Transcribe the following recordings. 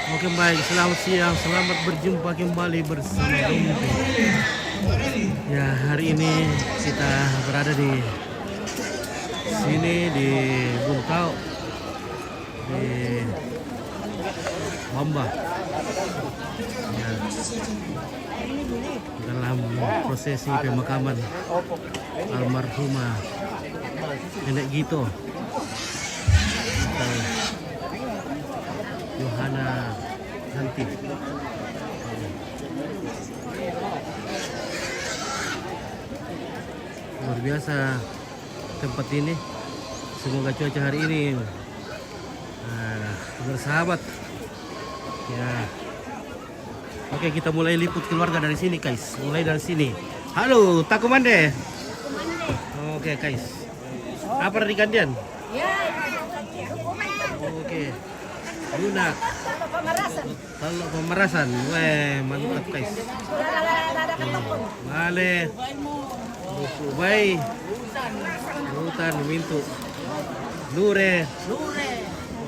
Oke baik, selamat siang, selamat berjumpa kembali bersama Rumpi. Ya hari ini kita berada di sini di Buntau di Bamba. Ya, dalam prosesi pemakaman almarhumah Nenek Gito atau Yohana Hanti. Luar biasa tempat ini. Semoga cuaca hari ini bersahabat. Ya. Oke, kita mulai liput keluarga dari sini, guys. Mulai dari sini. Halo, Takumande. Oke, guys. Apa dari gantian? Oke. Lunak. Kalau pemerasan. Weh, mantap, guys. Male. Bayi. Hutan Mintu. Lure.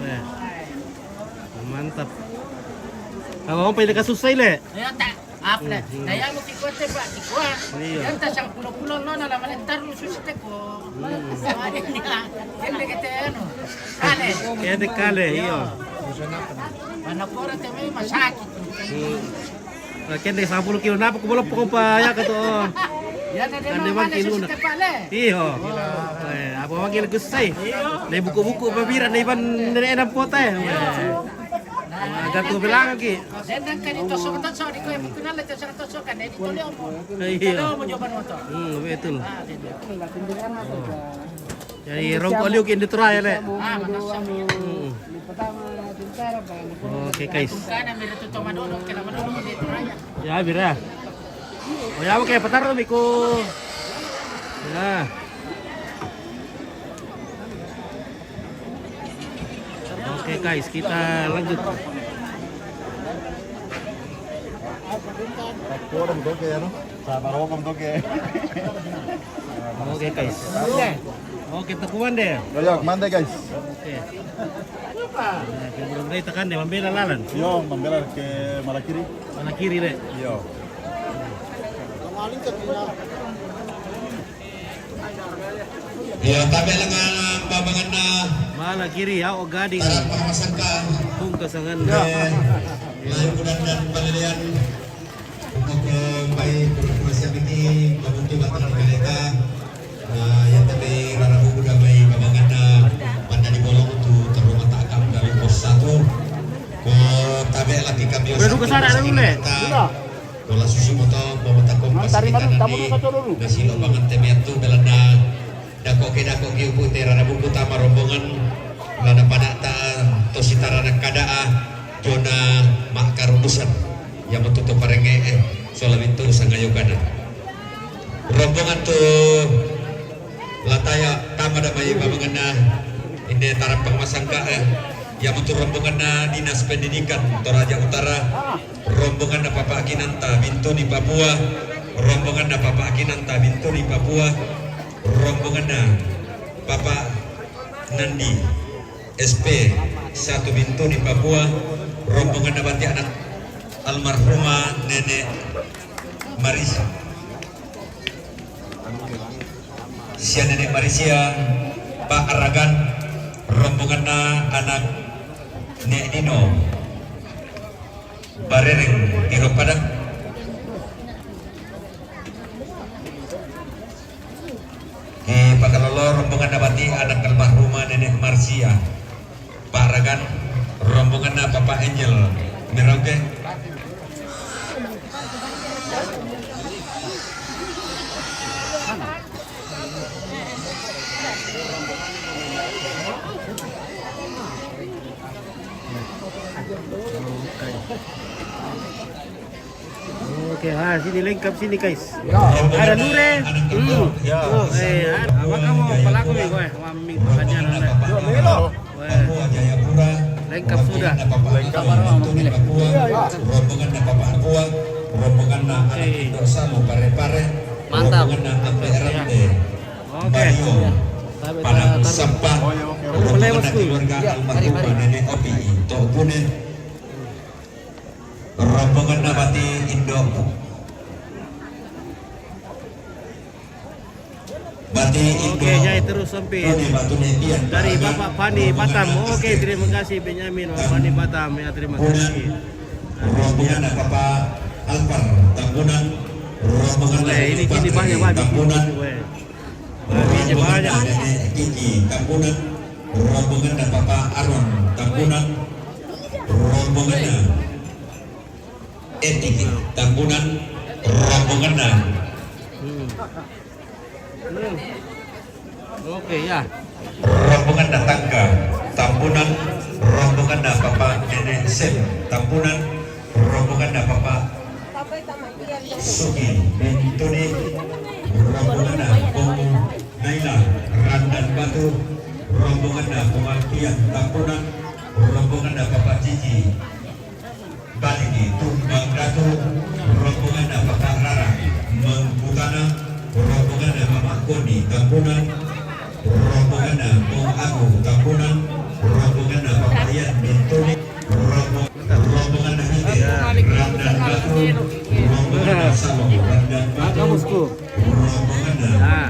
Weh. Mantap. Kalau pilih kasus saya le. Ya tak. Apa? Daya mo kikuat ba? Kikuat. Yan ta siyang pulo-pulo no na naman entar mo susite ko. Kende kete ano. Kale. Kende kale, iyo. Manapura te may masakit. Kende 10 kilo na po kulo po pa ya kato. Yan na din mo susite pale. Iyo. Apa manggil gusay. Nay buku-buku pabira na iban na po tayo. Agak tuh bilang lagi. Sendang kan itu sobat so di ko yang kenal itu sangat tosok kan itu dia mo. Iya. Kalau mau coba motor. Betul. Jadi rongkok liuk ini terakhir le. Oke guys. Kana mira tu toma dono kala madono mo dito raya. Ya bira. Oh ya oke petar miku. Nah. Oke guys, kita lanjut. Oke guys. Oke tekuan deh. Yo, mande guys. Oke. Belum dari tekan deh, membela lalan. Yo, membela ke mana kiri? Mana kiri deh. Yo. Ya, tabi lang ang babangan na Mana kiri ya, oh gading. para pamasan ka. Tung kesangan. Lain kudan dan panilian untuk baik berproses ini membantu batang mereka. Yang tadi rara udah baik babangan na pada di bolong untuk terumah takam dari pos 1. Ko tabi lagi kami Udah ke sana dulu le. Kola susu moto bawa kompas kita nanti nasi lobangan temiatu belanda dakoke upu terana buku tama rombongan lada panata tositarana kadaa jona makarubusan yang menutup parenge solamintu sangayogana rombongan tuh lataya tama damai babangana ini tarap pengmasangka yang untuk rombongan dinas pendidikan Toraja Utara, rombongan Bapak Akinanta Bintu di Papua, rombongan Bapak Akinanta Bintu di Papua, rombongan Bapak Nandi SP 1 Bintu di Papua, rombongan Bati anak almarhumah Nenek Marisia, si Nenek Marisia, Pak Aragan, rombongan anak Nek Dino Barereng Tiro Padang Pak Kalolo rombongan Nabati anak almarhumah Nenek Marsia Pak Ragan rombongan Bapak Angel Merauke Oke, sini lengkap sini guys. Ada lure. Apa kamu pelaku nih gue? Mami pertanyaan anda. Lengkap sudah. Lengkap rombongan Bapak Aqua, rombongan anak dosa mau pare-pare, Mantap. rombongan MPRD, Oke. Padang Sampah, rombongan keluarga almarhumah Nenek Opi, Tokune, rombongan Nabati Indo. Bati Indo. Oke, jahit terus sampai dari Bapak Pani Batam. Oke, terima kasih Benyamin Bapak Pani Batam ya, terima kasih. Rombongan Bapak Alvar Tambunan. Rombongan Ini gini banyak babi. Tambunan. Babinya banyak. Gigi Tambunan. Rombongan Bapak Aron Tambunan. Rombongan Etik Tambunan. Rombongan Oke ya. rombongan Tangga Tambunan, rombongan Bapak Nenek Sem Tambunan, rombongan Bapak Sugi Bintuni, rombongan Bung Naila Randan Batu, rombongan Pemalkian Tambunan, rombongan Bapak Cici Baligi Tumbang Datu, rombongan Bapak Rara Mengkutana, rombongan Mama Koni Tambunan, rombongan Bung Agu Tambunan, rombongan Bapak Yan Bintuni, rombongan Hide Randan Batu, rombongan Salong Randan Batu, rombongan Nah.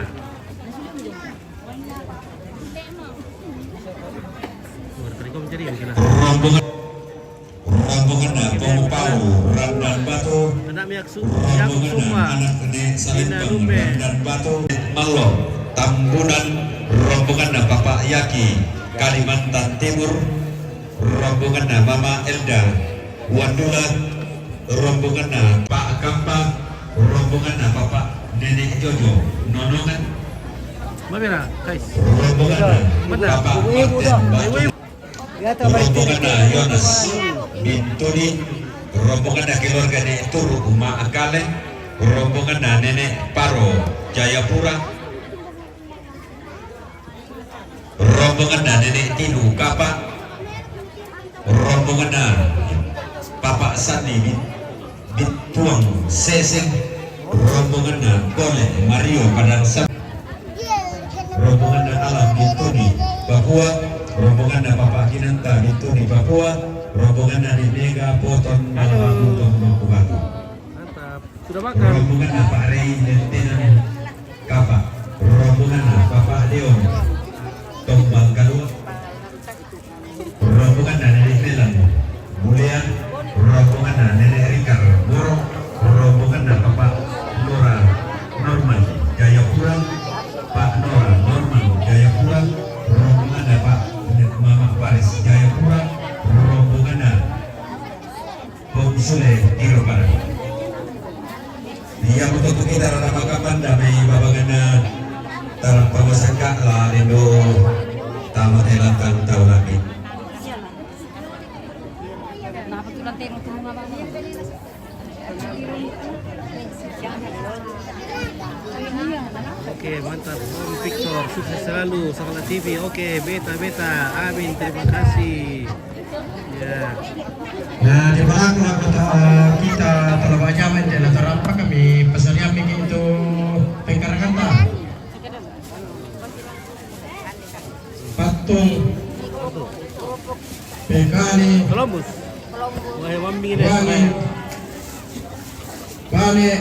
rombongan Bung Pau Randan Batu, Anak miak rombongan semua. anak Nenek Salembang Lume. Randan Batu, Malo Tambunan, rombongan Bapak Yaki Kalimantan Timur, rombongan Mama Elda Wandula, rombongan Pak Kampa, rombongan Bapak Nenek Jojo Nonongan, Mana guys? rombongan Benar. Bapak Martin Batu, rombongan Yonas Bintuni, rombongan keluarga Nenek Turu Uma Akale, rombongan Nenek Paro Jayapura, rombongan Nenek Tinu Kapak, rombongan Bapak Sani Bituang Seseng, rombongan Kole Mario Padang Sam, rombongan Alam Bintuni Papua, rombongan Bapak Kinanta Bintuni Papua, rombongan Nega Poton Malawagu Tombong Batu, Mantap. Sudah makan? rombongan Pak Rey Lentenan Kapak, rombongan Bapak Leon Tombang Kalua, rombongan Nenek Melan Mulia, rombongan Nenek Rikar Moro, rombongan Bapak Nora Norman Jayapura, Pak Nora Norman Jayapura, rombongan Pak Mama Paris Jayapura, rombongan Bung Sule Tiro Barat. Dia untuk kita rata makapan damai babagana tarang pamasangka la lindo tamat helatan tahu lagi. Oke, mantap. Om Victor, sukses selalu Sakala TV. Oke, beta. Amin, terima kasih. Ya. Nah, di belakang kita telah baca menjelaskan terampak kami pesannya begitu pengkarangan tak patung pekali Columbus. Wah, mambing ini. balik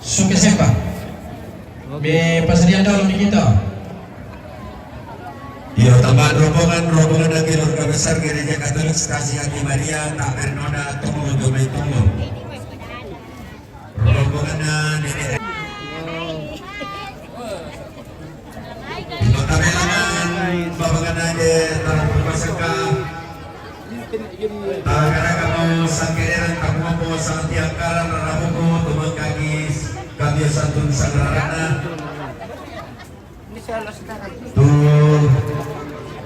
suke sempa be pasarian dalam kita. Ya, tambahan rombongan dari keluarga besar Gereja Katolik Stasi Hati Maria Tak Bernona Tunggu Domai Tunggu, rombongan Nenek Kota Melangan Babangan Ade Tarang Pembasaka Tarang kamu Sangkeran Kamu Mampu Sang Tiangkaran Ranabuku Tumang Kagis Kabio Santun Sangrarana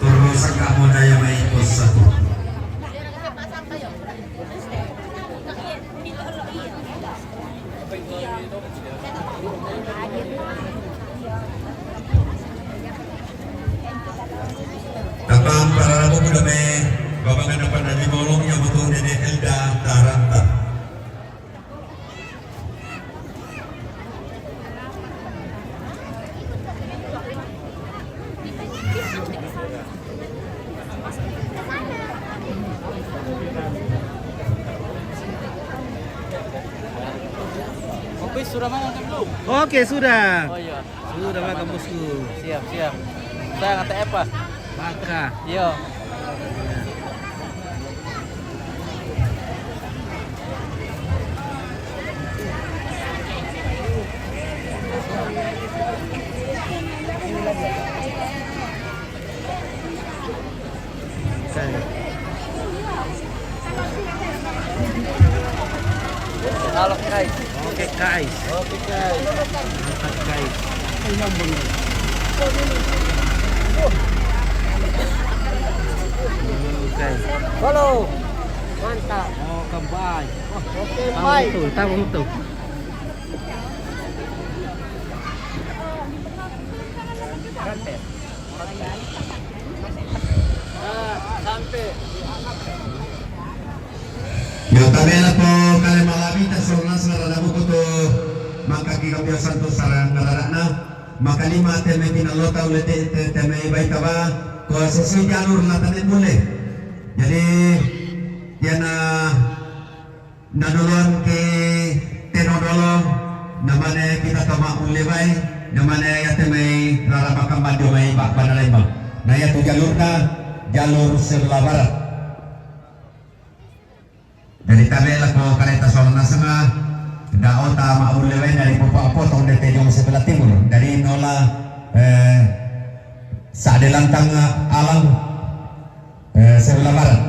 terus kamu daya main satu. Kapang para rabu udah me babangan apa dari bolong yang betul Nenek Elda Taranta. sudah makan kan belum? Oke, sudah. Oh iya. Sudah makan bosku. Siap, siap. Saya ngantek apa? Maka. Iya. Halo guys. Oke, guys. Oke guys. Mantap, guys. Oke. Halo. Mantap. Oh, kembali. Oke, Tahu betul. Sampai. Yo tabela po kale malamita sorna sarada mo ko to makaki kabiyasan to sarang narana makalima te me tinalota ulete te me baita ba ko sesi jalur latanin mule jadi dia nanolon ke tenodolo namane kita tama ule bai namane ya te me rarabakam bandu mai bak banalai bang nah ya tu jalur sebelah barat. Dari tabela ko kareta solna sanga daota maule lain dari potong dari tejong sebelah timur dari nola sadelantang alang sebelah barat.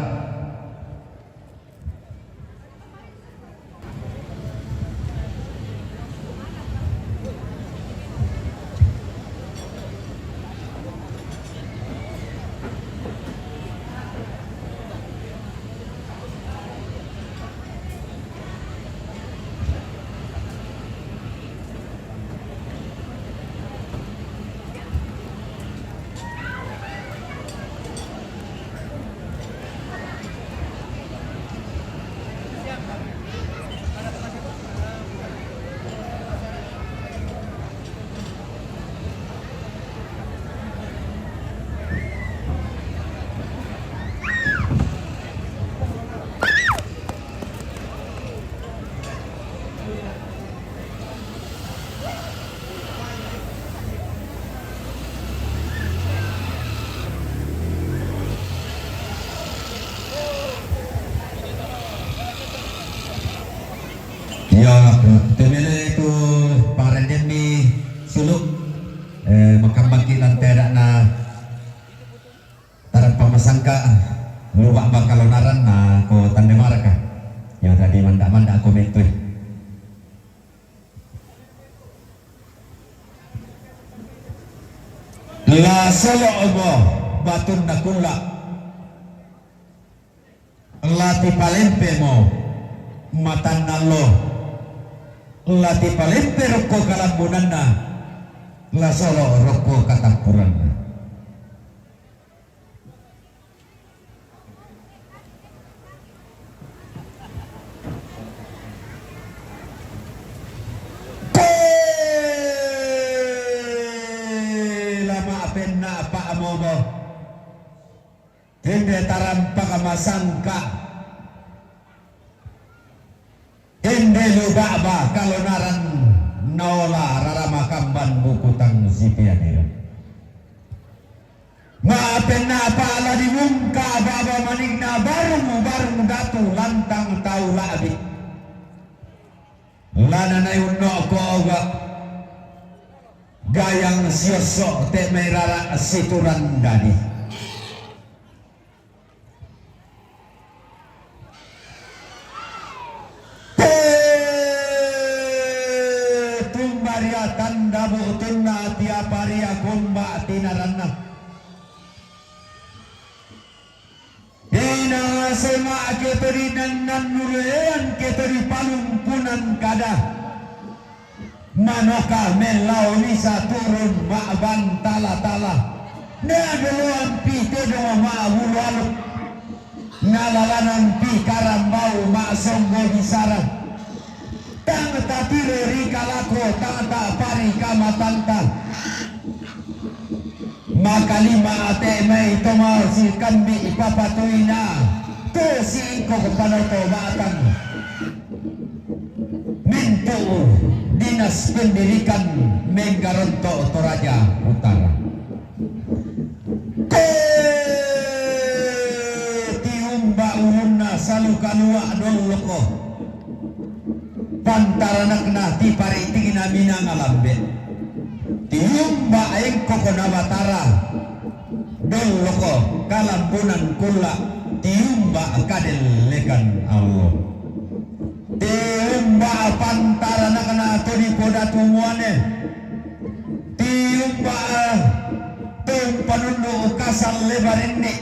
Ya, temene itu parenden mi suluk makambaki lantera na taran pamasangka luwak bakalonaran na ko tande maraka. Ya tadi manda aku mentoy. La solo obo batun nakula. Lati palempe mo matan nalo. Lati palempe roko kalambunanna la solo roko katampuranna. Lama penna apa amobo tende tarampa kamasangka ende lubaba kalonaran nola rarama kamban bukutang zipiadiran maapen na pala di mungka baba manig na barung datu lantang tau labi lana na yunno ko oga gayang siyosok te may rara situran dani tanda butunna tiap hari gomba tinaranna ina sema keterinan nan nurean keteri palumpunan kada manoka melau nisa turun ma'ban tala na duluan pi tedo ma'bulalu nalalanan pi karambau ma'songgo disarang tang tapire rikalako tang ta pari kamatanta makalima ate may toma si kambi ipapatuina to si ko panoto batang minto di Dinas Pendidikan Menggaronto Toraja Utara. Tiumba uhunna salu kalua doloko pantaranakna ti paritingina mina ngalambe. Tiumba engko konabatara doloko kalampunan kula tiumba kadelekan Allah. Tiumba pantaranakna to di poda tumuane. Tiumba penundu kasal lebar ini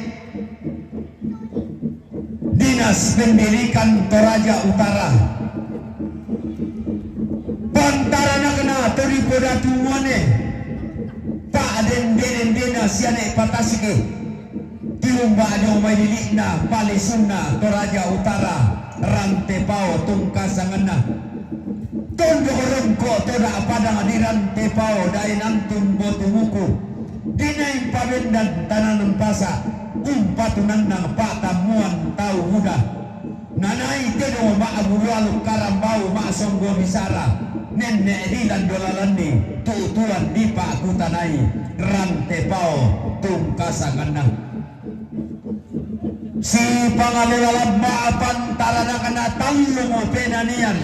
Dinas Pendidikan Toraja Utara pantarana kena tori poda tumuane Pak dendena siane patasike tiumba ada umay dilikna palisuna Toraja Utara rantepao tungkasangana tondo rengko toda padang di rantepao dai nantun botumuku dinaing pabendan tanan pasa umpatunan nang patamuan tau muda nanai tedo ma abulalu karambau ma songgo bisara nenek dilan dolalandi tutuan di pak kutanai rantepao tungkasanganna si pangalalam maapan talana kana tallung penanian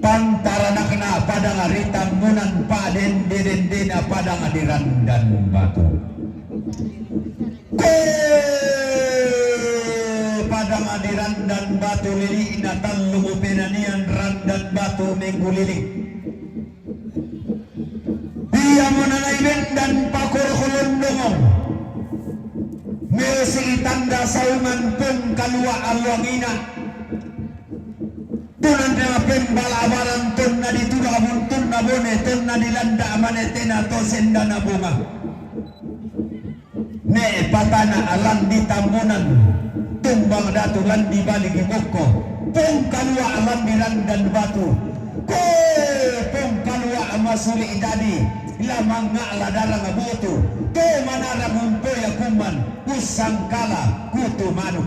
pantarana kena padang ritambunan paden dendena padang adiran dan batu padang adiran dan batu lili ina tallungu penanian ran dan batu minggu lili dia menanai dan pakur kulundungong mesi tanda saungan pun kalua alwangina tunan dengan pembalabaran tunna ditudabun tunna bone tunna dilanda amanetena to sendana bunga ne patana alam di tambunan tumbang datu lan di balik iboko pung kalua alam di randan batu pung kalua amasuli idadi lamang ngala darang abutu to manara mumpoya kuman usangkala kutu manu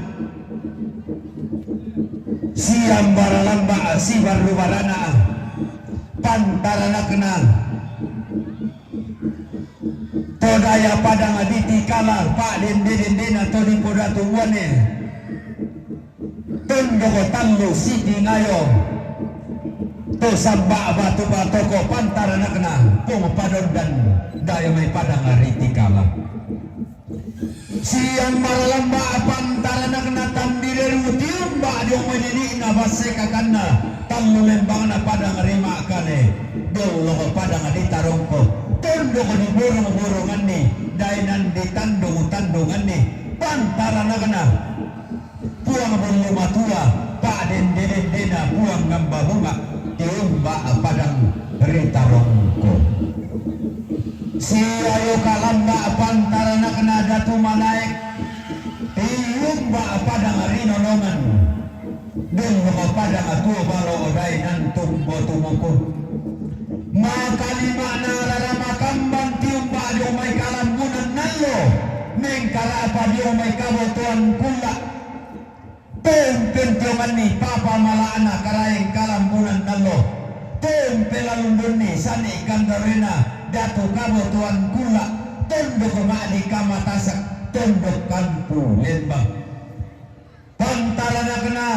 siang baralamba si barubarana pantarana kenal todaya padang aditi kala pak dendena todi poda tuwane tondoko tallu siti ngayo to samba batu batoko pantarana kenal pung padon dan daya mai padang aditi kala siang baralamba pantarana kena tandireru tiumba dio menini na baseka kanna tallu lembang na padang rima kane dolo padang ditarongko tondo ko di borong-borongan ni dainan ditandong-tandongan ni pantarana kena puang beluma tua paden dena puang ngamba bunga tiumba padang ritarongko si ayo kalamba pantarana kena datu manaik tiumba padang rinolongan dun mga padang atu balo oday nantung botumuko makalima na raramakambang tiumba di umay kalambunan nalo mengkarapa di umay kabotuan kula pentiongan ni papa malaana karayeng kalambunan nalo pelalundun ni sani kandarena datu kabotuan kula tondo kumadi kamatasak tondo kampu lembang pantarana kena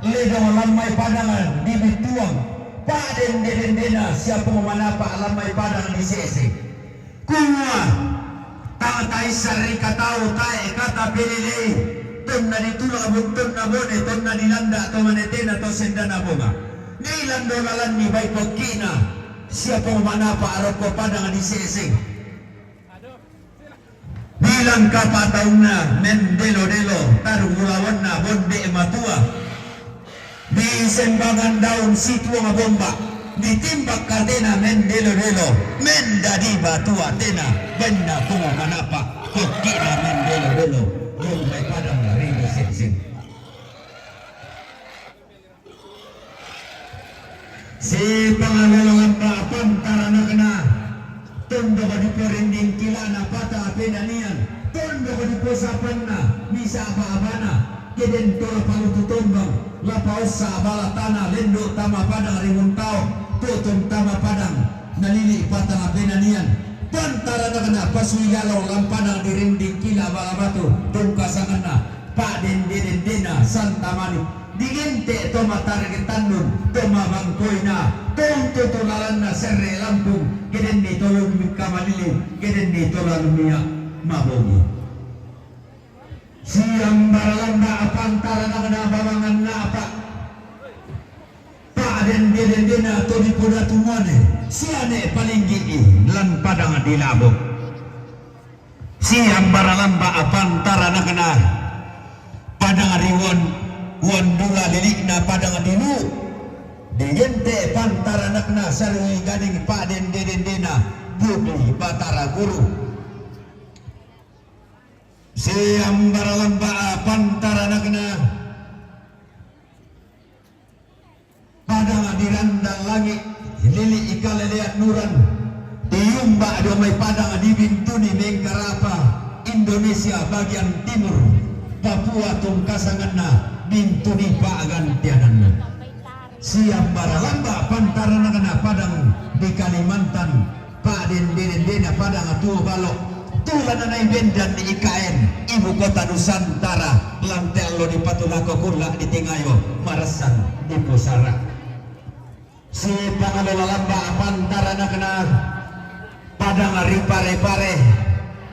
ledong lamai padangan di bituang paden dendena siapa memanapa lamai padang di sese kuma tatai sari katau tae kata pilih tunna ditulak abun tunna bone tunna dilanda atau manetena atau sendana bunga nilan dolalan ni baik pokina siapa memanapa aroko padang di sese bilang kapatauna mendelo-delo tarung mulawan na bonde matua di sembangan daun situ nga bomba ditimbak katena mendelo-delo mendadi batua tena benda pungo manapa kokina mendelo-delo yung may padang ringo sing si pangalolongan pa pantarana kena tondo ko di perinding kilana pata penanian tondo ko di posapan na misa apa-abana keden tola palu tutumbang lapausa bala tanah lendo tama padang rimuntau tutum tama padang nalili patang apenanian pantara na kena pasui galau lampadang dirinding kila bala batu tungkasangana pak den dena santa mani digente toma targetan nun toma bangkoina tong tutulalan na serre lampung keden ni tolong kamalili keden ni tolong mia mabongi siang baralanda apantara na kena babangan na apa pak den dena todi poda tumane siane paling gigi lan padang dilabok siang baralamba apantara na kena padang riwon wandula lilikna padang dinu digente pantara nakna sarui gading paden dena budi batara guru siambara lamba pantara nakna padang dirandang langit lili ikaleliat nuran diumba domai padang dibintuni mengkarapa Indonesia bagian timur Papua tungkasanganna bintuni pagantiananna siap baralamba pantarana kana padang di Kalimantan paden dena padang atu balok tulana nai bendan di IKN ibu kota Nusantara lantai allo di Patulako kurla di Tingayo Marasan di Pusara si pangalalamba pantarana kana padang ripare-pare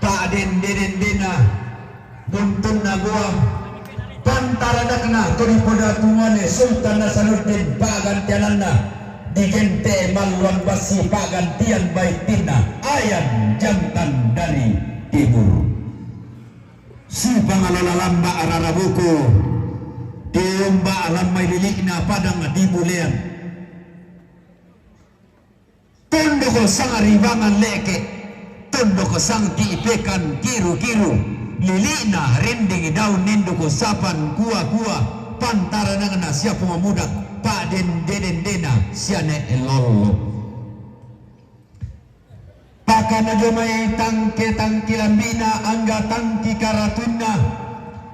paden dena buntun nagua pantara nakna turi poda tungane Sultan Nasaruddin pagantiananna digente maluan basi pagantian baitina ayan jantan dari timur si pangalala lamba ararabuku diumba alamai lilikna padang dibulean tundoko sang ribangan leke tundoko sang diipekan kiru-kiru lilina rending daun ninduko sapan kuah-kuah pantara nangana siapa memudak paden dena siane elolo pakana jomai tangke lambina angga tangki karatunna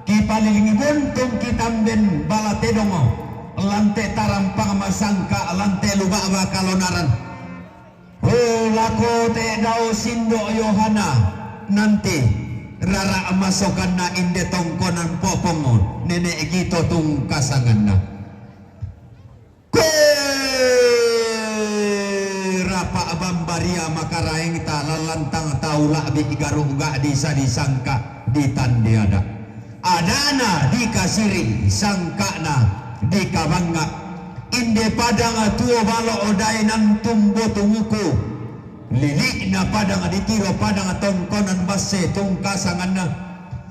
ki palilingi buntung kitamben bala tedongo lante tarampang masangka lante lubaba kalonaran lako te dao sindo Yohana nanti rara masokan na inde tongkonan popongon nenek gitu tung kasangan na rapa bambaria makaraeng ta lalantang taula bi garung gak disa disangka ditandi ada adana dikasiri sangkana dikabangga inde padang tuo balo odainan tumbo tumuku lilik na padang ditiro padang tongkonan basse tungkasangan na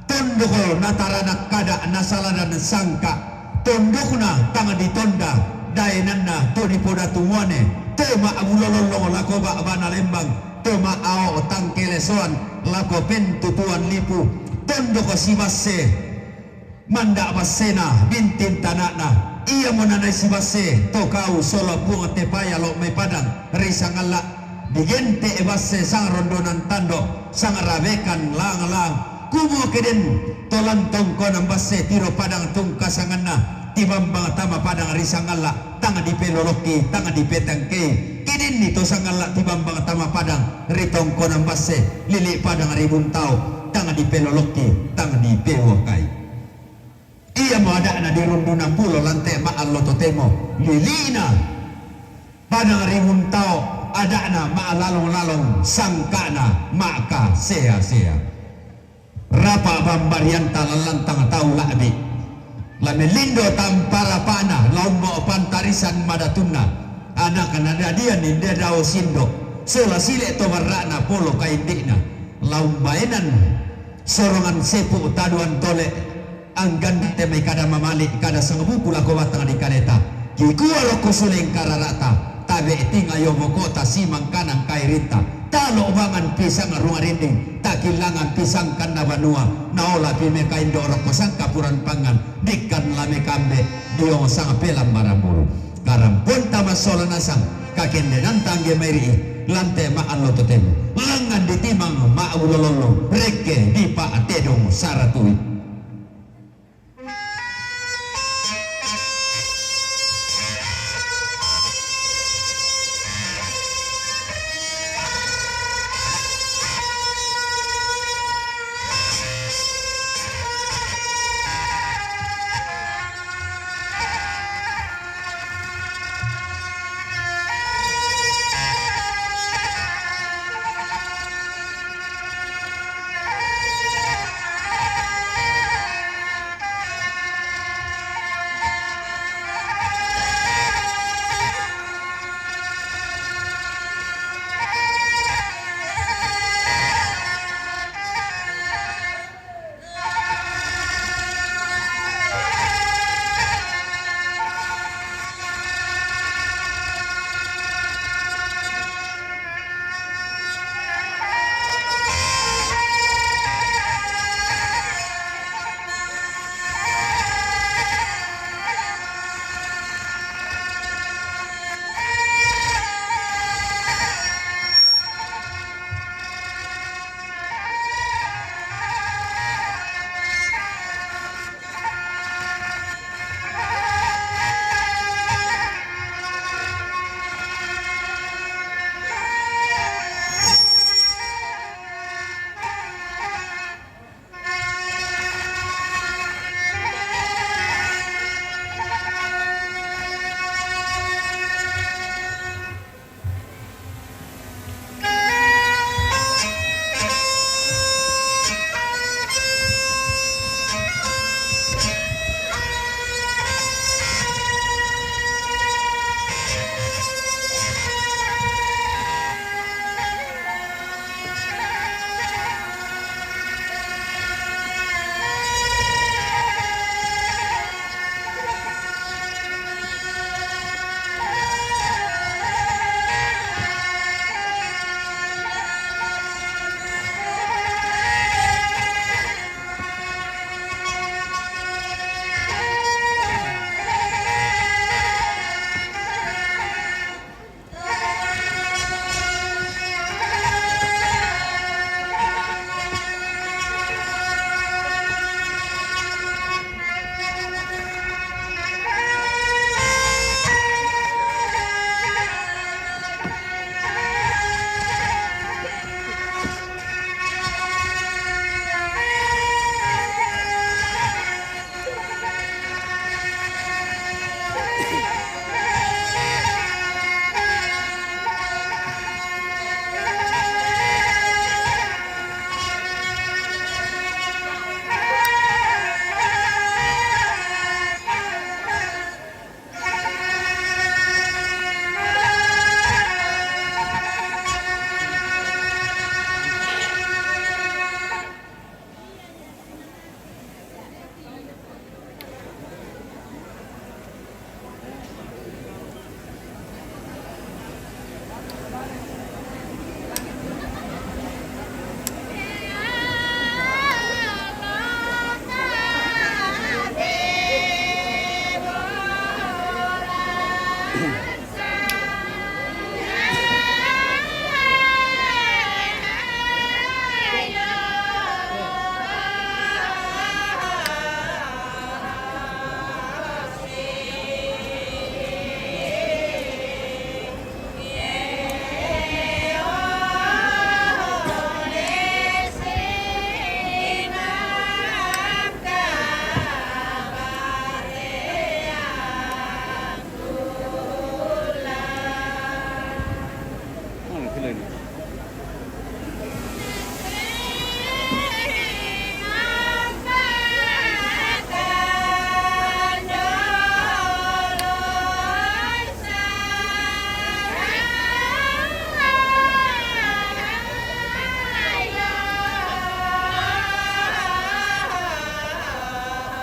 tondoko nataranak kada nasaladan sangka tondokna tanga ditonda dainan na to dipoda tumuane tema abulololong lako ba bana lembang tema ao tangkelesoan lako pentutuan lipu tondoko si basse manda bassena bintin tanakna iya monanay si basse to kau solo punga tepaya lo may padang risangala digente ebasse sang rondonan tando sang rabekan lang kumo keden tolan tongkonan basse tiro padang tungkasanganna tibambang tama padang risangala tanga di peloloki tanga di petangke keden nito sangala tibambang tama padang ritongkonan basse lili padang ribuntau tanga di peloloki tanga di pewokai iya mo ada na di rondonan pulo lante maallo totemo lilina padang ribuntau adana ma'alalong-lalong sangkana maka sea-sea rapa bambarian talalantang tau labi lamelindo tampara pana lombo pantarisan madatunna anak kanada dia ni dedao sindo sola sile to warna polo kaindikna laumbainan sorongan sepu taduan tole anggan temai kada mamalik kada sangabuku lako batang di kaleta kikuwa loko suling kararata tabe tingayo mokota simang kanang kairita talo bangan pisang arunga rinding takilangan pisang kanda banua naola pime kaindo roko sang kapuran pangan dikan lame kambe dio sang pelam baramburu karampun tamasola nasang kakende nantangge meri lante ma'allo totemo langan ditimang ma'ulololo reke di pa atedong saratui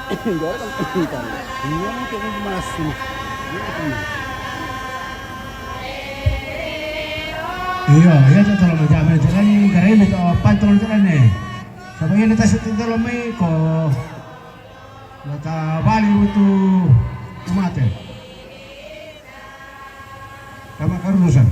Iya, iya tu kalau macam mana tu kan gara ini tu pantol tu kan ni. Sampai ini tas tu kalau mai ko mata bali itu mate. Kamu karusan.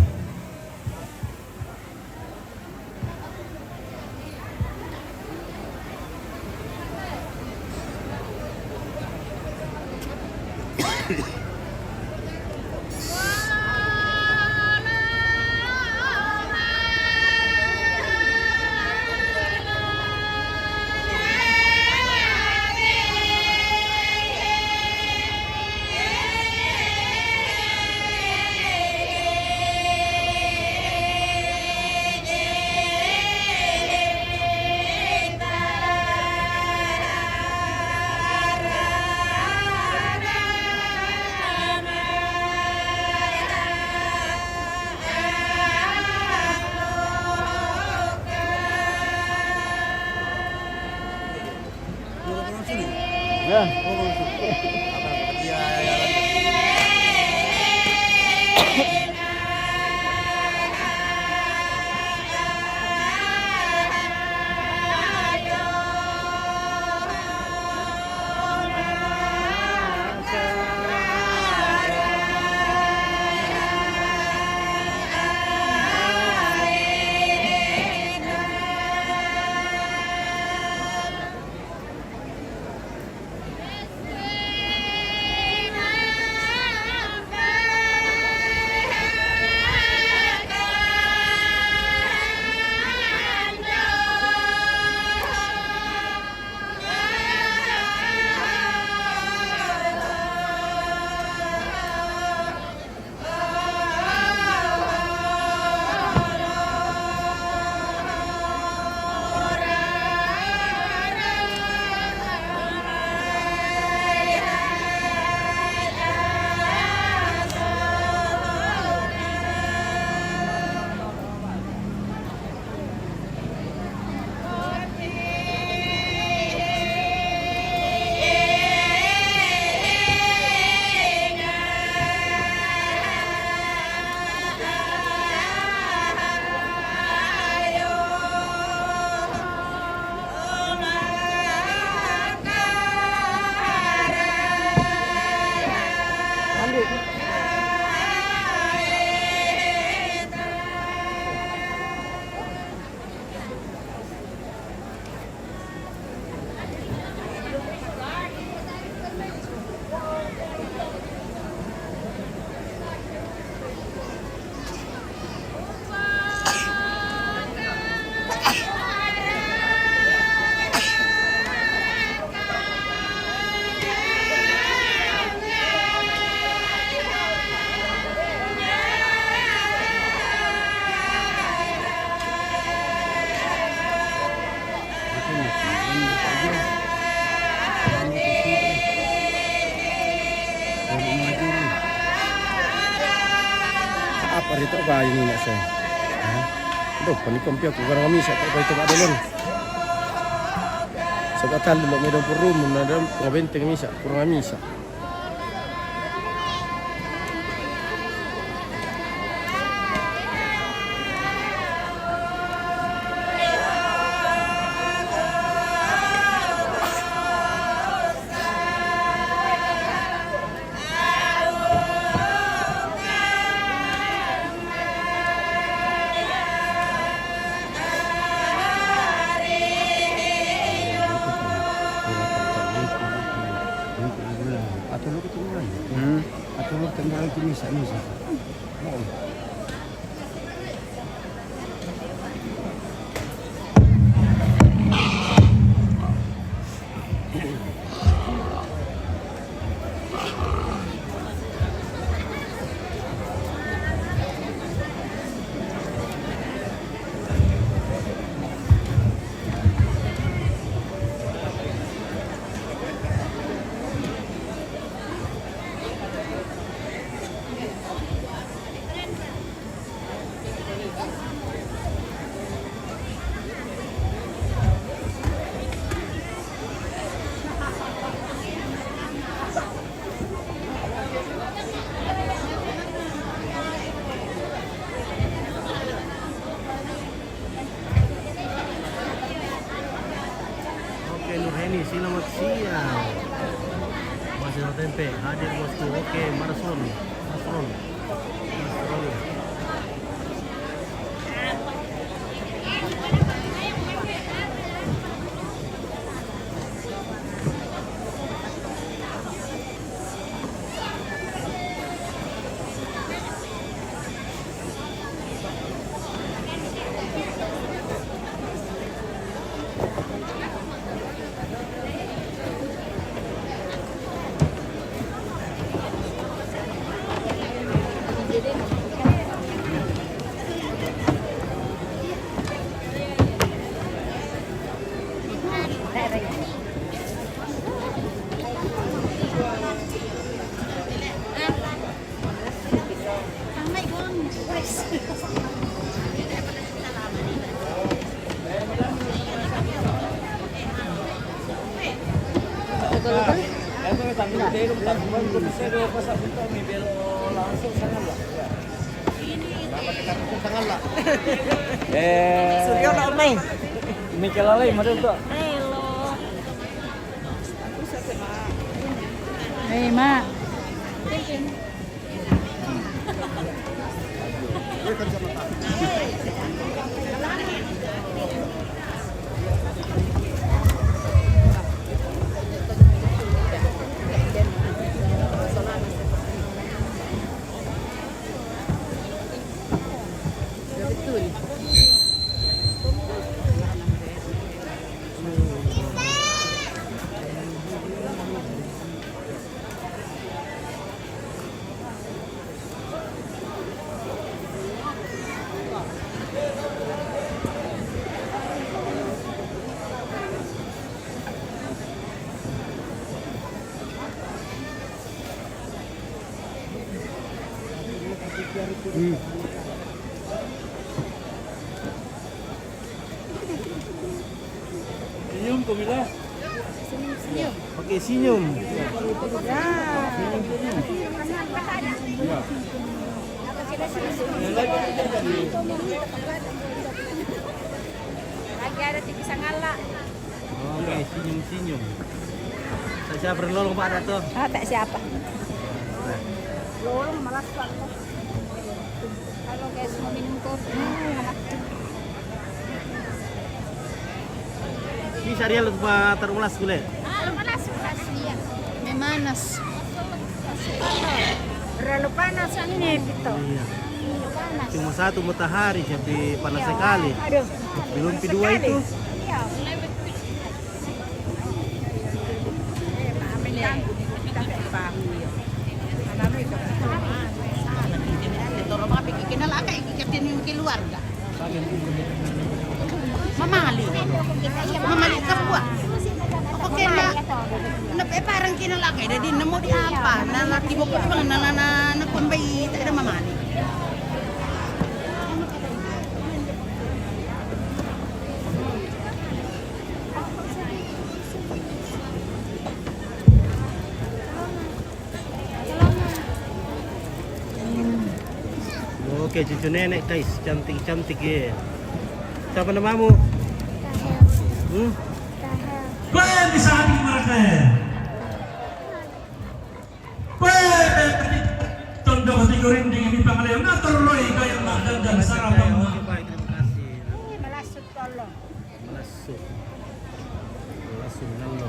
Apa itu ba ini nak saya? Aduh, panikompi aku kurang kami sa ko ito madulon. Sa batal lo may daw room na daw 20 kami sa kurang kami sa. Atau lu tengah itu misa. sini. Selamat siang. Masih ada tempe. Hadir bosku. Oke, Marson. Marson. Suryo na umay. May kalalay, madal to. Hey, Ma. Senyum ko bila. Oke, senyum. Lagi ada TV Sangala. Oke, senyum-senyum. Saya berlolong Pak Dato. Ah, tak siapa. Lolong malas Pak. Kalau guys mau minum kopi. Ini syariah lu Pak terulas boleh. Ah, malas dia. Memanas. Terlalu panas ini gitu. Iya. Panas. Cuma satu matahari tapi panas sekali. Aduh. Belum kedua itu. Iya. Toro mga pikikinal akay ikikatin yung keluarga. Mamali. Mamali ka po. Okay na parang kinalakay na din na mo di apa na natibo ko mga na kumbay tayo na mamali. Oke, cucu nenek guys, cantik-cantik ya. Siapa namamu? Bayan di samping mereka. Bayan tondo katigurin dengan di pangalayan na terloy kaya dan sarapan. Oke, baik, terima kasih. Melasut tolong. Melasuk. Melasuk nalo.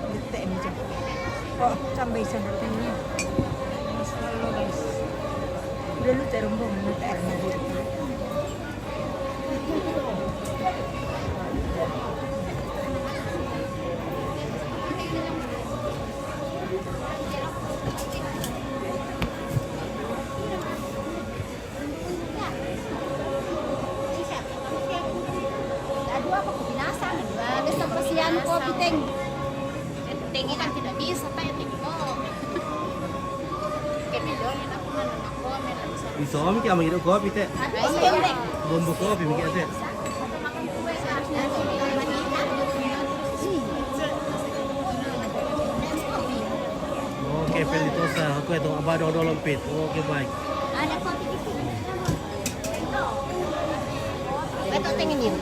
Detik ni je. Oh, sampai sana tanya. Selalu guys. Dulu terumbung air mobil. Aduh, apa kebinasan? Basta pasian ko, piteng. Tingin lang tidak bisa, tayo tingin mo. Kemidon, yun ako na ako, meron sa... Bisa om kita mengirim kopi teh. Ayun, dek. Bumbu kopi mungkin teh. Oke, pelitosa. Aku itu abado dolompit. Oke, baik. Ada kopi gitu. Ito, tingin yun.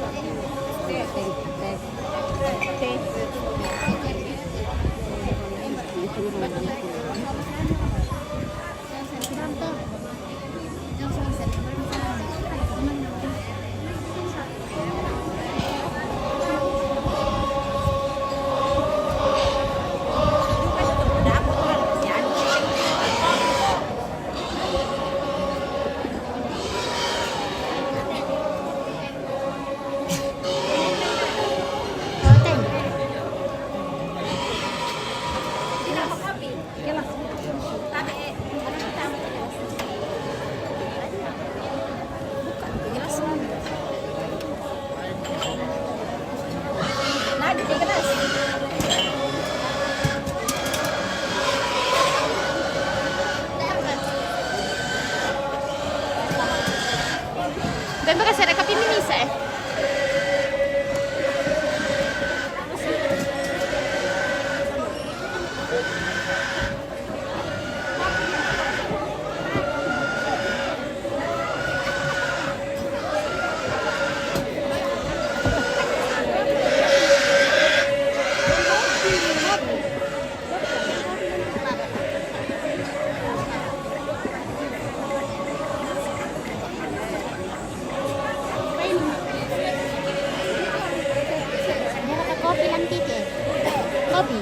kopi.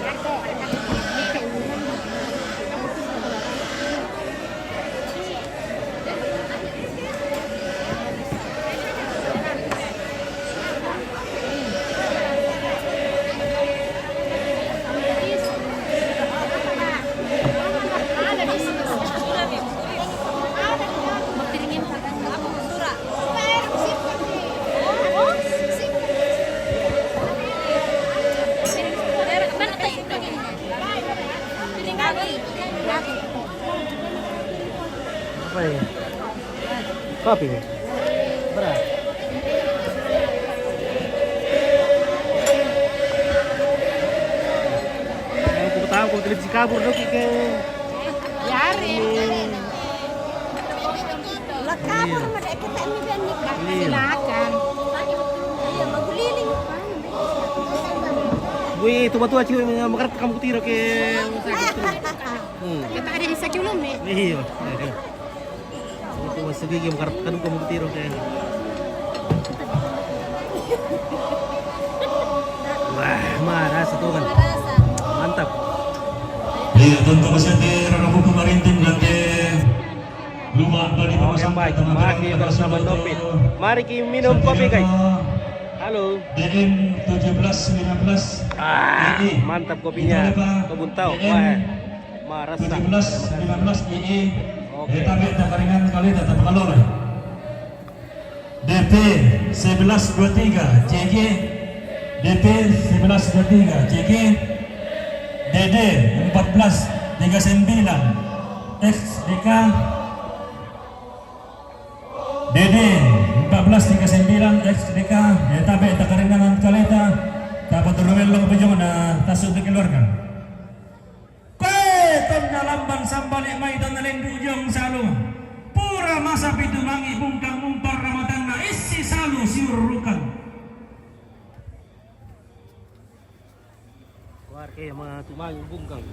Apa ini? Kopi. Berat. Aku tahu kok televisi kabur dong ke. Yari. Lah kabur mah dek kita ini dan nikah. Iya. Silakan. Iya, maguliling. Wih, tua-tua cuy makan kamu tiro ke. Kita ada di sekulum nih. Iya. Itu masih gigi makan kamu tiro ke. Wah, marah satu kan. Mantap. Iya, tentu saja Ranabu Kemarintin dan luar dari Yang baik, masih bersama Novit. Mari kita minum kopi guys. Halo. DM 1719 Mantap kopinya. Kebun tahu. Wah, marah 1715 IE Oke. Etabe Takaringan kali datang Pekalongan. DP 1123 CG DP 1123 CG DD 1439 XDK DD 1439 XDK Etabe Takaringan Kaleta Kapaturumel Long Pejong na tasuk dikeluarkan. Kweton na lamban sambalik may tanalin dujong salu. Pura masa pitumangi bungkang umpar ramadhan na isi salu siurukan. Keluar ke mga tumang bungkang.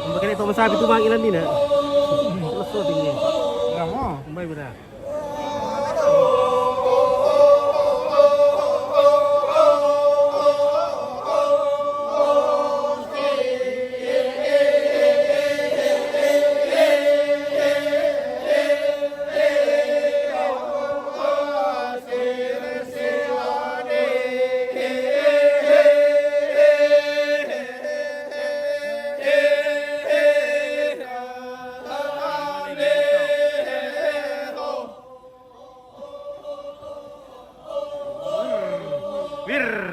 Makanya itu masabi tumang ilan din ha. Leso tinggi. Enggak mau. Kumbay benar. Wir.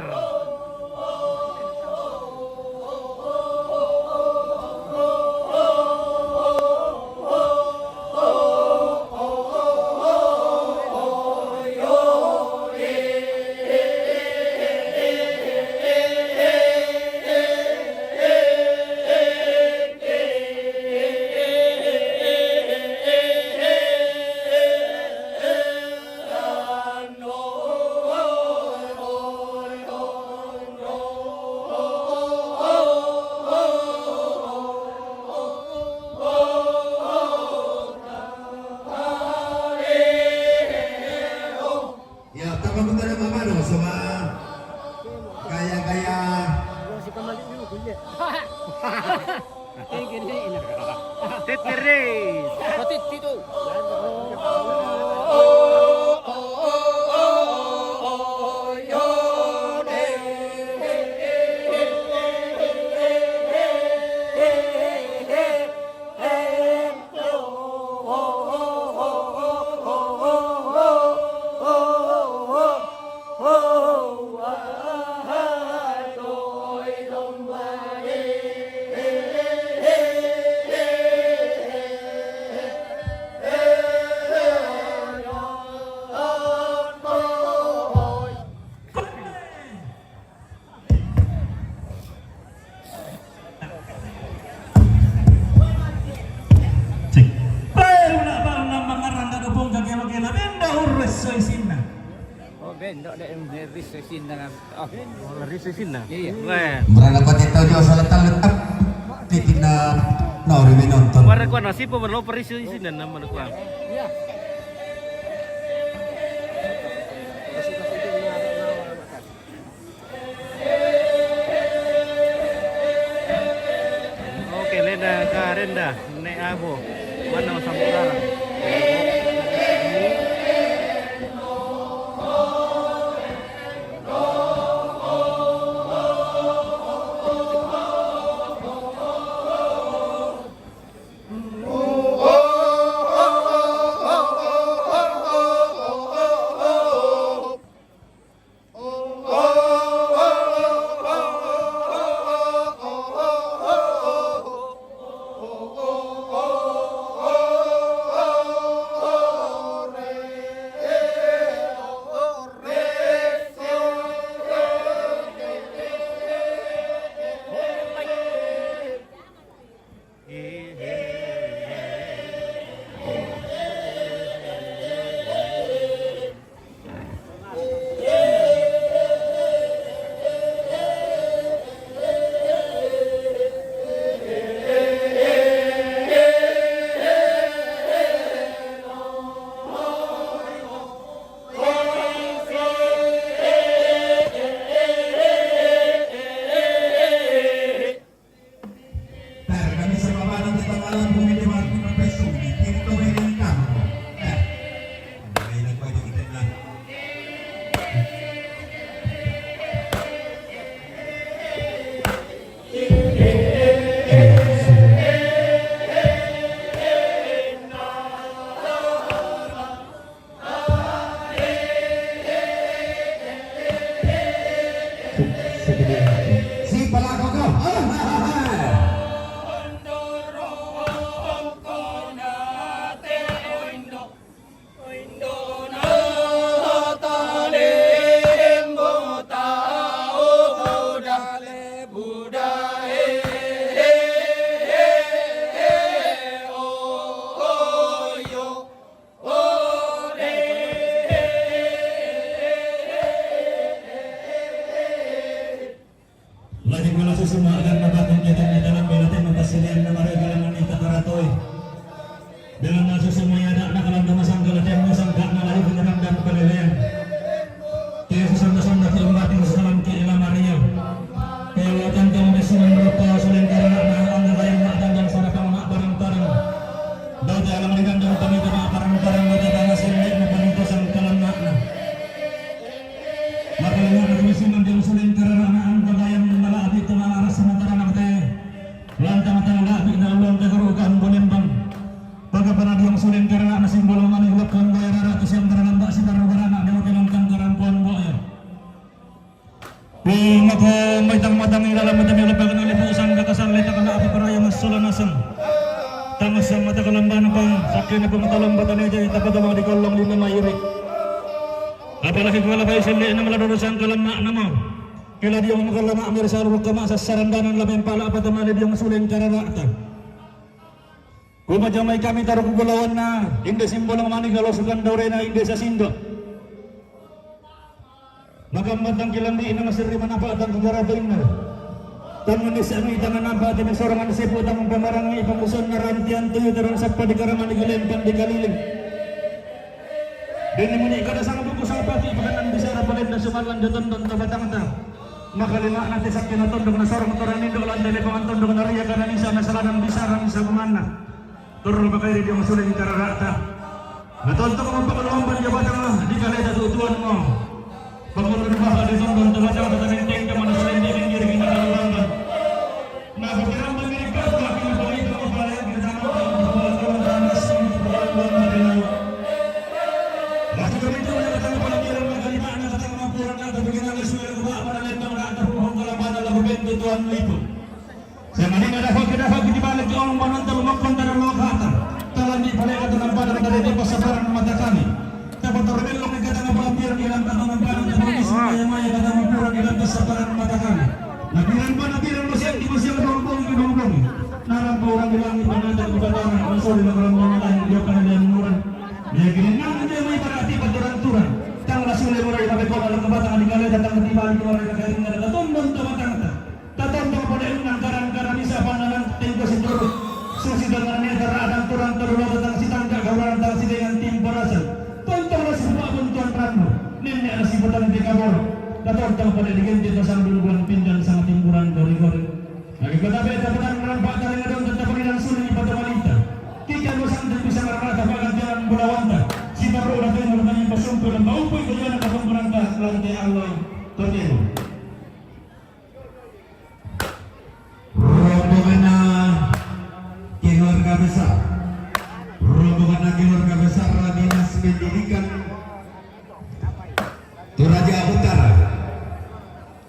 Dok dek resesin dengan. Oh, lari sesin na. Iya. Weh. Berangkat itu jauh letak titina nori menonton. Mara ko nasi po berlo perisi sesin na naman ko. Iya. Oke, leda ka renda ne abo. Mana samudara. Si pelaku kau. Lagi mula semua akan mendapatkan kita di dalam bilatin mempersilakan nama regalan kita taratoi. Dalam nasu semuanya ada anak alam damasang galatian musang gak nalai penyerang dan pelelean. Kaya sesanda-sanda ke umbatin salam ke ilah Maria. Kaya watan kau mesunan berupa sulen karena anda bayang makdan dan sarakang mak barang-barang. Daud alam ringan dan kami ke mak barang-barang mata tanah silik mepenuntusan kalam makna. Maka lengan kami siman di sulen karena anda bayang malaabi tunang aras sementara nangte. Lantang-tang labi na ulong tegurukan bonembang. Bagaimana dia sulen karena anak simbol mani hulakkan bayar ratus yang terangan tak sidar barana dia kelangkan karampuan boya. Maka matang-matang dalam matang yang lebakan oleh pusang kakasang letak kena api peraya masulah nasang. Tangas yang mata kelamban pang sakin na pematalang batan aja tapi kau di kolong lima mayuri. Apalagi kalau bayi sendiri nama ladosan kelamak nama. Kila dia mengalama amir sarung kama sasarandanan lamen pala apa teman dia sulen karena tak. Kumajamai kami taruh kugulawan na inde simbol ng manig na losukan daw rin na inde sa sindo. Magamandang kilandi na masirri manapa at ang kagarabain na. Tangan ni sa aming tangan napa at ang sorangan si po tamang pamarangi ipangusan na rantian tuyo tarong sa padikaraman ni Gilimpan di Galiling. Dini muni kada sang buku sapati pagkanan bisara palit na sumalan jatun don tabatang ta. Makalima natin sa kinatundog na sorong toranin do lang dali pangantundog na riya kanan isa na salanan bisarang sa kumana. Turun pakai dia masulit di tarata. Natonto ko magpakalumban niya batang di kaleta tutuan mo. Pagulong ba di tundon to batang tatanginteng ka manasulit di pinggir kinakaluwangan. Nakakiram ba ni ka ka pinabalik ko pa rin kitama ko tanas ng pagulong na rin. Lagi kami tu na katang palagiran ng kalima na katang mapuran na bigyan ng suwel ko ba para lentang na atapong kalaban na labubin tutuan lipo. Saya maning ada hok di balik orang menonton maupun dari lokata. Talan di balik atau nampak dari di pasaran mata kami. Tapi terbelok ke kata hampir hilang kata nampak dan polis maya kata hampir hilang pasaran mata kami. Nabiran masih di masih dorong. Narang orang bilang ibadah dan ibadah masuk di dalam orang lain dia kan dia murah. Dia gini nang dia mai berarti beraturan. Tanglah sulit mulai pakai kau dalam kebatangan di kali datang ketiba di luar negara ini ada tonton tematang tatonton pada unang karan bisa pandangan tengko sedur susi dengan negara ada kurang terlalu tentang si tangga gauran tentang si dengan tim berasan tontonlah semua bentuan ranu nenek ada si petang di kabor tatonton pada diganti tersang duluan pindan sangat timburan gori-gori lagi kata beda petang merampak dari ngadon tetap dan sulit pada wanita tiga bosan bisa merata bagan jalan belawanta si baru udah tahu yang bersumpah dan bau pun berjalan ke pemerintah lantai Allah tertidur. Rombongan keluarga besar Dinas Pendidikan Toraja Utara.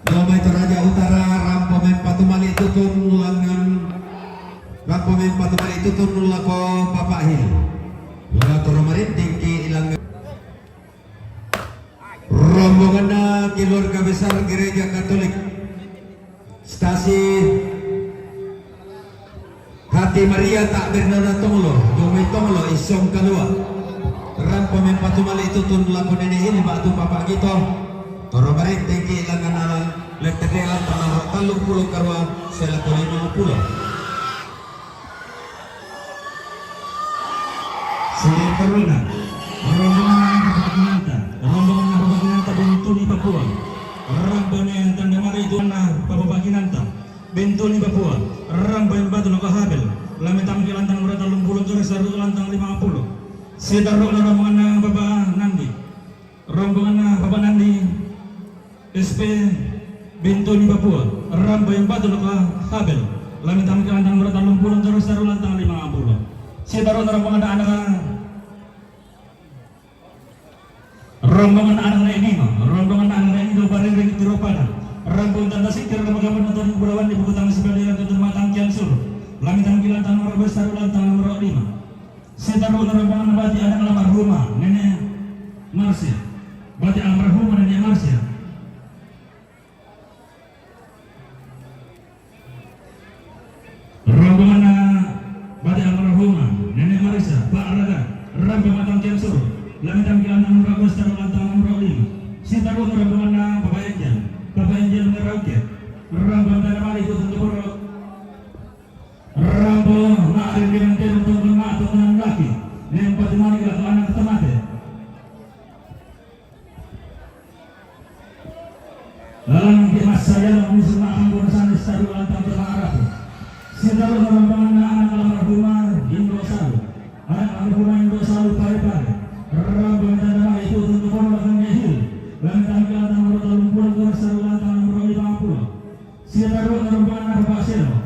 Lomba Toraja Utara Rampomen Patumali tutun ulangan Rampomen Patumali tutun ulako Bapak Hil. Lalu Toromarin tinggi ilang. Rombongan keluarga besar Gereja Katolik Stasi Hati Maria tak bernada Tonglo, Domai Tonglo isong kedua. Rampomen Patumali tutun lakon ini batu Bapak gitu. Toromarin tinggi ilangan alang letedelan tanah 30 karwa selakon 50. Selain Karuna, rombongan Pabaginanta Bentuni Papua, Rampomen Tandamari Duna Pabaginanta Bentuni Papua, Rampomen Batu Nakahabel, Lametam Kilantang Berata Lumpulun Turis Daru Lantang 50, Sidaro rombongan Bapak Nandi, rombongan Bapak Nandi, SP Bentuni Papua, Rampomen Batu Nakahabel, Lametam Kilantang Berata Lumpulun Turis Daru Lantang 50. Sidaro rombongan anak Enima, rombongan anak Enima bareng ring tiropada, rombongan tanda sikir kemagapan nonton bulawan di buku tangga sebelum tutur matang kian sur, langit tangkilan tanah besar lantang nomor 5. Sidaro rombongan bati anak almarhumah nenek Marsya, bati almarhumah nenek Marsya. Rombongan bati almarhumah nenek Marisa, Pak Raga, Rambi Matang Kiansur, Langit Tangkilan nomor besar lantang nomor 5. Sidaro rombongan Bapak Angel Merauke, Rombongan Tanamali itu tentu borok, Rombongan Nakrim dengan tentu untuk dengan laki, yang Patimani atau anak temate. Lalang Mas saya mengusul ampun sanis Sidaro lantang terlarang. Sidaro rombongan anak almarhumah Indo Salu, anak almarhumah Indo Salu pare-pare, Rombongan Tanamali itu tentu borok dengan Yahil. Langit tangkilan nomor 30 besar lantang nomor 50. Sidaro rombongan Bapak Selo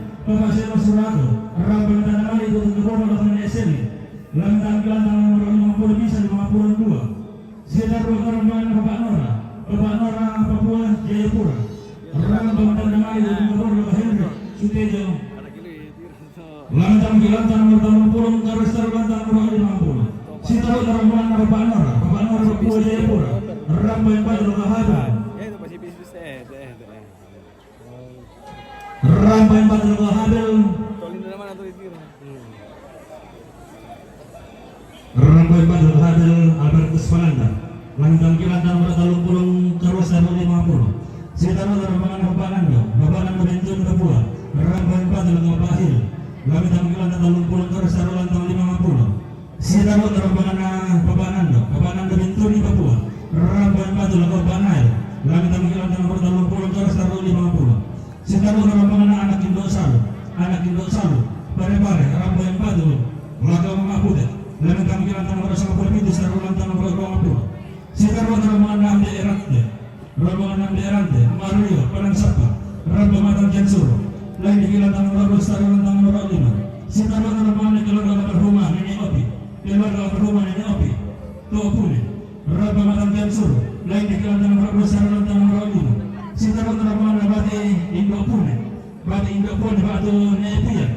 Surato, Rombongan Tanamali itu tentu borok dengan SNI. Langit tangkilan nomor 50 bisa 52. Sidaro rombongan Bapak Nora Papua Jayapura, Rombongan Tanamali itu tentu borok Henry Sutejo. Langit tangkilan nomor 30 terus lantang nomor 50. Sidaro rombongan Bapak Nora Papua Jayapura, Rampomen Batu Nakahabel, Rampomen Batu Nakahabel, Rampomen Batu Nakahabel Albertus Palanda, Langit tangkilan nomor 30 terus 50. Sidaro rombongan Bapak Nando Bentun Papua, Rampomen Batu Nakahabel, Langit tangkilan 30 terus lantang 50. Sidaro rombongan Bapak Nando Bentuni Papua, Rampomen Batu Nakahabel, Langit tangkilan nomor 30 terus 50. Sidaro rombongan anak Indo Salu, pare-pare Rampomen Batu Laga Makaputet, Langit tangkilan nomor 10 itu Sidaro lantang nomor 20. Sidaro rombongan Namde Erante, Mario Panansapa, Rampomen Matang Kiansur, Langit tangkilan nomor 20 Sidaro lantang nomor 5. Sidaro rombongan keluarga almarhumah Nenek Opi, keluarga almarhumah Nenek Opi, Tuapune, Rampomen Matang Kiansur, Langit tangkilan nomor 20 Sidaro lantang nomor 5. Sidaro rombongan Bati Indopune, Batu Nepia,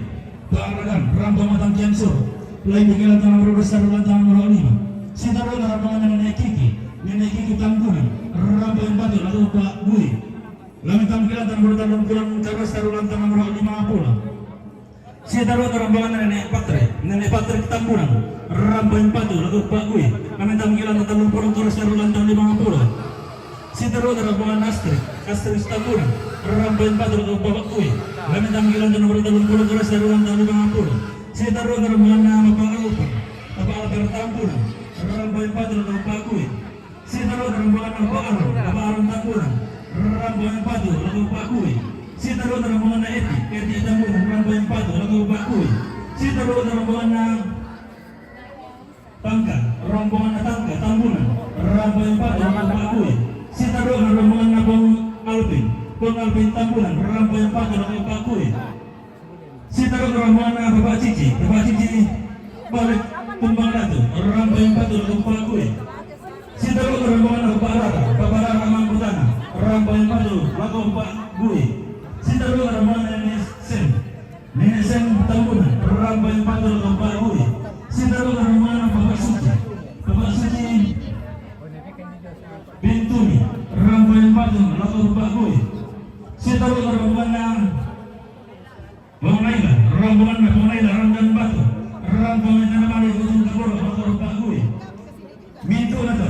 Tuaragan, Rampomen Matang Kiansur, Langit tangkilan nomor 20 Sidaro lantang nomor 5. Sidaro rombongan Nenek Kiki Tanggungan, Rampomen Batu atau Pak Bui, Langit tangkilan nomor 30 terus Sidaro lantang nomor 50. Sitaru rombongan nenek Patre Tambunan, Rambain Patu, lagu Pak Gui, kami tampilan tentang Purung Terus Lantang 50. Sitaru rombongan Astri Tambunan, Rambain Patu, lagu Pak Gui, kami tampilan tentang Purung Terus Lantang 50. Sitaru rombongan Bapak Alpan, Bapak Alpan Tambunan, Rambain Patu, lagu Pak Gui. Sitaru rombongan Bapak Aron Tambunan, Rambain Patu, lagu Pak Gui. Sitaru rombongan Eti Tambunan, Rambain Patu, lagu Pak Gui. Sitaru rombongan Tangka Tambunan, Rambain Patu, lagu Pak Gui. Sitaru rombongan Bang Alvin Tambunan, Rambain Patu, lagu Pak Gui. Sitaru rombongan Bapak Cici balik Tumbang Datu, Rambain Patu, lagu Pak Gui. Sitaru rombongan Bapak Rara Mangkutana, Rambain Patu, lagu Pak Gui. Sitaru rombongan Nenek Sem Tambunan, Rambain Patu, lagu Pak Gui. Sitaru rombongan Bapak Suci Bintuni, Rambain Patu, lagu Pak Gui. Sitaru rombongan Bang Laila, Ramdan Batu, Rambain Tanamali, Ujung Kabur, lagu Pak Gui. Mintu Nato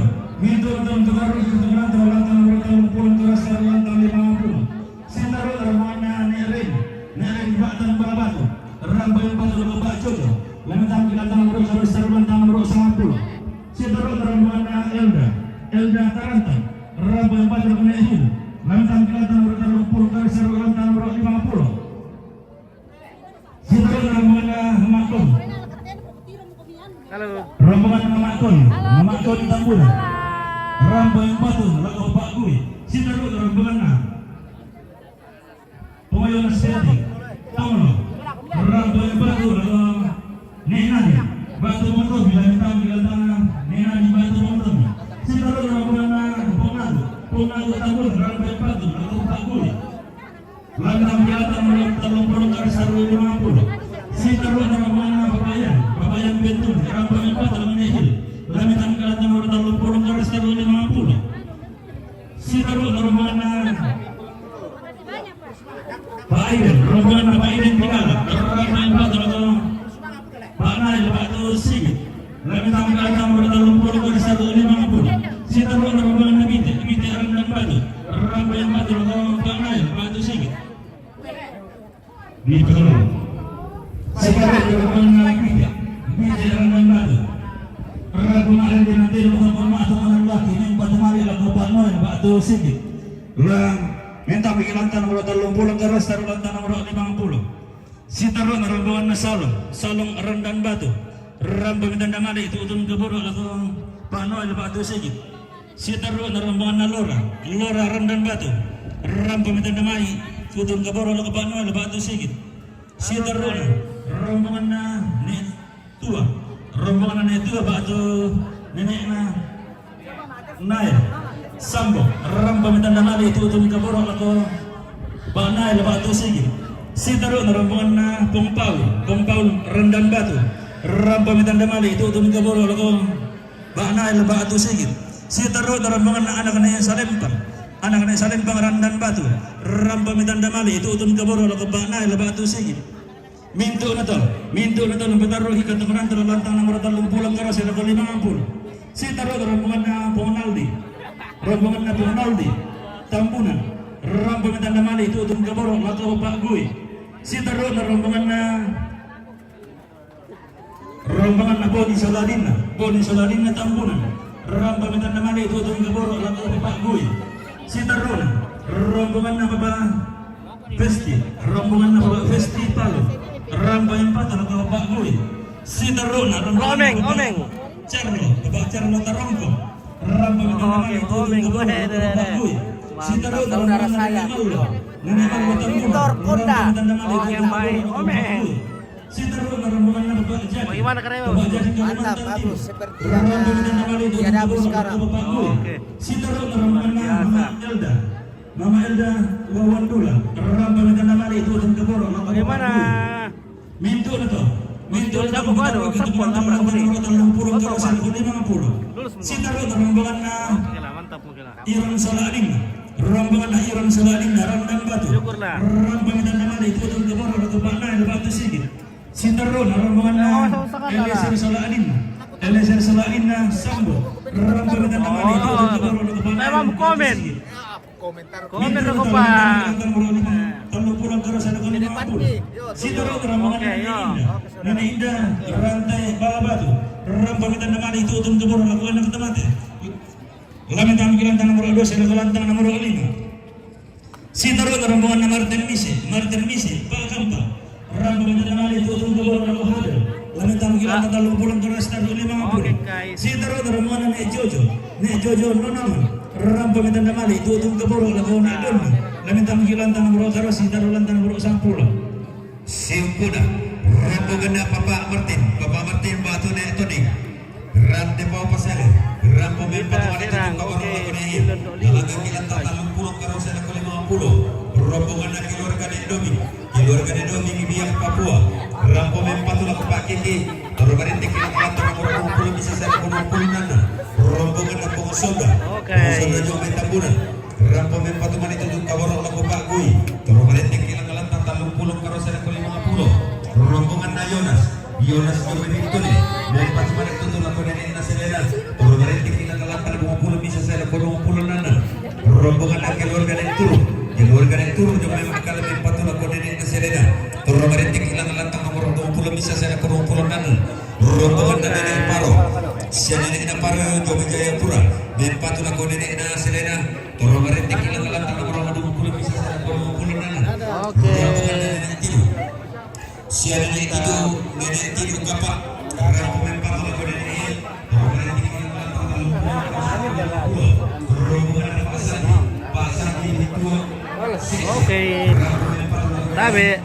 untuk harus keturunan terlantang bertahun puluh terus terlantang 50. Sitaru rombongan Nerin Batan Balabatu, Rambain Patu, lagu Pak Jojo, lantang kilantang terus terlantang 50. Sitaru rombongan Elda Tarantang, Rambain Patu, lagu Nehil, lantang kilantang bertahun puluh terus terlantang 50. Sitaru rombongan Makon, Halo. rombongan Makon Tambunan, Rambain Patu, lagu Pak Gui. Sitaru rombongan Pemayon Seti Tamono, Rambain Patu, lagu Nenani Batu Motor, bila minta tanah Nenani Batu Motor. Sitaru rombongan Pongalu Tambunan, Rambain Patu, lagu Pak Gui. Lantang kelihatan Talung Purung Terus 50. Sitaru rombongan Papayan Bentun, Rambain Patu, lagu Nehil, lamitan kelihatan Talung Purung Terus 50. Sitaru rombongan Pak Aiden, rombongan Pak Aiden Tingala, Rambain Patu, lagu Pak Nail, Batu Sigit, lamitan kelihatan Talung Purung Terus 50. Sitaru rombongan Mite Ramdan Batu, Rambain Patu, lagu Pak Nail, Batu Sigit. Di Peluru sekarang rombongan Mite Ramdan Batu, rombongan di nanti rombongan teman laki ini Batu Mali, lagu Pak Noel, Batu Sigit. Ulang minta pikiran tanah bertalung pulang terus taruhan tanah 50. Sitaru rombongan Salong Ramdan Batu, Rambain Dandamali itu utun keburu, lagu Pak Noel, Batu Sigit. Sitaru rombongan Lora Ramdan Batu, Rambain Dandamali utun keburu, lagu Pak Noel, Batu Sigit. Sitaru rombongan Nenek Tua Batu Nenek Nail Sambo, Rambain Dandamali itu utun keburu, lagu Pak Nail, Batu Sigit. Sitaru rombongan Pompaul Ramdan Batu, Rambain Dandamali itu utun keburu, lagu Pak Nail, Batu Sigit. Sitaru rombongan anak-anak Salempang Ramdan Batu, Rambain Dandamali itu utun keburu, lagu Pak Nail, Batu Sigit. Mintu nato lempetar rohi ketemuan terlantang nomor talung pulang keras lagu 50. Sitaru rombongan Ponaldi Tambunan, Rambain Dandamali itu utun keburu, lagu Pak Gui. Sitaru rombongan Boni Saladina Tambunan, Rambain Dandamali itu utun keburu, lagu Pak Gui. Sitaru rombongan Bapak Festi Palu, Rambain Patu, lagu Pak Gui. Sitaru rombongan Bapak Carlo Tarongko, Rambain Dandamali itu utun keburu, lagu Pak Gui. Sitaru rombongan Nenek Motor Honda, yang baik, Omeng. Sitaru rombongan Bapak Jadi. Bagaimana karya? Mantap, bagus. Seperti yang tiada habis sekarang. Oke. Sitaru rombongan Mama Elda Wawandula, Rambain Dandamali itu utun keburu, lagu Bagaimana? Mintu nato. Mintu siapa kau ada? Sepuluh apa ini? Sitaru rombongan Oke lah, mantap mungkin lah. Iran Saladin, Ramdan Batu, Syukurlah. Rambain Dandamali itu utun keburu, lagu Pak Nail, Batu Sigit. Sintaron rombongan Eliezer Salahin. Eliezer Salahin na Sambo. Rarang pamitan naman ito. Memang komen. Komen ako pa. Tanong pulang karo sa nakon ni Mapul. Sintaron rombongan Nana Indah Rantai Balabatu. Rarang pamitan naman ito. Utong tumuro lakukan ng katamate. Lamentang kilantang nomor 2 sa nakulantang nomor 5. Sintaron rombongan na Martin Misi. Pakampa. Rombongan na naman ito. Utong tumuro lakukan. Lamentang kilantang talong pulang karo sa nakon ni Mapul. Sintaron rombongan na Jojo Nonaman. Rarang pamitan naman ito. Utong tumuro lakukan ni Don. Lamentang kilantang nomor karo Sintaron lantang nomor 10. Siumpuna rombongan na Papa Martin batu na ito ning Rante pa pasale rampo men patuwali ng kabarong na iyan talagang kilantang talong pulong karon sa nakuli 50 rombongan na keluarga ni Domi ibiyak Papua rampo men patulak Pak Kiki rombongan na kilantang nomor 50 bisa sa nakuli 60 na rombongan na Pongosoda yung may tambunan rampo men patuman ito yung kabarong na Pak Gui rombongan na kilantang talong pulong karon sa nakuli 50 rombongan na Yonas Jomini itu nih dari pasukan itu tuh lakukan ini naselera kalau mereka kita kelakar 50 bisa saya 50 nana rombongan keluarga itu cuma memang kalau memang lakukan ini naselera kalau mereka kita kelakar nomor 20 bisa saya 20 nana rombongan dari Paro siapa ini Paro Jomi Jayapura memang lakukan ini naselera kalau mereka kita kelakar nomor 20 bisa saya 20 nana rombongan dari itu siapa ini itu nenek tidur kapak karena pemain patung aku dari ini pasar ini dua Oke. Tabe.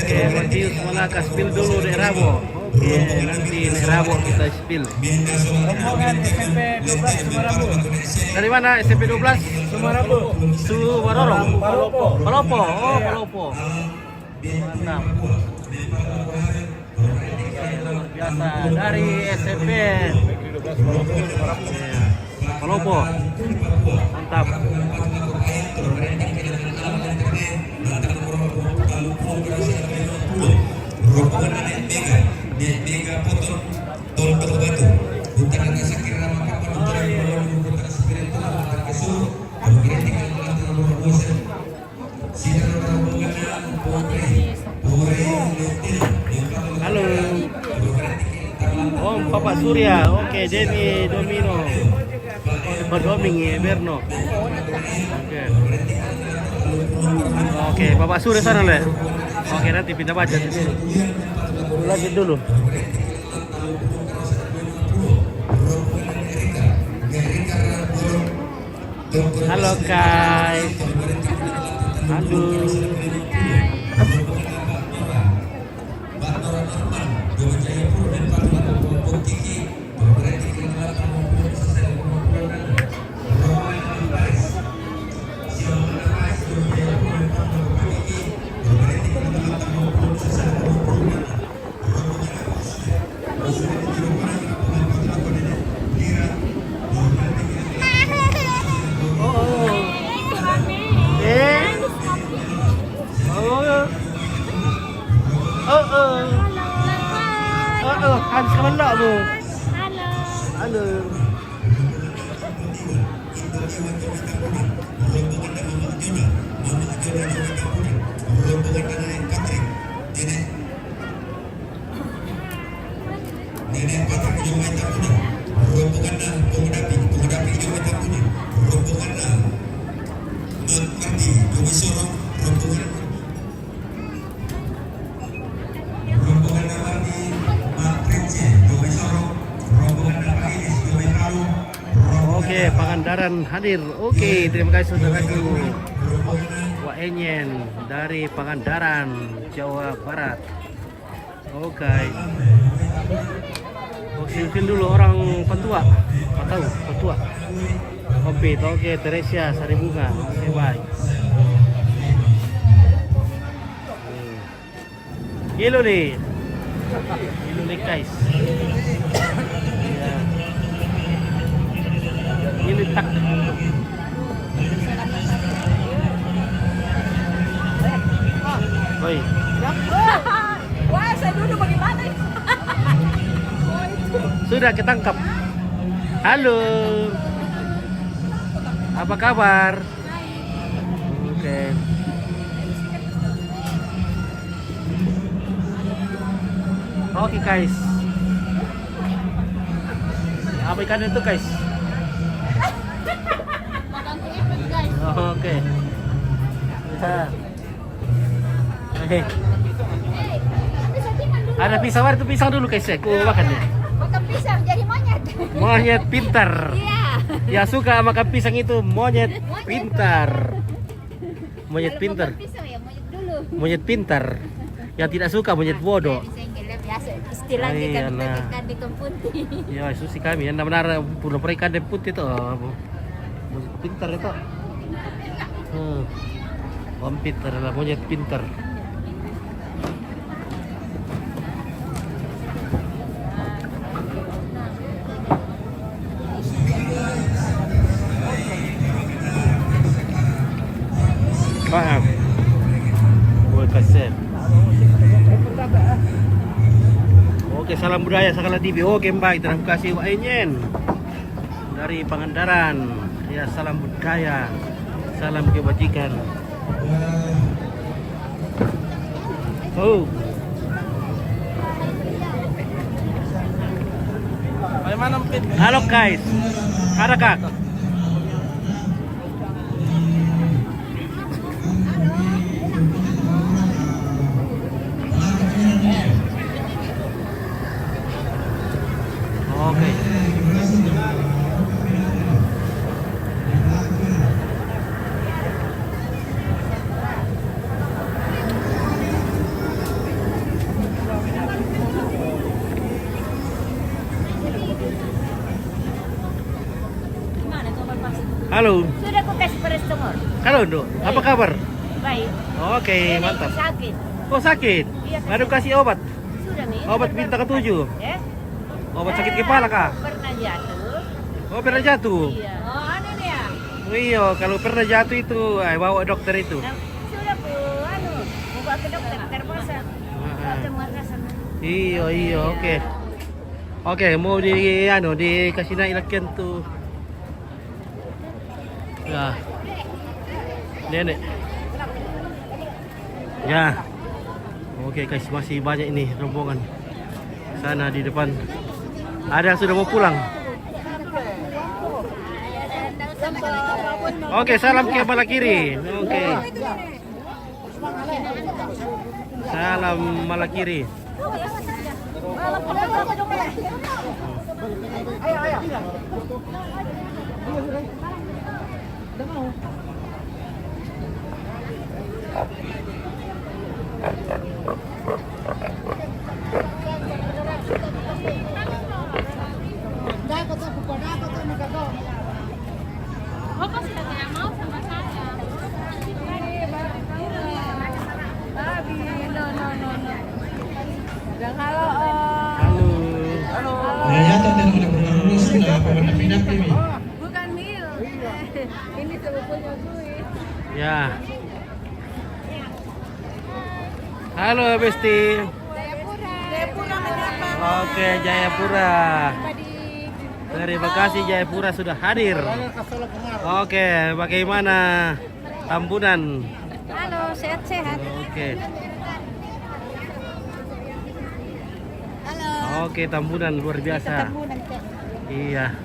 Oke, Matius Monaca spill dulu deh Rabo. Nanti Rabo kita spill. Dari mana SMP 12? Sumaroro. Palopo. Oh, Palopo. Mantap. Biasa dari SMP. Palopo. Mantap. rombongan nenek mega potong tol batu hutan agak sakit ramah kapan untuk hutan spiritual hutan kesur kemudian tinggal nomor 2 sidang rombongan Halo. Om Papa Surya. Oke, Denny Domino. Berdoming ya Berno. Oke, Bapak Surya sana le. Oke, nanti pindah baca di sini. Lanjut dulu. Halo Kai. Halo. Habis kapan nak bu? Halo. Nenek Patrick Jomai Takunan, rombongan pengudapi Jomai Takunan, rombongan Mengerti Jomai Sorong, rombongan Mardi Matrece Jomai Sorong, rombongan Painis Jomai Palu. Oke, Pangandaran hadir. Oke, terima kasih saudaraku. Wak Enyen dari Pangandaran, Jawa Barat. Oke. Silvin dulu orang Petua. Tahu Petua. Oke, Teresia Saribunga. Oke, baik. Ilo nih guys. Ya. Ini tak. Oi. Wah, saya dulu bagaimana? Sudah ketangkap. Halo. Apa kabar? Oke. Oke guys. Apa ikan itu guys? Oke. Ya. Ada pisang, itu pisang dulu guys ya. Ku makan ya. Makan pisang jadi monyet. Monyet pintar. Iya. Ya suka makan pisang itu monyet pintar. Monyet pintar. Makan pisang ya monyet dulu. Monyet pintar. Yang tidak suka monyet bodoh. Biasa istilahnya Iya, kan nah. ikan di putih. Ya susi kami. Yang benar pulau ikan de putih itu. Monyet pintar itu. Pintar lah monyet pintar. Paham. Kasih. Oke, salam budaya Sakala TV. Oke, baik. Terima kasih Wak Enyen dari Pangandaran. Ya, salam budaya. Salam kebajikan. Oh. Halo guys. Ada kak? Oke. Halo. Sudah aku kasih paracetamol. Halo, Dok. Apa kabar? Baik. Oke, mantap. Sakit. Oh, sakit? Iya, Baru kasih obat. Sudah nih. Obat bintang ke-7. Ya. Obat sakit kepala kah? Pernah jatuh. Oh, pernah jatuh. Iya. Oh, aneh nih ya. Oh, iya, kalau pernah jatuh itu, bawa dokter itu. Nah, sudah bu, mau bawa ke dokter terpaksa. Bawa ke Makassar. Iya, oke. Oke, mau dikasih naik lakian tuh. Ya. Nenek. Ya. Oke guys, masih banyak ini rombongan. Sana di depan. Ada yang sudah mau pulang. Oke, salam ke sebelah kiri. Oke. Salam malah kiri. Bapak sudah tidak mau sama saya. Halo. Yata dan berlurus na pewarna pinap ini. Bukan Mil. Ini sepupunya gue. Ya. Halo Besti. Jayapura menyapa. Oke, Jayapura. Terima kasih Jayapura sudah hadir. Oke, bagaimana Tambunan? Halo, sehat-sehat. Oke. Oke, Tambunan luar biasa. Iya.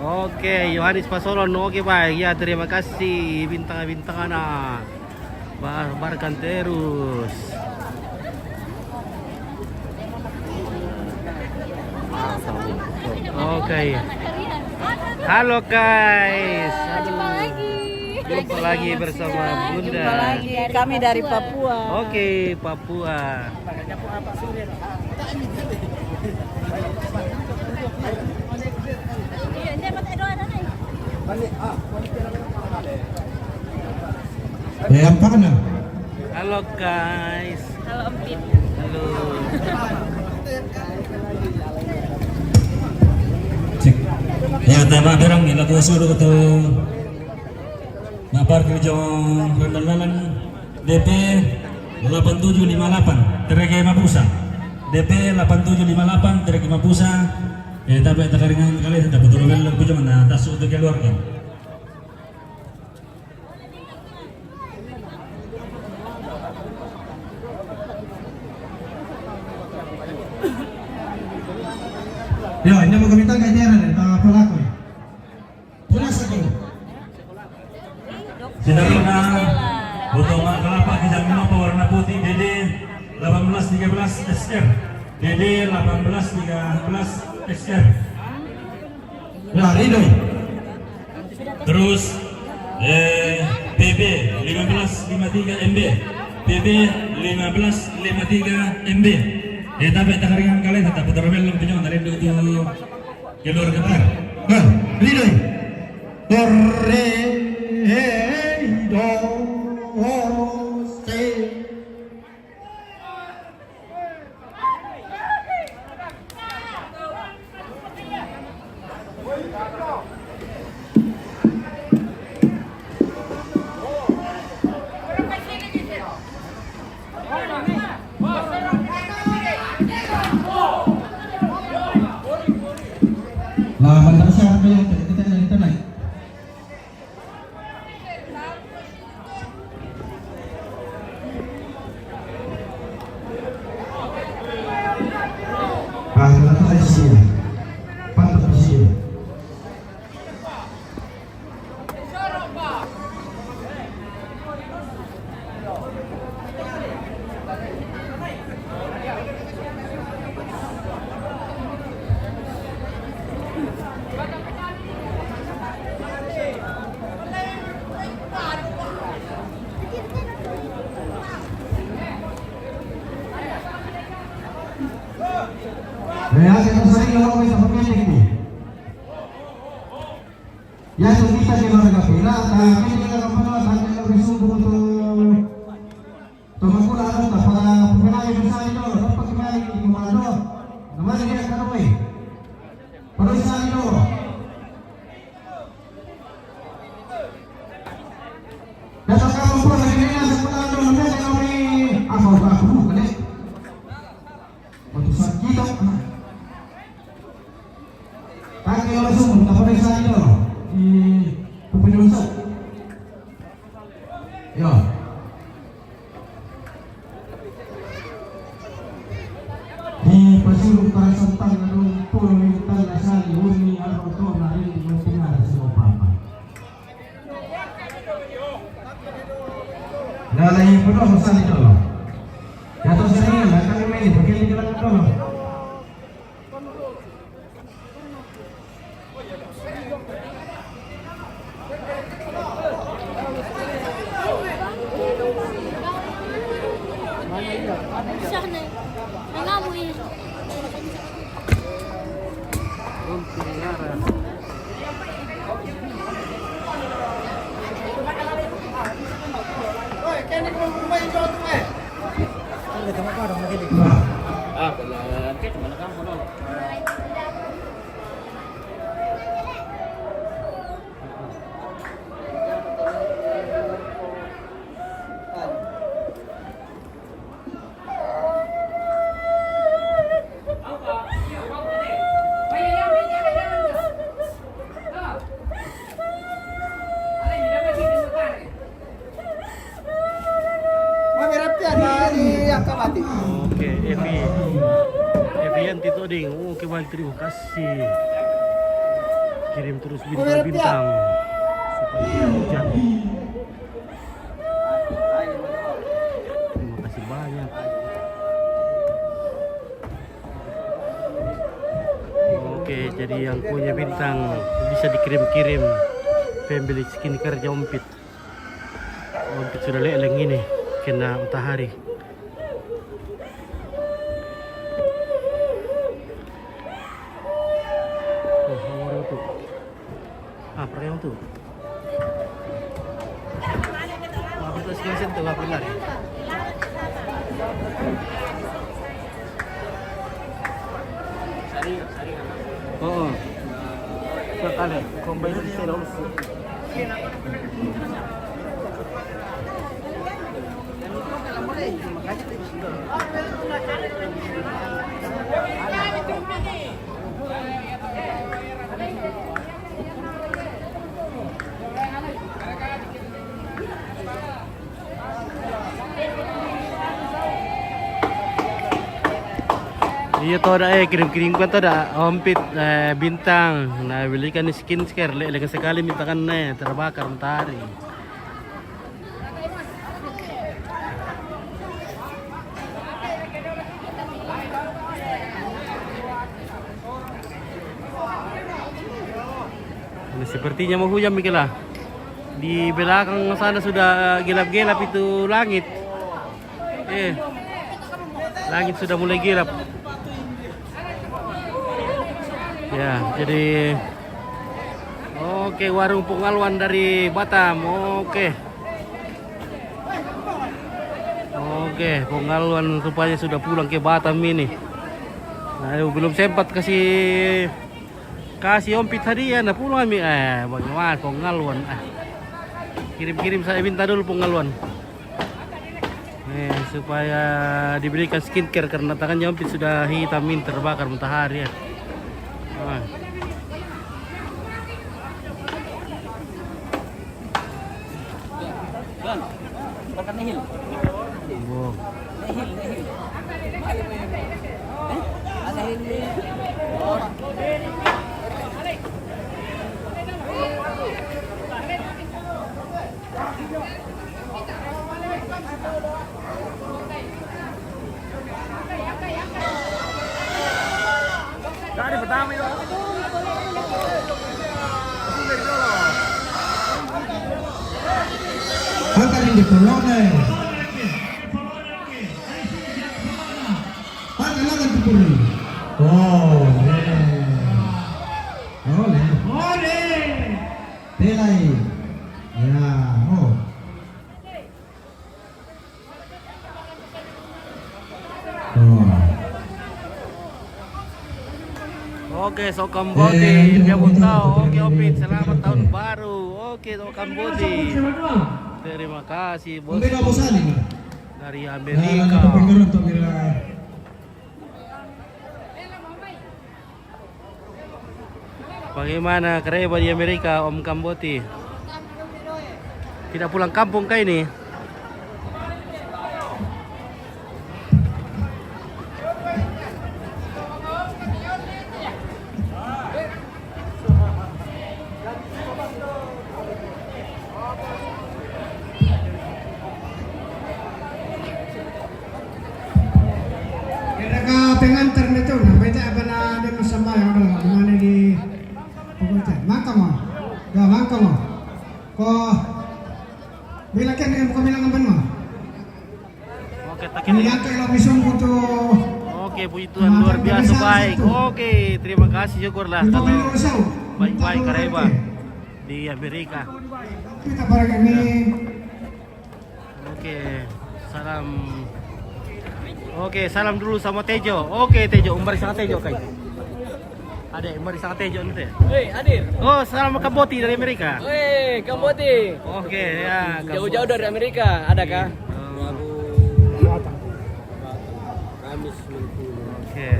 Oke, Yohanes Pasolon. Oke, baik. Ya, terima kasih bintang-bintang anak. Barkan terus. Oke. Halo guys. Jumpa lagi bersama Bunda. Jumpa lagi. Kami dari Papua. Oke, Papua. Apa kan? Halo guys. Halo Empit. Halo. Cek. Ya, tema berang ni lagu suruh tu. Napar kerja rendalan DP 8758 Terege Mapusa. DP 8758 Terege Mapusa. Tapi takaringan kali sudah betul-betul lebih cuma atas untuk keluarga. Ya, ini mau kami tanya jaran tentang pelaku. Pulas aku. Sederhana potongan kelapa kijang minum warna putih DD 1813 SR. DD 1813 SR. Ya, Ridho. Terus PB 1553 MB. PB 1553 MB. Tapi takaringan kalian tetap putar belum pinjam dari itu keluarga bar. Nah, Ridho. Torredo se. Lah, mana siapa yang kita naik? Ya, kita sering ngomong sama pemilik ini. Ya, kita di luar kapila, tapi kita kapal hanya lebih sungguh untuk tumakula ada para pemilik besar itu, apa pemilik di Komando, kemarin dia karawai, perusahaan itu. Datang kamu pun lagi ni ada Komando, nanti kami aku kan? Untuk sakit dong. Kaki langsung tak pada saya itu di Pepenusuk. Ya. Di Pesuluk Tarasantang Adung Pulau Mintan Nasali Uni Al-Roto Nari di Mendengar semua apa. Lalai penuh pesan itu. Jatuh sering lah kami main begini jalan dulu. Oke, Evian Tito Ding. Oke, baik, terima kasih. Kirim terus bintang-bintang supaya hujan. Terima kasih banyak. Oke, jadi yang punya bintang bisa dikirim-kirim. Pembeli skincare Ompit. Ompit sudah leleng ini kena matahari. Apa yang tuh? Apa terus kita sentuh aku lari. Oh, sekali combine di sini also. Iya toh dah kirim-kirim kan toh dah ompit bintang. Nah belikan skincare lelekan sekali mintakan terbakar mentari. Ini sepertinya mau hujan Mikela. Di belakang sana sudah gelap-gelap itu langit. Langit sudah mulai gelap. Ya, jadi oke, warung Pungaluan dari Batam. Oke, Pungaluan rupanya sudah pulang ke Batam ini. Nah, belum sempat kasih ompit hadiah, nah pulang mi. Bagaimana Pungaluan? Kirim-kirim saya minta dulu Pungaluan. Supaya diberikan skincare karena tangannya ompit sudah hitam terbakar matahari ya. Makan nihil. Wow. Nihil. Ada ini. Tadi pertama itu. Hakarin di Polone. Pangalagan di Polone. Ole. Delay. Ya, oh. Oke, so Kambodi, dia pun tahu. Oke, Opit, selamat tahun baru. Oke, so Kambodi. Terima kasih, bos. Dari Amerika. Bagaimana kereba di Amerika, Om Kamboti? Tidak pulang kampung kah ini? Pengantar nito na baca apa na ada sama yang ada mana di pokoknya maka mo ya maka mo ko bilang kan dengan bukan bilang apa mo Oke, tak ini kira. yang kalau misum butuh Oke, puji Tuhan luar biasa baik. Oke, terima kasih, syukurlah itu kalau belum usah baik-baik kereba di Amerika. kita barang ini Oke, salam. Oke, salam dulu sama Tejo. Oke, Tejo, umbari sama Tejo kai. Adek, umbari sama Tejo nanti. Hei, Adir. Oh, salam Kamboti dari Amerika. Hei, Kamboti. Oke, ya. Jauh-jauh dari Amerika, ada kah? Oke.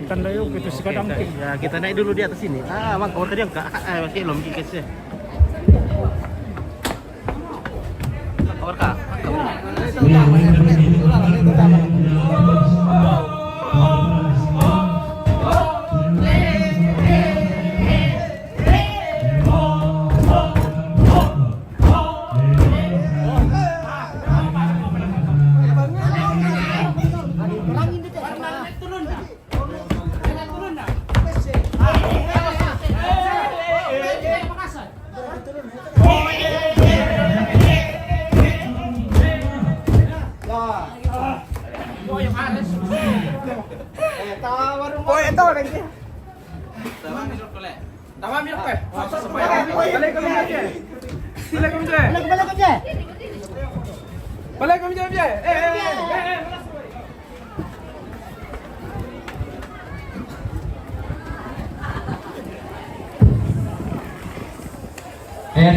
tanda yuk itu sekadang Oke, ya kita naik dulu di atas sini. Mang kau tadi enggak? Masih belum kikisnya. Kawar kak.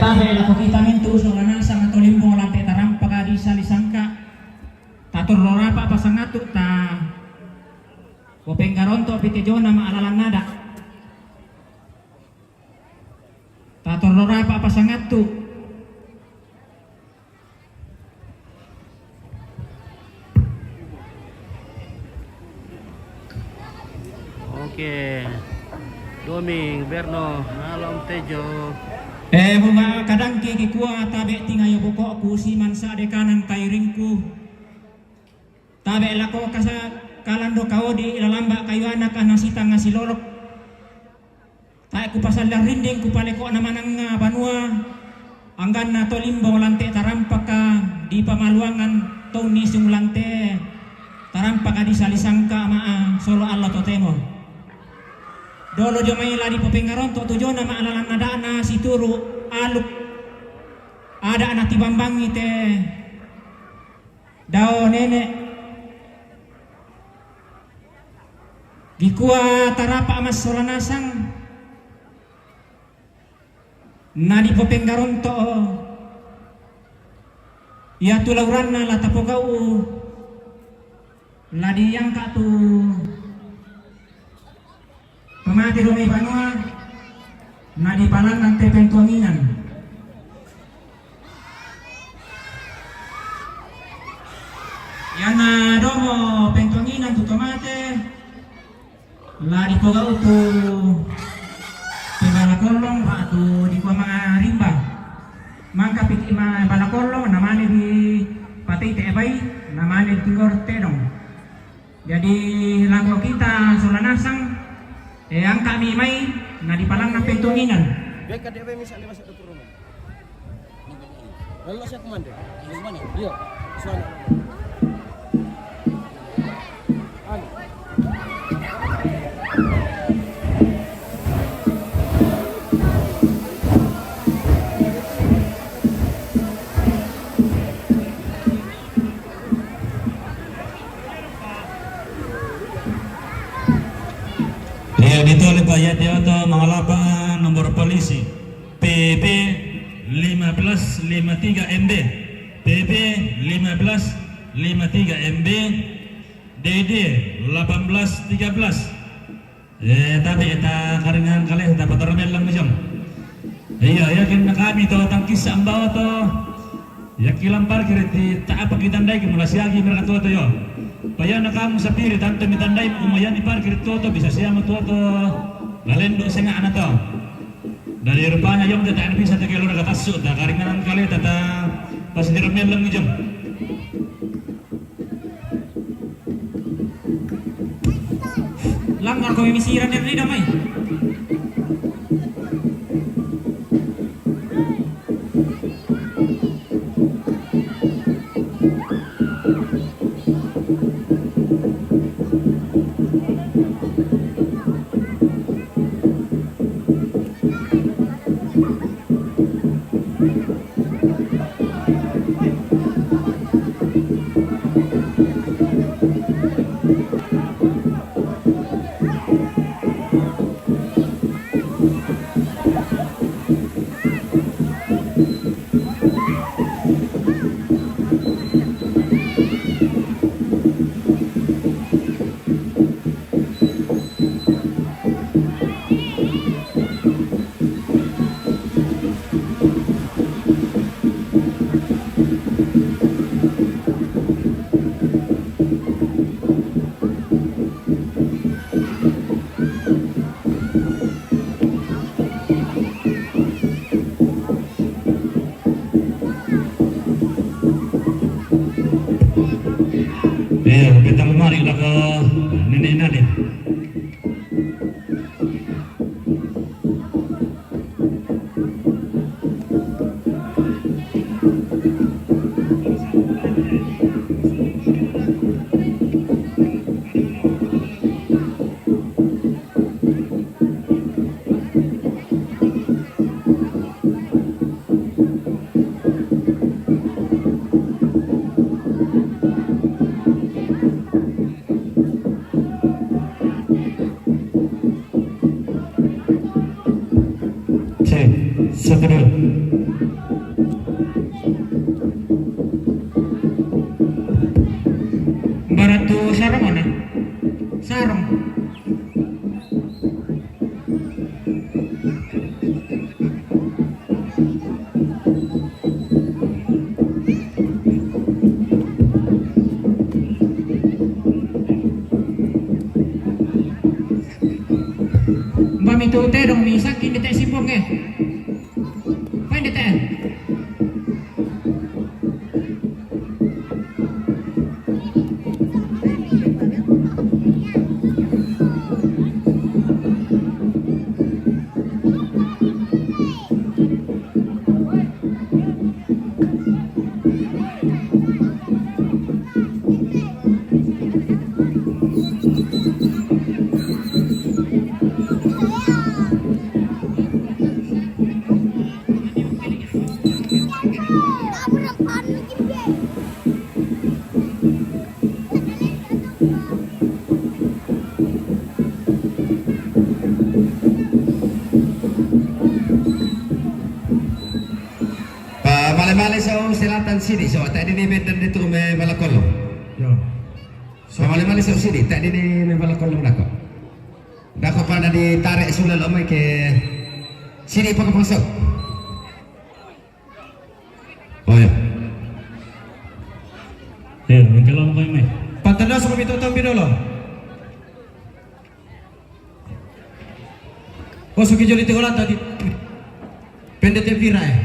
Tabe lako kita mintu solana sang atau limbong lantai tarampak di salisangka tatur lorapa pasangatu ta wopeng garonto pitejo nama alalan nada tatur lorapa pasangatu Oke. Doming, Berno, Alom Tejo. Bunga kadang kiki kuah tabe tingayo pokok ku si mansa de kanan kairingku tabe lako kasa kalando kau di ilalamba kayu anak anasita ngasi lolok tak ku pasal rinding ku paleko namanang nga banua anggan na to limbo lante tarampaka di pamaluangan to ni sung lante tarampaka di salisangka maa solo Allah totemo dolo jomay ladi pepengaron to tujo nama alalan nadana si turu aluk ada anak tibambang ite dao nenek gikua tarapa amas solanasang nadi pepengaron to ya tulauran na latapogau ladi yang katu pemati rumai banua nadi palang nanti pentuanginan yana domo pentuanginan tu tomate ladi pogau tu balakolong tu di kuah mga rimbang mangka piti ma balakolong namanya di patay teebay namanya di tinggor tenong jadi langgo kita solanasang yang kami may na di palang na pentunginan. Beka dia misalnya masuk ke rumah. Lalu saya komando. Di mana? Iya. Suara. Ditolak bayar dia atau mengalahkan nomor polisi PP 1553 MB PP 1553 MB DD 1813 tapi kita karingan kali kita patermel lang jam iya yakin na kami to tangkis ang bawa to yakilang parkir ti taapa kitandai mula siagi mereka to yo paya na kamu sa piri tanto mitandai mo kumayan iparkir toto bisa siya mo toto lalendo sa nga to dari rupanya yung tataan bisa ta kilo nagataso ta karingan kali tata pasidirmel lang jam langgar ko mimisiran ni damay kita kemari lah ke nenek Nadim. Sekedul. Baratu sarang mana? Sarang. Bami tu teh dong mi sakin di teh simpong ke. Pain di teh. Malay-malay sa selatan sini, so tak di medan dito may balakolo. Yo. So malay-malay sa sini, tak di may balakolo nako. Nako pa na ditarik sulal omay ke sini pa kapasok. Oh ya. Kalau kayo may. Patanda sa kumito tong binolo. Oh, suki joli te ulat tadi. Pendete vira eh.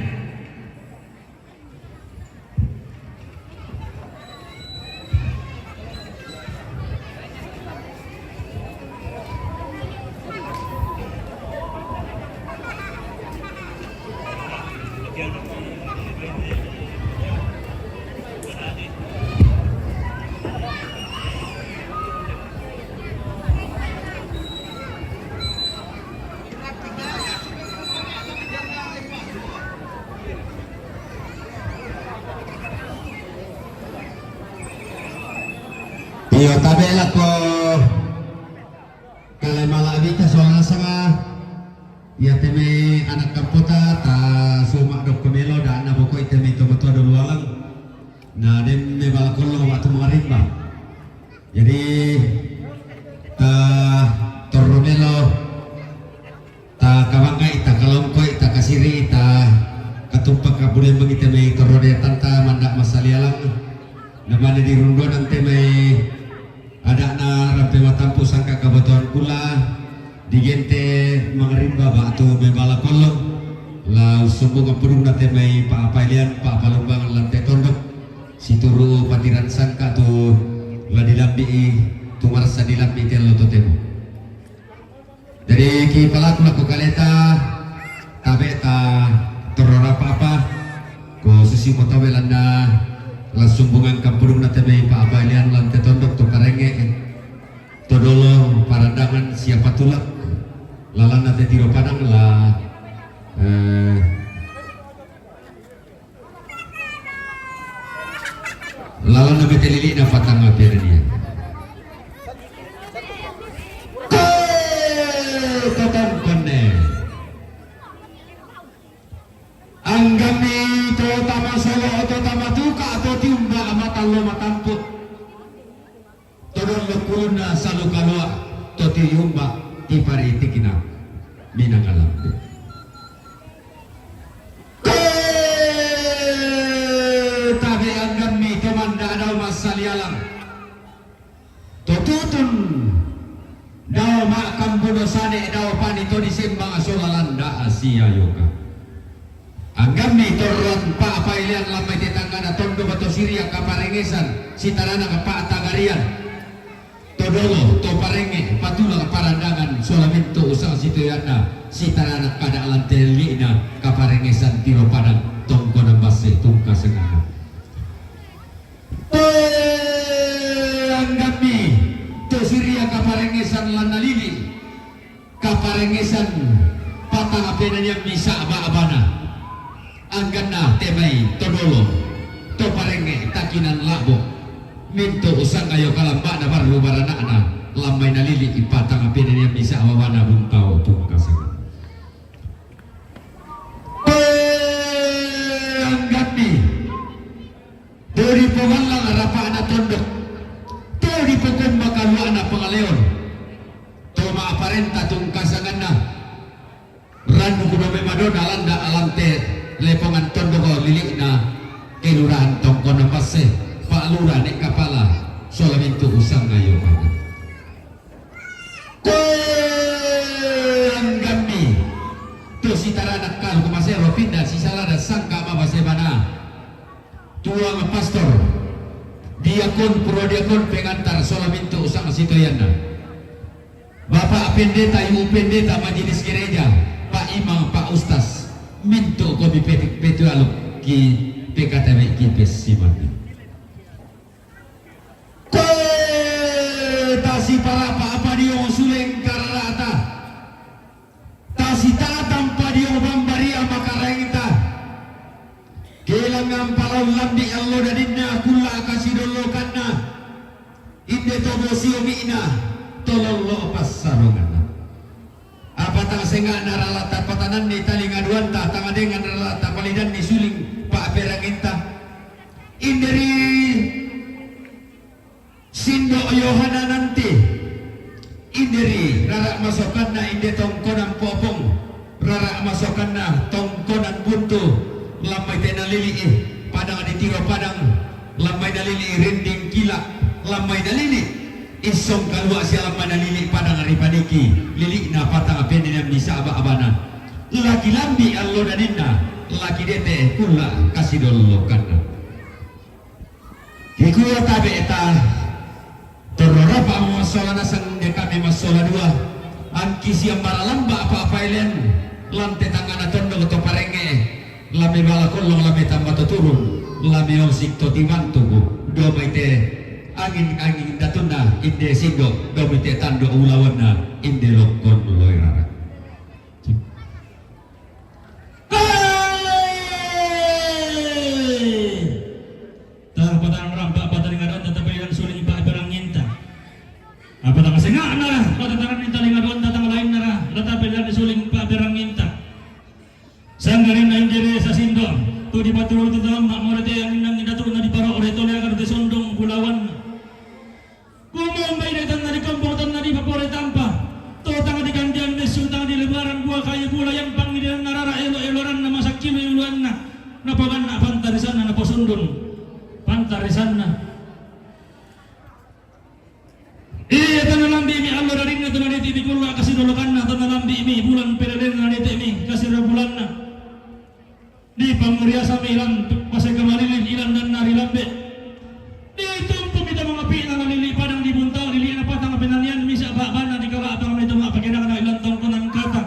Iyo tabela ko kalay malabita soalnya sama ya teme anak kampota ta suma dok kemelo dan na boko iteme to beto do lualang na dem me balakollo waktu marimba jadi ta torromelo ta kabangai ta kalongkoi ta kasiri ta katumpak kabule mengiteme torrode tanta mandak masalialang namanya di rundo nanti me ada na rampe matampu sangka kebetulan pula di gente mengerimba batu membala kolong la sumbung apurung nate mai pa apalian pa palumbang lantai tondok situru patiran sangka tu la dilambi tu marasa dilambi tel lo temo jadi ki palaku laku kaleta tabeta torora apa ko susi motawelanda la sumbungan kampurung nate mai pa apalian lantai tondok tu karenge todolo parandangan siapa tulak lalang nate tiro padang la lalang nabe telili na patang apir dia kotan kone anggami terutama solo terutama tuka atau tiumba amatan lo matampuk todon lepuna salu kalua toti yumba tipari tikina minangalam tabi anggami kemanda adau masalialang totutun dau makam bodosane dau panito disembang asolalanda asia yoga anggami torron pa pailian lamai tetangga tondo bato siria kaparengesan sitarana kapa tagarian todolo to parenge patula parandangan solamento usang situ yana sitarana kada lantelina kaparengesan tiro padang tongko nambase tungka sengana anggami to siria kaparengesan lanalili kaparengesan patang apenan yang bisa abana anggana temai todolo to parenge takinan labo minto usang ayo kalamba na baru barana na lamay nalili ipatang apenan yang bisa awana buntao tungka sengana kasanganna randu kudobe madona landa alante lepongan tondoko lilikna kelurahan tongkona pase Pak Lurah nek kapala solamintu usang ayo banget kolanggami tu sitara nakal kumasero pindah sisalada sangka mabase mana tuang pastor diakon prodiakon pengantar solamintu usang sitoyana Bapak pendeta ibu pendeta majelis gereja Pak Imam Pak Ustaz minto kopi petu aluk ki PKTW kipes simandi tasi para apa dia suleng karata tasi tatam padio bambaria makarengta kelangan palau lamdi Allah dadinna kulla kasih dolo kanna inde tobo siomina tolollo pasarungan apa tang senga naralata patanan ni talinga duanta tang dengan naralata palidan ni suling Pak Peranginta inderi Sindo Yohana nanti inderi rarak masokanna inde tongkonan popong rarak masokanna tongkonan buntu lamai tena lili padang aditiro padang lamai dalili rinding kila lamai dalili isong kalua sialamai dalili padang aripaniki lili na patang apendina bisa aba-abana laki lambi allo dadinna laki dete kula kasih dolo kanna kikuya tabe eta terorapa masalah nasang dekame masalah dua angki siang maralamba apa elen lante tangan tondo to parenge lame bala kolong lame tambah turun lame osik to timantu do maite angin datuna inde sindo do maite tando ulawana inde lokon loirara Tarpatan rampak patang ngaran tetapi yang sulit Pak Peranginta. Apa tak sengaja nara? Patang ni talinga doan datang lain nara. Tetapi yang sulit Pak Peranginta. Sanggarin lain jadi sasindo. Tu di patrol tu dalam mak morete yang nang datu na di paro ore tole agar desondong pulawan. Kumambay na tan na di kampung tan na di papore tampa. Tu tang di kandian nesu tang di lebaran buah kayu pula yang pangidan narara eloran na masakim eluan na. Napagan na pantarisan na posondon. Pantarisan na. Iya tanalambi mi Allah dari na tanaliti di kulla kasih dolokan na tanalambi mi bulan pereden na niti mi kasih bulan na. Di pangriasa mi ilan pasay kamalilin ilan dan narilambe. Di tumpo mi mga pina na lili padang di buntaw lili na patang penanian misa bana di kala abang nito mga pagkina na ilan tongkonan kata.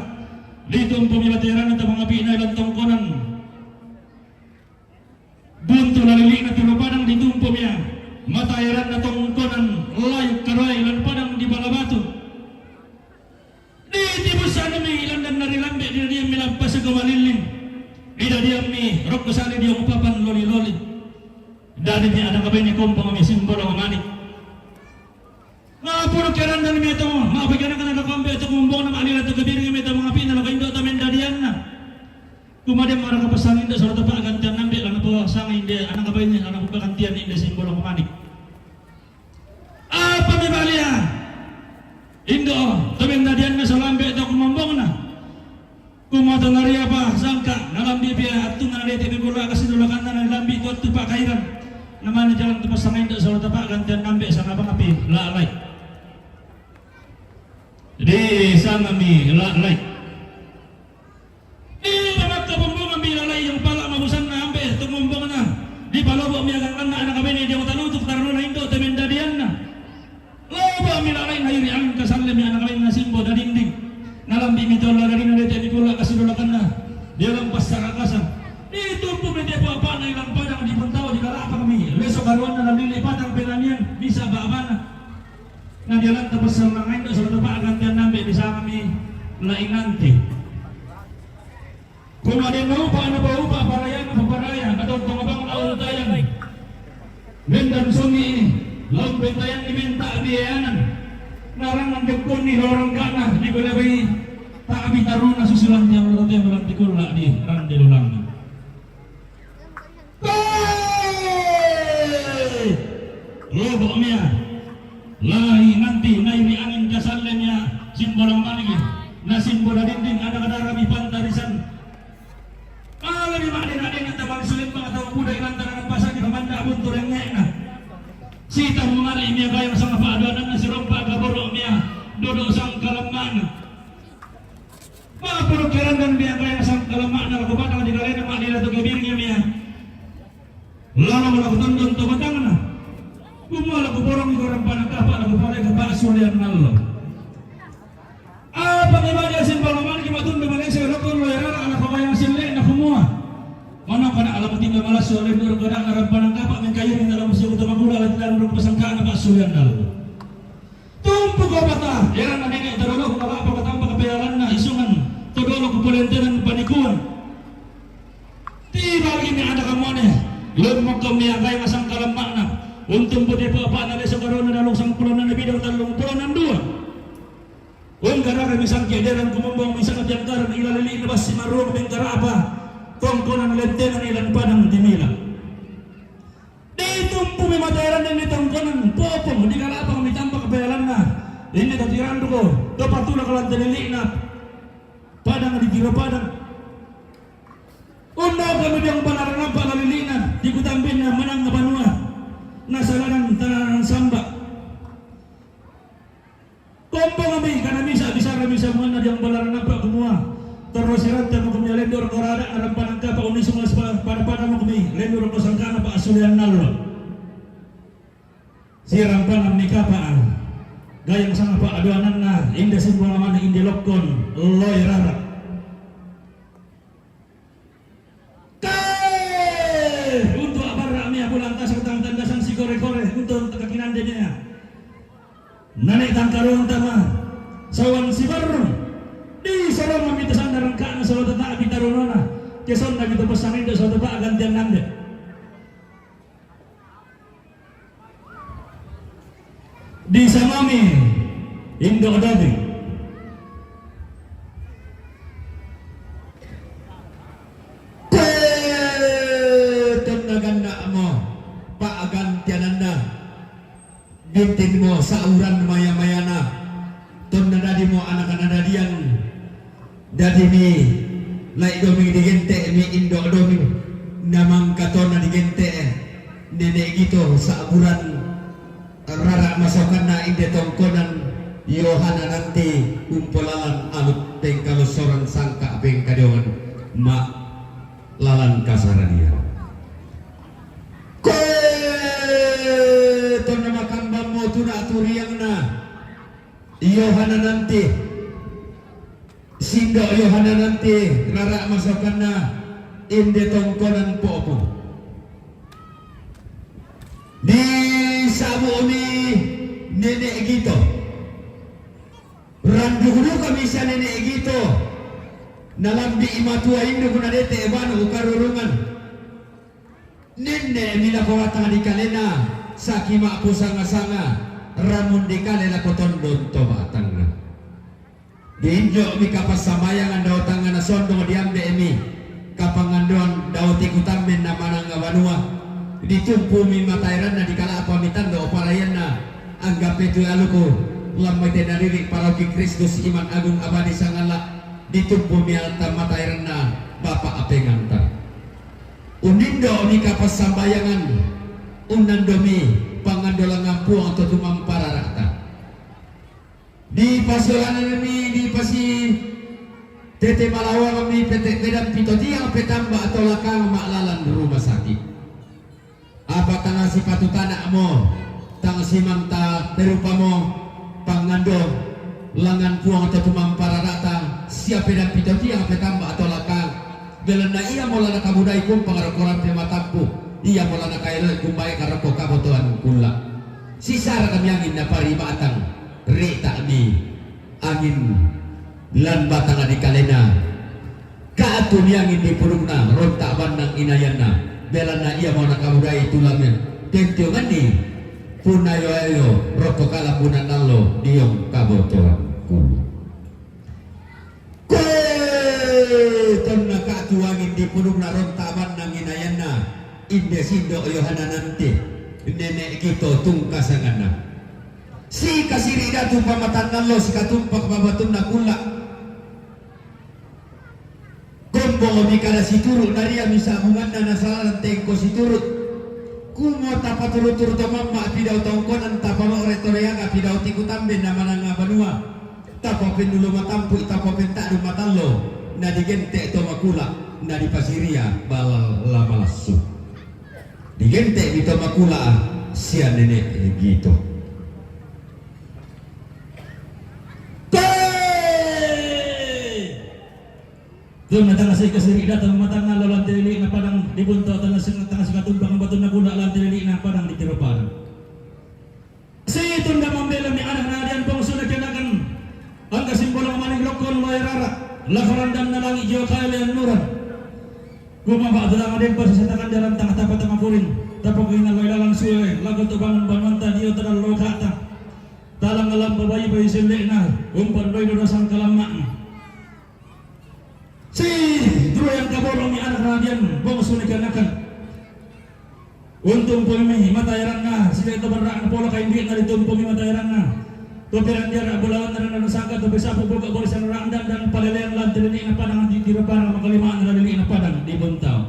Di tumpo mi bateran na mga pina ilan tongkonan. Buntu na lili na tulo padang di tumpo miya. Matayaran na tongkonan layuk karoy ilan padang di balabatu. Di tibusan mi ilan dan narilambe di dia milampas sa kamalilin. Ida dia mi rok kesali dia upapan loli-loli. Dari dia ada kabay ni kumpang mi simbol ng manik. Ngapuro keran dan mi ito mo. Mabagyan ka na nakambi ito kumbong na maalila ito gabirin mi ito mga pina. Nakaindo ito mendadian na. Kumadem marang kapasangin da surat pa gantian nambi lang po sangin di anang kabay ni anang bagantian indi simbol ng manik. Apa mi balia? Indo ito mendadian na sa lambi ito kumbong na. Kumata nari apa sangka nalambi biya atun na dete bigula kasi dulakan na nalambi ko at pa kairan naman jalan tu pasangin do sa pa gantian nambi sa ngabang api lalay di sana mi lalay di bamak ka bumbong ambi lalay yung pala mabusan na ambi tumumbong na di palobo mi agang na anak kami di mo talutok tarno na indo temendadian na lobo mi lalay na iri ang kasalim mi anak kami na simbo da dingding nalambi mi tola dari na dete bigula kasi dulakan na dia lampas sa rakasan dito po may depo apa na ilang padang di puntaw di kalapa kami leso karuan na nalili patang penanian bisa baabana na dia lang tapos sa mga indo sa tapa agantian nambi bisa kami lainante kung adin na upa na ba upa parayan na paparayan atau pangabang lautayan mendan sungi ini lampentayan imenta biyayanan narangan dukun ni lorong kana di balabay taabi taruna susulan niya ulat yang ulat dikula di rande lulang lobo niya lahi nanti nairi angin kasalnya simbolang maligin niya kayang sang paaduanan na si Rompa Gaboro niya dodo sang kalaman. Mga purukiran niya kayang sang kalaman na kubatang di kalian na nila to gabirnya niya. Lalo mo lang tundong tumatang na. Kumala ko porong ko rin panagkapa na kupalay ka pa sulian nalo. Pag-iba niya sin palaman kimatundo Malaysia doktor lo yara anak pamayang sinle na kumuha. Mana kana alam tinggal malas sulian dur kada ngarap panagkapa ng kayo ning dalam museum utama gula lan dalam pasangkaan na sulian nalo. Tumpu ko bata, yara na nene tarolo ko apa katamba kapayaran na isungan. Todolo ko pulentenan panikuan. Tiba lagi ni ada kamu ne. Lumok kami agay masang kalamak na. Untung putih apa na sa karon na dalong sang pulunan na bidang talong pulunan dua. Gara kami sang kederan kumambang misang at yangkaran ilalili na bas si Marong bengkara apa. Tongkonan lentenan ilan padang dinila. Dito po may matayaran din itong konan. Popong, hindi ka lapang may tambak kapayalan na. Hindi ka tirando ko. Dapat tulak ka lang dalili na. Padang di tiro padang. Una kami biyang balaran pa nalilinan. Di ko tambin na manang na banua. Nasalanan tanan ng samba. Kompo kami, kanami sa abisar kami sa mga na diyang balaran pa kumuha. Terus sirat mo kami lendor korada alam panangka pa unisong las pada mo kami lendor ko sangkana pa asulian nalo. Siram pa nam nikapaan. Gayang sang pa aduanan na inda simbol naman indi lokon loy rara. Untuk abar rami aku lantas ketang tandasan si kore-kore untuk kekakinan dia. Nanek tangkarong tama sawan si barong. Di sana mamita sandaran ka na sa tata bitarunona. Keson na gitu pesanin do sa tata gantian nande. Di samami Indo Adabi. Tenaganda mo paagantiananda. Bintin mo sa uran maya-mayana. Tonnadadi mo anak-anak yang dadi mi lai domi digente mi Indo domi namang katona digente nenek gitu saaburan rara masokan na inde tongkonan Yohana nanti umpolalan alut pengkalo soran sangka pengkadewan mak lalan kasaradia ko tonna makan bammo tuna turiang na Yohana nanti Sindo Yohana nanti rara masakan na inde tongkonan popo di sabu ni nenek gitu randuhulu kami sa nenek gitu nalambi imatua indo kuna dete ebano ukarurungan nenek mina kawatang di kalena sakima pusanga-sanga ramun di kalela kotondon tobatang na Diinjo mi kapasamayangan daw tangan na sondong diambe emi kapangandoan daw tikutamben na manang banua ditumpu mi matairan na dikala pamitan do palayan na anggap itu aluko lamay tenariri paroki Kristus iman agung abadi sangala ditumpu mi alta matairan na Bapa apenganta unindo mi kapasamayangan unando mi pangandolang ampuang atau tumampararata di pasolan ini di pasi tete malawa kami pete pedang pito tiang petamba atau lakang maklalan rumah sakit apa tanga si patutana mo tanga si mamta terupa mo pangando langan puang atau tumampararata siap pedang pito tiang petamba atau lakang belanda ia mulana kabudai kum pangarokoran pematampu ia mulana kaila kumbai karako kabotoan kula sisara kami angin na parimatang rita di angin lan batang di kalena kaatun angin di purungna rontak bandang inayana belana ia mau nakabudai tulangnya tentiongan ni punayo ayo roko kala punan nalo diong kabotoan kulu tonna kaatu angin di purungna rontak bandang inayana inde sindo Yohana nanti nenek kita tungkasanganna si kasiri datu pamatan lo si katumpak babatun nakula kombo mikala si turut dari misa bungan na nasalan tengko si turut kumo tapa turu-turu tamama pidaw tongkonan tapa mo retoreaga pidaw tikutambe nama nga banua tapa pendulu matampu tapa penta matalo na digente to makula na di pasiria balal lamalasu digente di to makula sia nenek gitu. Doon na tanga sa ikasiri datang matang na lalang tilili na padang dibunto tanga sa katumbang bato na guna lalang tilili na padang ditirupan. Sa itong damambelam ni anak na diyan pang sunod yanakan ang kasimbolong maning lokon wairara lakarandam na lang ijo kaya ang nuran. Gumaba dalang adin pa sa satakan dalam tanga tapat tanga purin tapos ginalay lalang suwe lagot ubangan banwanta diyo tanang lokata talang alam babayi bayi sili na umpan bayi dorasang kalamaan. Si dua yang kabolong ni anak radian bongsu ni kanakan untung pumi matayaran na sila ito barra na pola kain na ditumpumi matayaran na topiran dia bulawan na nasangka to bisa pubuka borisan rangdan dan palelean lan tilini na padang di tirapan makalimaan na lili na padang di Buntao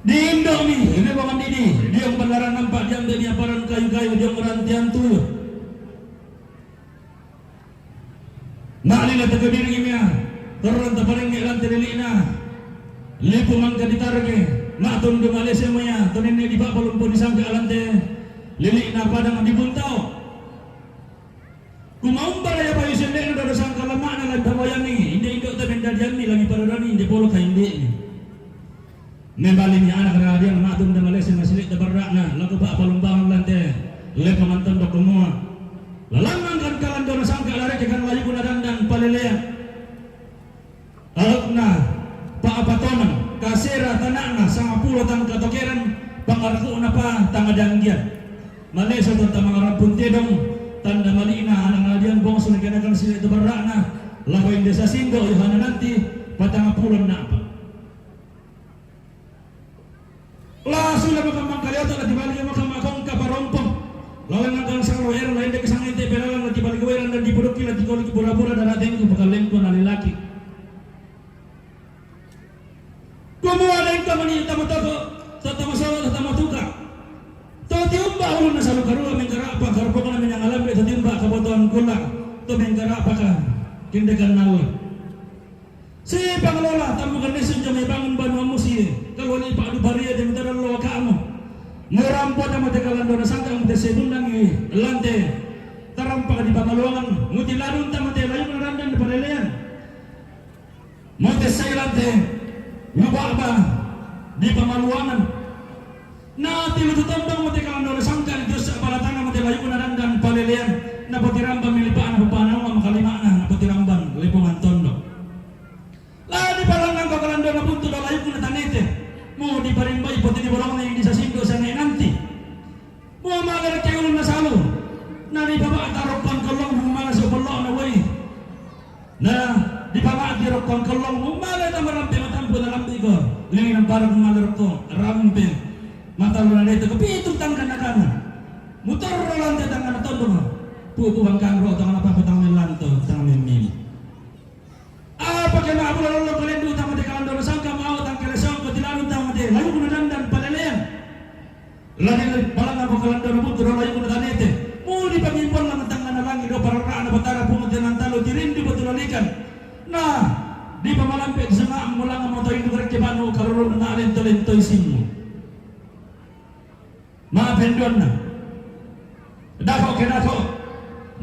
di Indomi ini bangan didi dia yang balaran nampak dia dia paran kayu-kayu dia merantian tuyo Naalila tagadiring imya, karon taparing ilang tinili na, lipo mang kaditarge, naton dumali siya maya, tunin ni di ba palumpun isang kaalante, lili na padang di Buntao. Kumaumbar ya pa yung sindi na doon sa kalama na nagtawayan ni, hindi ikaw tabi dadian ni, lagi pararani, hindi polo ka hindi ni. Membali ni anak radian, naton dumali siya masilit na barra na, lago pa palumbangan lante, lipo man tondok kumua. Lalangan kan kalan doon sa kalare kan layu kuna dandan palelean alok na paapatonan kasira tanana sa pulo tang katokeran pangarko na pa tangadanggian maleso ton ta mga rapuntedong tanda malina anang radian bongso ni kanakan sila ito barra na lakoy desa sindo yohana nanti patangapulan na pa laso na makamang kalyota na dibali makamakong kaparompong lawan ng sang roer lain de kesang ente peralan lagi balik weran dan dipuduki lagi kau lagi pura-pura dan ada yang bakal lengko na lelaki. Kumuha na yung kamani tamatako sa tamasawa sa tamatuka. To tiumba ulo na sa lukaruwa mengkarapa karpo ka namin ang alam sa tiumba kabotohan gula. To mengkarapa ka kindegan nawa. Si Pangalola tamukan nesun jam may bangun banwa mo si kalwali pa adu bariya din taran lo ka mo. Murampo na matekalan doon na sangka ang desebundang lante tarampa di Pamaluangan mutiladun ta mate layu narandan di Palelean mote sailante ngababa di Pamaluangan na tilututambang matekalan doon na sangka ang Diyos sa palatanga mate layu narandan Palelean na patirambang milipaan na papanang makalimaan na patirambang lipungan tondo di palangang kakalan doon na punto na layu na tanete mo di parimbay pati di bolong na hindi sa singko sa nanti mo magalat kayo na salo na di baba taropan kalong humala sa bolong na way na di baba taropan kalong humala na marampi matampo na lampi ko lingin ang parang humalarap ko rampi matalo na dito kapitong tangkan na kanan motor lang tayo tangkan na tondo mo pupuang kangro tangan napapatang may lanto tangan may mili pagka maabulan lang kalendo tama di kalan doon sangka maawat ang keresyon ko tilalong tama di layo ko na dandan palalayan lagi balang ako kalan doon po turo layo ko na danete mo di pag-impon lang ang tangan na lang ito para raan na batara pumunta ng talo dirindi ba tulalikan na di pa malampit sa nga mo lang ang mga to'y lugar kibano karulong na alento-lento'y sinmo maapendon na dako kinako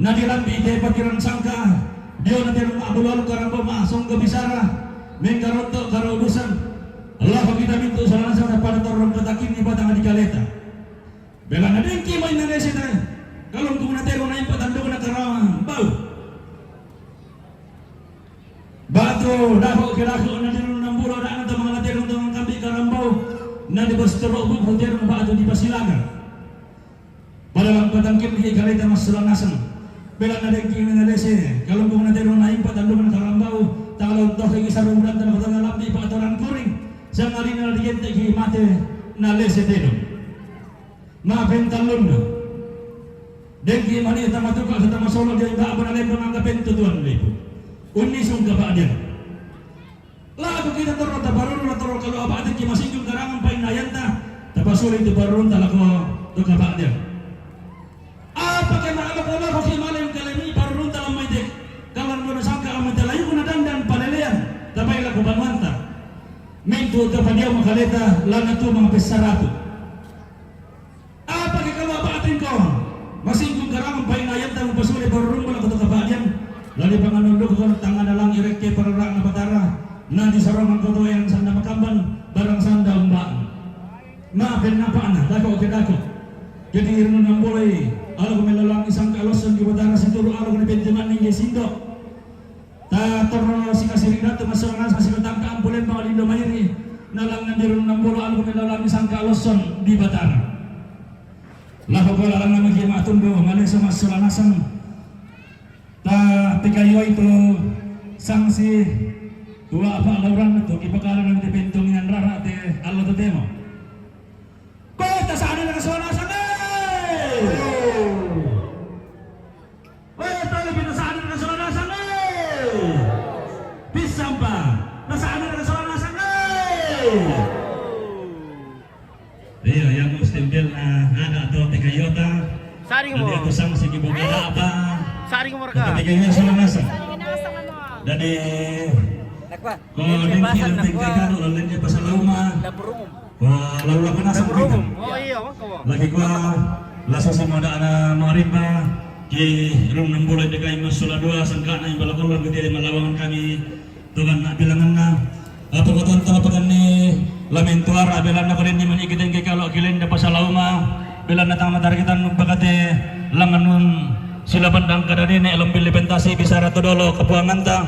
na dilambi ite patiran sangka Diyo na tirong abulalo karang pumasong kabisara mengkaroto karudusan Allah kita minto sa lansang na panatorong katakin ni batang adikaleta bela na din kimay na nesi tayo kalong kumunatero na yung patando na karawang bau bato dako kilako na tirong ng bulo na ang mga natirong ng kambi karambaw na di basturo ubog hoterong bato di pasilagan padalang patangkin ni ikaleta mas sulangasan bela na din kimi na lese kalong kung natero na impat ang luman karambaw takalong to kay isa rumulan na makatangalap di pakatoran kuring sa ngarin na riyente ki mate na lese deno mapentalon na den ki mani tamatuka sa tamasolo di ba ba na lepo ng kapento tuan lepo unisong ka ba din lahat ako kita toro tabarun na toro kalau apa atin kimasing yung karangan pa inayanta tabasuri tabarun talako to kaba dia. Apa kaya maala ko na ko kimala yung kalimi barun talang may dik. Kawan mo na sangka ang madalayo ko na dandan palilian tabay la ko banwanta. May tuto pa dia makaleta lana to mga pesarato. Apa kaya kalau apa atin ko masing yung karangan pa inayanta tabasuri barun mo ko to kaba dia. Lali panganundok ko tangan na lang irekke para na batara na di sarong ang kotoyan sanda makamban barang sanda umbaan maafin na paana dako ke dako jadi irno nang boleh ala ko melalang isang kalosan di batara situro ala ko ni Benjamin ning sindo ta torno si kasirida to masangan sa sikatang kaampulen mga lindo mayri nalang nandiron nang bolo ala ko melalang isang kalosan di batara lako ko lang na magimatun do mali sa masulanasan ta pikayo itu sanksi dua apa orang itu kipakalan ng dependong yan rara te alo to demo ko ta sana na kasona sana ta lebih sana na kasona sana pisang pa na sana na kasona sana iya yang mustempel na ada to pikayo ta Saring mo. Nanti sanksi kibukala apa Saring mo ka. Ketiganya sudah masak. Dari kalau nanti nanti kan lalu dia pasal lama. Lalu lalu nasa kita. Oh iya, makaw. Lagi gua langsung sama ada anak marimba. Ki rum nang boleh dekai masula dua sangka na yung balakon lagu dia malawangan kami. Tuhan nak bilangan na. Apa kau tonton apa kan ni lamentuar abelan na karen ni manikitin kay kalau kilin dia pasal lama. Bilang datang matar kita numpakate langanun sila pandang kadani na ilang bilipentasi bisara to dolo kapuangan ta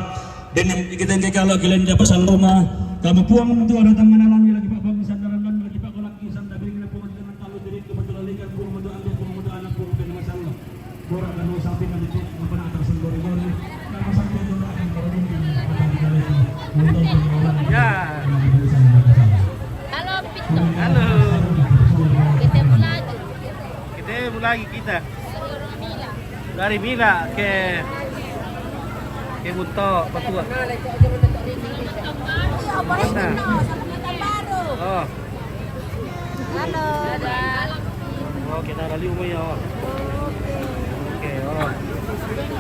din kita kay kalau gilen dia pasal rumah kamu puang itu ada tangan alang lagi pak bang sandaran dan lagi pak kolak kisan da bingin po dengan talo diri ko madulalikan po maduan po maduan po ben masalah borak dan usapi na dito mapanatang sendori gori na masakit do na ang karon Ya. Halo Pito. Halo. Ketemu lagi. Ketemu lagi kita. Mila. Dari Mina ke Bunto Patua. Mana? Oh. Halo. Oh, kita rali mo yo. Okay, oh.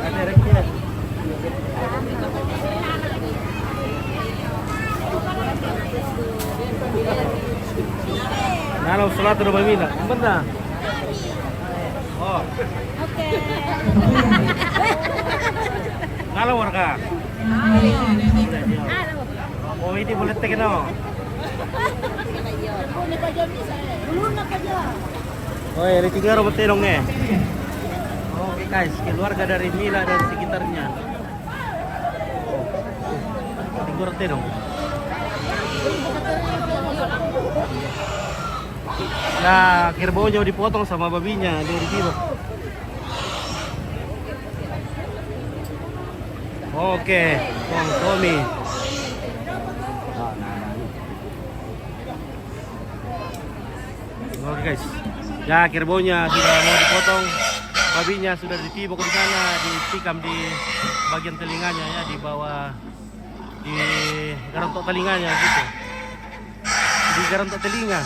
Ada reknya. Nalo salat do Mina. Mana? Oh. Oke. Nalo warga. Oh, ini boleh tekan no. Oh, ini 3 robot telong eh. Oke guys, keluarga dari Mila dan sekitarnya. Oh, 3 telong. Nah, kerbaunya dipotong sama babinya dari sini. Oke, Bang Tommy. Oke guys, ya kerbaunya sudah mau dipotong, babinya sudah ditibok di sana, ditikam di bagian telinganya ya, di bawah, di garantok telinganya gitu, di garantok telinga.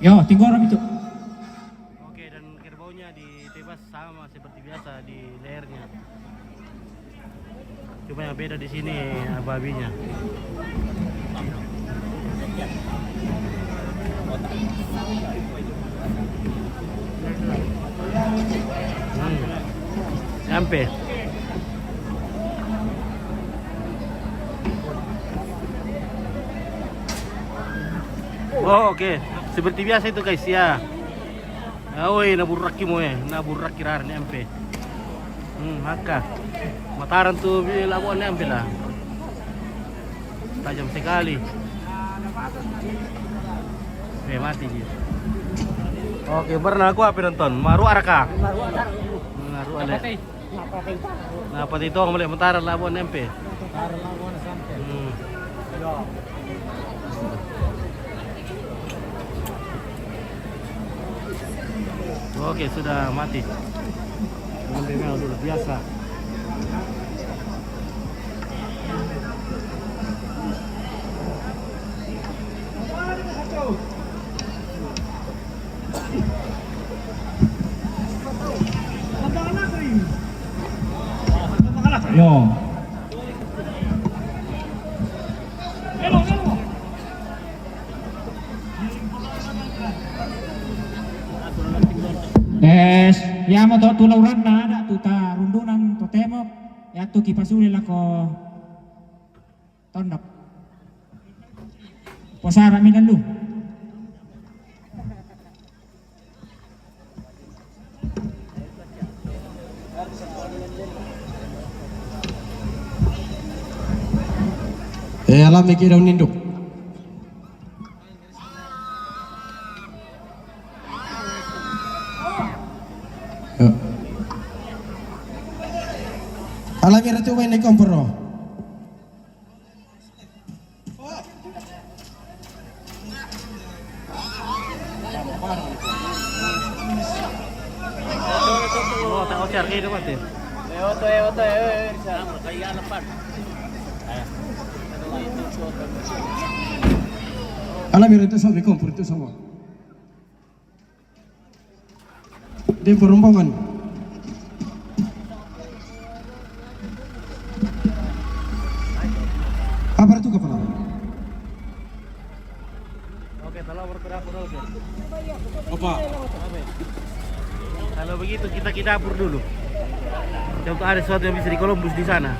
Yo, tinggal orang itu. Oke, dan kerbaunya ditebas sama seperti biasa di lehernya. Cuma yang beda di sini babinya. Sampai. Oh, oke. Seperti biasa itu guys ya. Oi, naburak mo naburak kirar ni ampe. Maka mataran tuh labuan ni ampe lah. Tajam sekali. Mati dia. Oke, pernah aku apa nonton? Maru araka. Maru ale. Nah, pati itu ang mali mataran labuan ni ampe. Oke, sudah mati. Dengan dulu biasa. Yo. Ya mo to tulauran na ada tuta rundunan to temo ya tu kipasuli la ko tondok. Posara minalu. Alam mikir daw nindok. Alam yang itu main kompor. Oh, tak ocar kayak itu mati. Kayak lepas. Alam yang itu sama kompor itu sama. Di perumbangan. Apa itu kepala? Oke, tolong berdapur dulu. Apa? Kalau begitu kita ke dapur dulu. Contoh ada sesuatu yang bisa di Columbus di sana.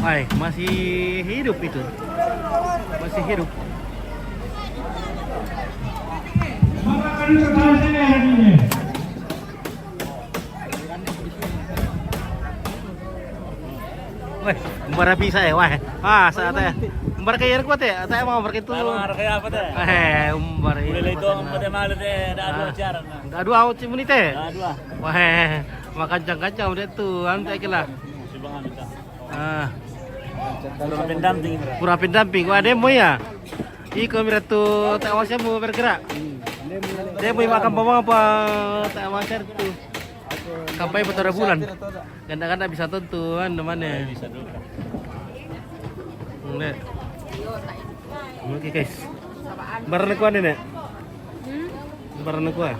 Hai, masih hidup itu. Masih hidup. Wah, mbara bisa ya, wah. Saat ya. Mbara kayak kuat ya, saya mau berkitu. Kayak apa teh? Mbara ini. Boleh itu pada malu teh, ada dua cara. Ada dua out sih menit teh. Dua. Wah, makan kancang udah tuh, anu teh kira. Subangan kita. Pura pendamping. Pura pendamping. Wah, demo ya. Iko mira tuh tak awasnya mau bergerak. Demo makan bawang apa tak awasnya tuh. Sampai beberapa bulan. Ganda-ganda bisa tentuan temannya. Bisa dulu. Lihat. Oke guys. Barang kuah nih, Nek. Barang kuah.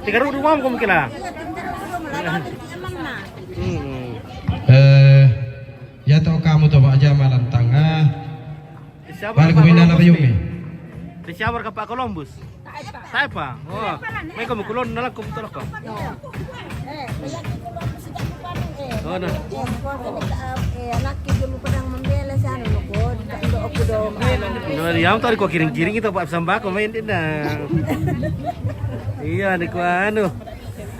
3 rumah kamu kira. Ya tau kamu tuh aja malam tengah. Balik kumina na Yumi. Di shower ka Pak Columbus. Saya pa. Oh, may kumukulon na lang kumutulok ko. Oh, na. Anak dulu pedang membela sana lukod. Kando aku dong. No, diam tadi kok kiring-kiring itu Pak Sambako main tidak. Iya, di anu.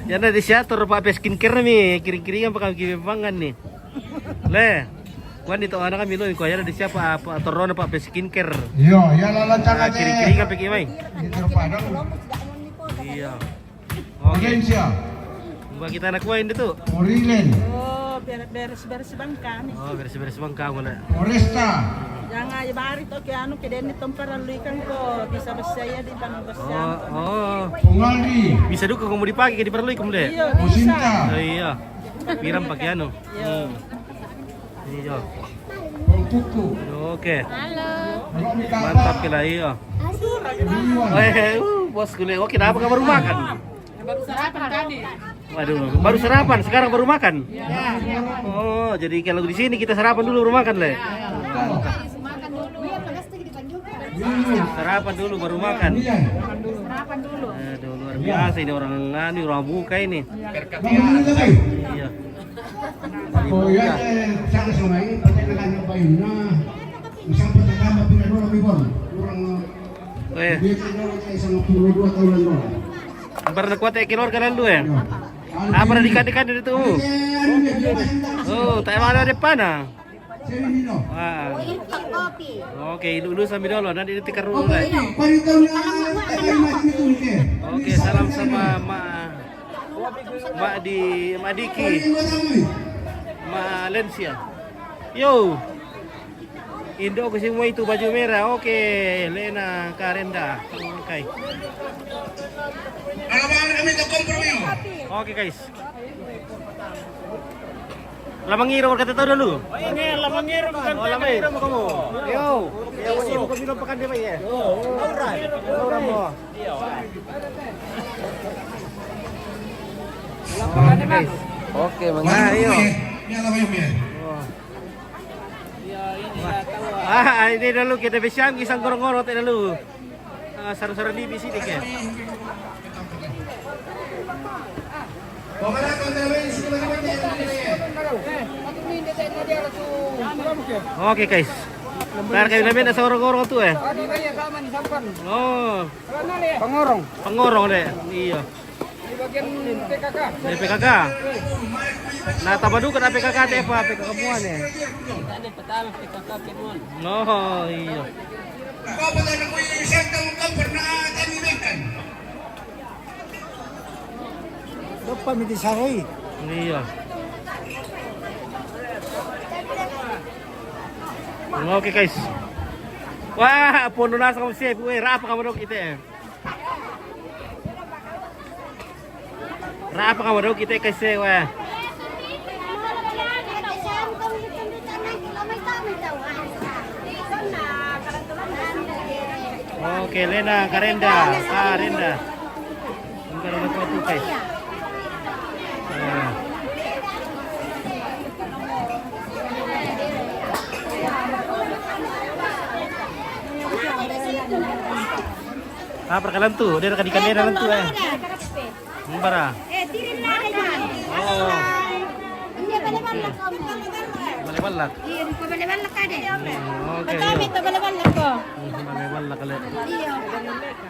Ya na di siatur Pak skincare nih, kiring-kiring apa kami pangan nih. Le. Kuan itu anak kami lo, kau ada di siapa Pak Torona Pak skincare. Iya, ya lalancan aja. Kiring-kiring apa gimana? Di Padang. Iya. Agensia. Mbak kita anak kuain itu. Morilen. Oh, beres-beres bangka nih. Oh, beres-beres bangka boleh. Foresta. Jangan ya bari to ke anu ke deni tempara luikan ko bisa bersaya di Bangkosyan. Oh. Pungaldi. Bisa juga kamu dipagi ke diperlukan kamu deh. Iya, Musinta. Oh, iya. Piram pakai anu. Iya. Kuku. Oke. Halo. Mantap kira iya. Bos kuliah. Oke, kenapa kamu baru makan? Baru sarapan tadi. Waduh, baru sarapan, sekarang baru makan. Oh, jadi kalau di sini kita sarapan dulu baru makan, Le. Makan dulu. Ya, pasti Sarapan dulu baru makan. Sarapan dulu. Aduh, luar biasa ini orang buka ini. Iya. Oh ya, sana sungai, pakai dengan payung na. Sampai terkama pindah lebih bon. Orang dia kena isang 22 tahun lalu. Pernah kuat ekor kan dulu ya? Apa pernah dikat-dikat itu? Oh, tak ada depan ah. Wah. kopi. Oke, dulu sambil dulu nanti tikar dulu. Oke, salam sama Mak Diki. Malaysia. Yo. Indo ke semua itu baju merah. Oke, Lena Karenda. Oke. Oke guys. Lamangiro kata tahu dulu. Oh ini lamangiro bukan lamangiro kamu. Yo. Ya wajib bukan minum pekan dia ya. Aura mo. Oke guys. Oke, Nah, iyo. Ini dulu kita bisa isang gorong-gorong tadi dulu. Saru-saru di sini ke. Oke guys. Biar kayak namin nasa gorong-gorong tuh eh. Oh. Pengorong deh. Iya. Di PKK. Nah, tabadu kan PKK teh apa? PKK muan ya. Oh, iya. Dapat miti sarai. Iya. Oke guys. Wah, puno na sa kong safe. Uy, rapa ka mo daw kita eh. Rapa ka mo daw kita kasi wah. Oke, Lena, Karenda, Renda. Ang karoon na po guys. Perkenalan tuh, dia rekan ikan dia tuh eh. Bara. Tirin na yan. Oh. Hindi balibalak ko. Balibalak. Iya, ko balibalak ka din. Oke. Kami to balibalak ko. Balibalak kali. Iya.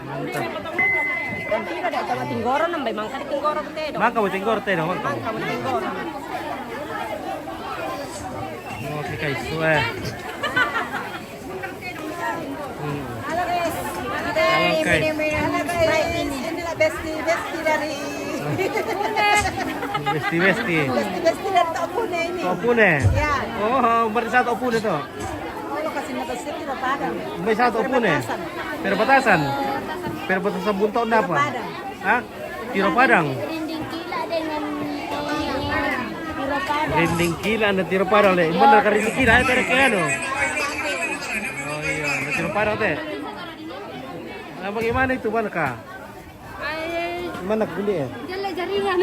Mantap. Tidak ada sama tinggoro nambay mangka di tinggoro betedo. Mangka mo tinggor te no, mangka. Kamu tinggoro. Oke guys, wah. Halo guys. Oke. Halo guys. Inilah besti dari Besti. besti dari Topune ini. Topune. Ya. Oh, berisa Topune to. Oh, lokasi Natasir tidak padang. Berisa Topune. Perbatasan. Perbatasan Bunton apa? Hah? Tiro Padang. Rinding kila dengan Tiro Padang. Rinding kila dan Tiro Padang deh. Bener kan rinding kila ya tadi ano? Oh iya, ada Tiro Padang teh. Nah, bagaimana itu mana kah? Mana gede ya? Jale jaringan.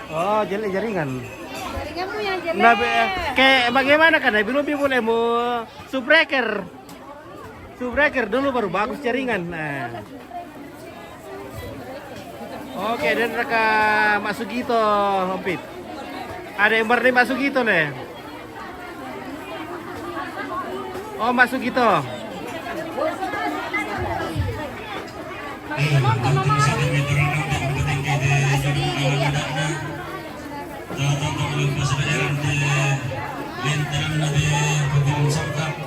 Oh, jaringan. Jaringan punya jale. Nah, kayak bagaimana kan? Belum boleh mau subbreaker. Subbreaker dulu baru bagus jaringan. Nah. Oke, dan reka Mas Sugito, Hompit. Ada yang berdiri Mas Sugito nih. Oh, Mas Sugito.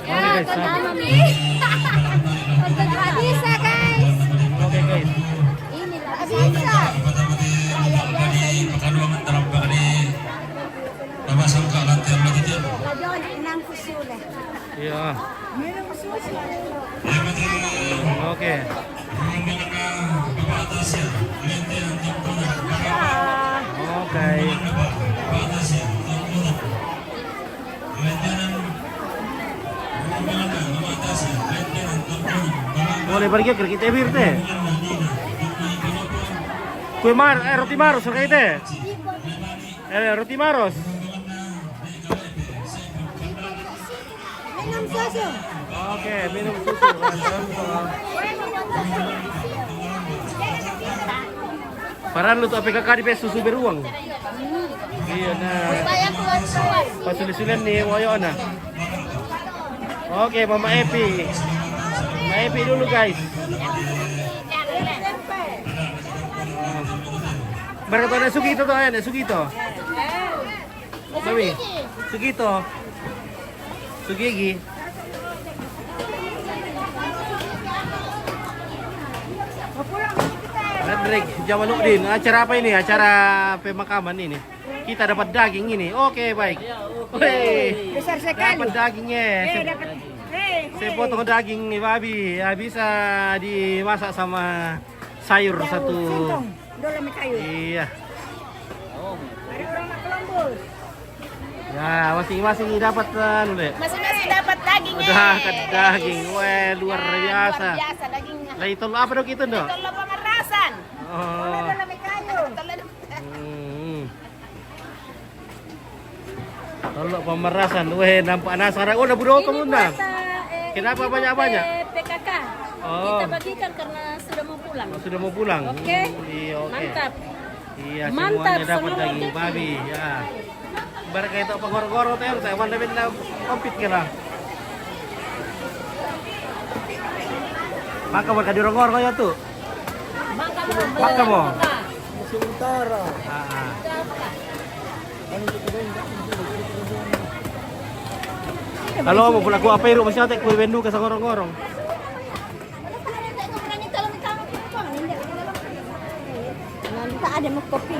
Ya, pertama nih. Untuk bisa guys. Oke guys. Inilah bisa. Lajon inang kusule. Iya. Oke. Oke. Boleh pergi ke kita birte. Kue roti maros kayak itu. Roti maros. Minum susu. Oke, minum susu. Parang lu tuh PKK di susu beruang. Iya nah. Supaya kuat-kuat. Pas sulit-sulit nih woyo nah. Oke, Mama Epi. Mama Epi dulu guys. Berapa ada Sugito tuh ada Sugito. Mami, Sugito. Sugigi. Hendrik Jamaluddin, acara apa ini? Acara pemakaman ini. Kita dapat daging ini. Oke, baik. Wih, Besar sekali. dapat dagingnya. Dapat. Saya potong daging nih babi. Ya, bisa dimasak sama sayur satu. Singkong. Dole mi kayu. Iya. Hari orang nak kelombol. Ya, masing-masing dapat deh. Masing-masing dapat dagingnya. Dapat daging. Wah, luar biasa. Luar biasa dagingnya. Lah itu apa dong itu, Dok? Tolong pemerasan. Oh. Dole mi kayu. Hmm. Tolok pemerasan. Weh, nampak nasara. Oh, udah budok kamu dah. Kenapa banyak-banyak? PKK. Oh. Kita bagikan karena sudah mau pulang. Oh, sudah mau pulang. Oke. Iya, oke. Mantap. Iya, Mantap, semuanya dapat semua daging rezeki. babi, ya. Ibarat kayak itu penggoro-goro teh, saya mana benda kompit kira. Maka berkah di rongor ya tuh. Maka mo. Sementara. Ah. Kalau mau pulang aku apa iru masih nanti kue bendu ke sangorong-gorong. Nanti ada mau kopi.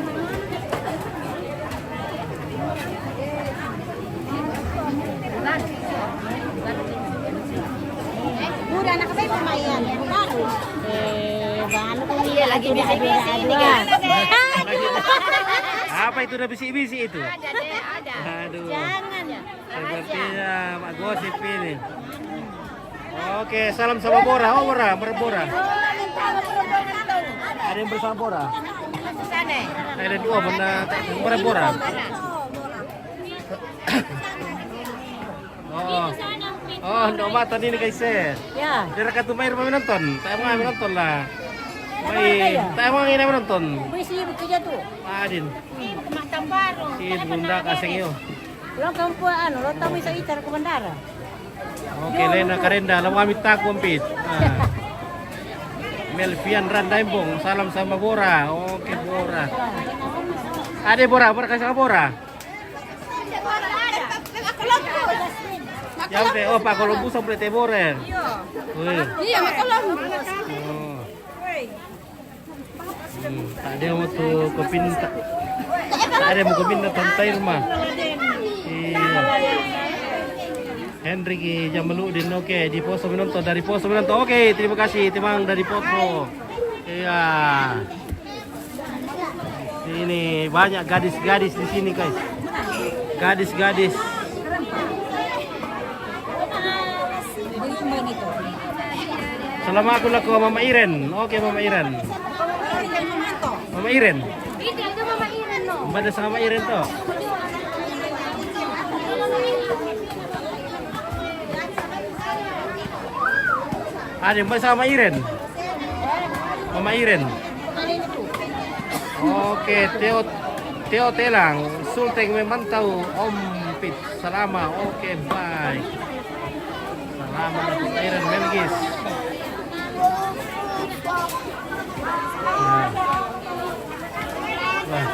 Udah anak saya lumayan, baru. Bang, Iya lagi bisi-bisi ini kan. Apa itu udah bisi-bisi itu? Ada deh, ada. Aduh. Jangan ya. Sepertinya mak gosip ini. Oke, salam sama Bora. Oh, Bora, Bora. Ada yang bersama Bora. Sana. Ada dua benda Bora. Oh, ndak mata ini guys. Ya. Dia rekat tuh main nonton. Saya mau nonton lah. Baik, saya mau ini nonton. Wis ibu kerja tuh. Adin, Matang baru. si bunda kasing yo. Pulang kampung lo tahu bisa itar ke bandara. Oke, Lena Karenda, lawan kami tak kompet. Melvian Randaimbong, salam sama Bora. Oke, Bora. Ada Bora, kasih sama Bora. Yang teh, oh Pak Kolombo sampai teh Bora. Iya, makalong. Oh. Tak ada mau tuh kepinta. Tak ada mau kepinta tantai rumah. Iya. Henry ki Jamaludin, oke, di poso menonton dari poso menonton. Oke, terima kasih Timang dari Potro. Iya. Ini banyak gadis-gadis di sini, guys. Gadis-gadis. Selama aku laku Mama Iren. Oke, Mama Iren. Mama Iren. Itu Mama Iren no. Pada sama Iren tuh. Ada yang sama Iren. Mama Iren. Oke, Teo Telang, Sulteng memantau Om Pit. Selama. Oke, baik. Selamat untuk Iren Melgis. Nah. Nah.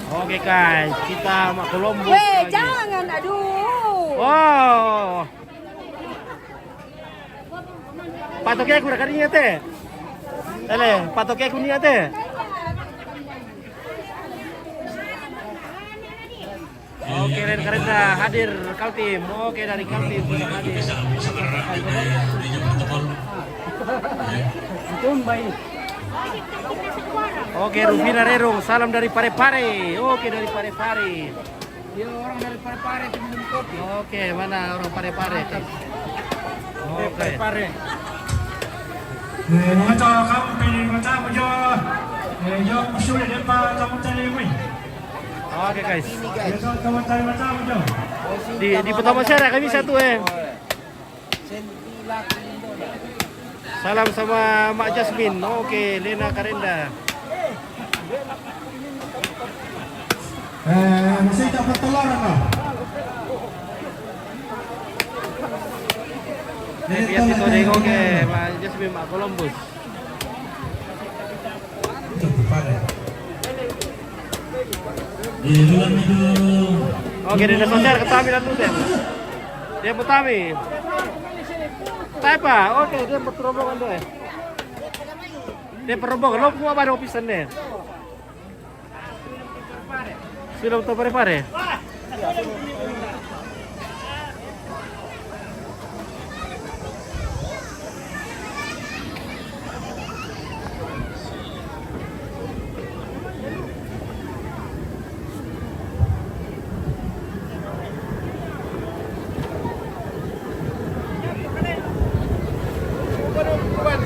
Oke guys, kita mau ke Lombok. Weh, lagi. jangan, aduh. Oh. Patoknya aku udah kadinya teh. Tele, patoknya aku niat teh. Oke, Ren Karenda hadir Kaltim. Oke, dari Kaltim hadir. Oke, Rufina Rerung, salam dari Parepare. Oke, dari Parepare. Dia orang dari Parepare itu minum kopi. Oke, mana orang Parepare? Oke. Pare. Ngaca kamu pilih ngaca aja. Yo sudah depan kamu cari ini. Oke, guys. Yo kamu cari macam aja. Di pertama share kami satu Salam sama Mak Jasmine. Oke, Lena Karenda. Masih dapat telur apa? Biar itu deh, oke, Mak Jasmine, Mak Columbus. Oke, dia dah share ketami dan tuh dia petami. Apa? Oke, dia berterobongan tuh Dia perobongan, lo mau apa opisan deh? Sudah betul pare-pare?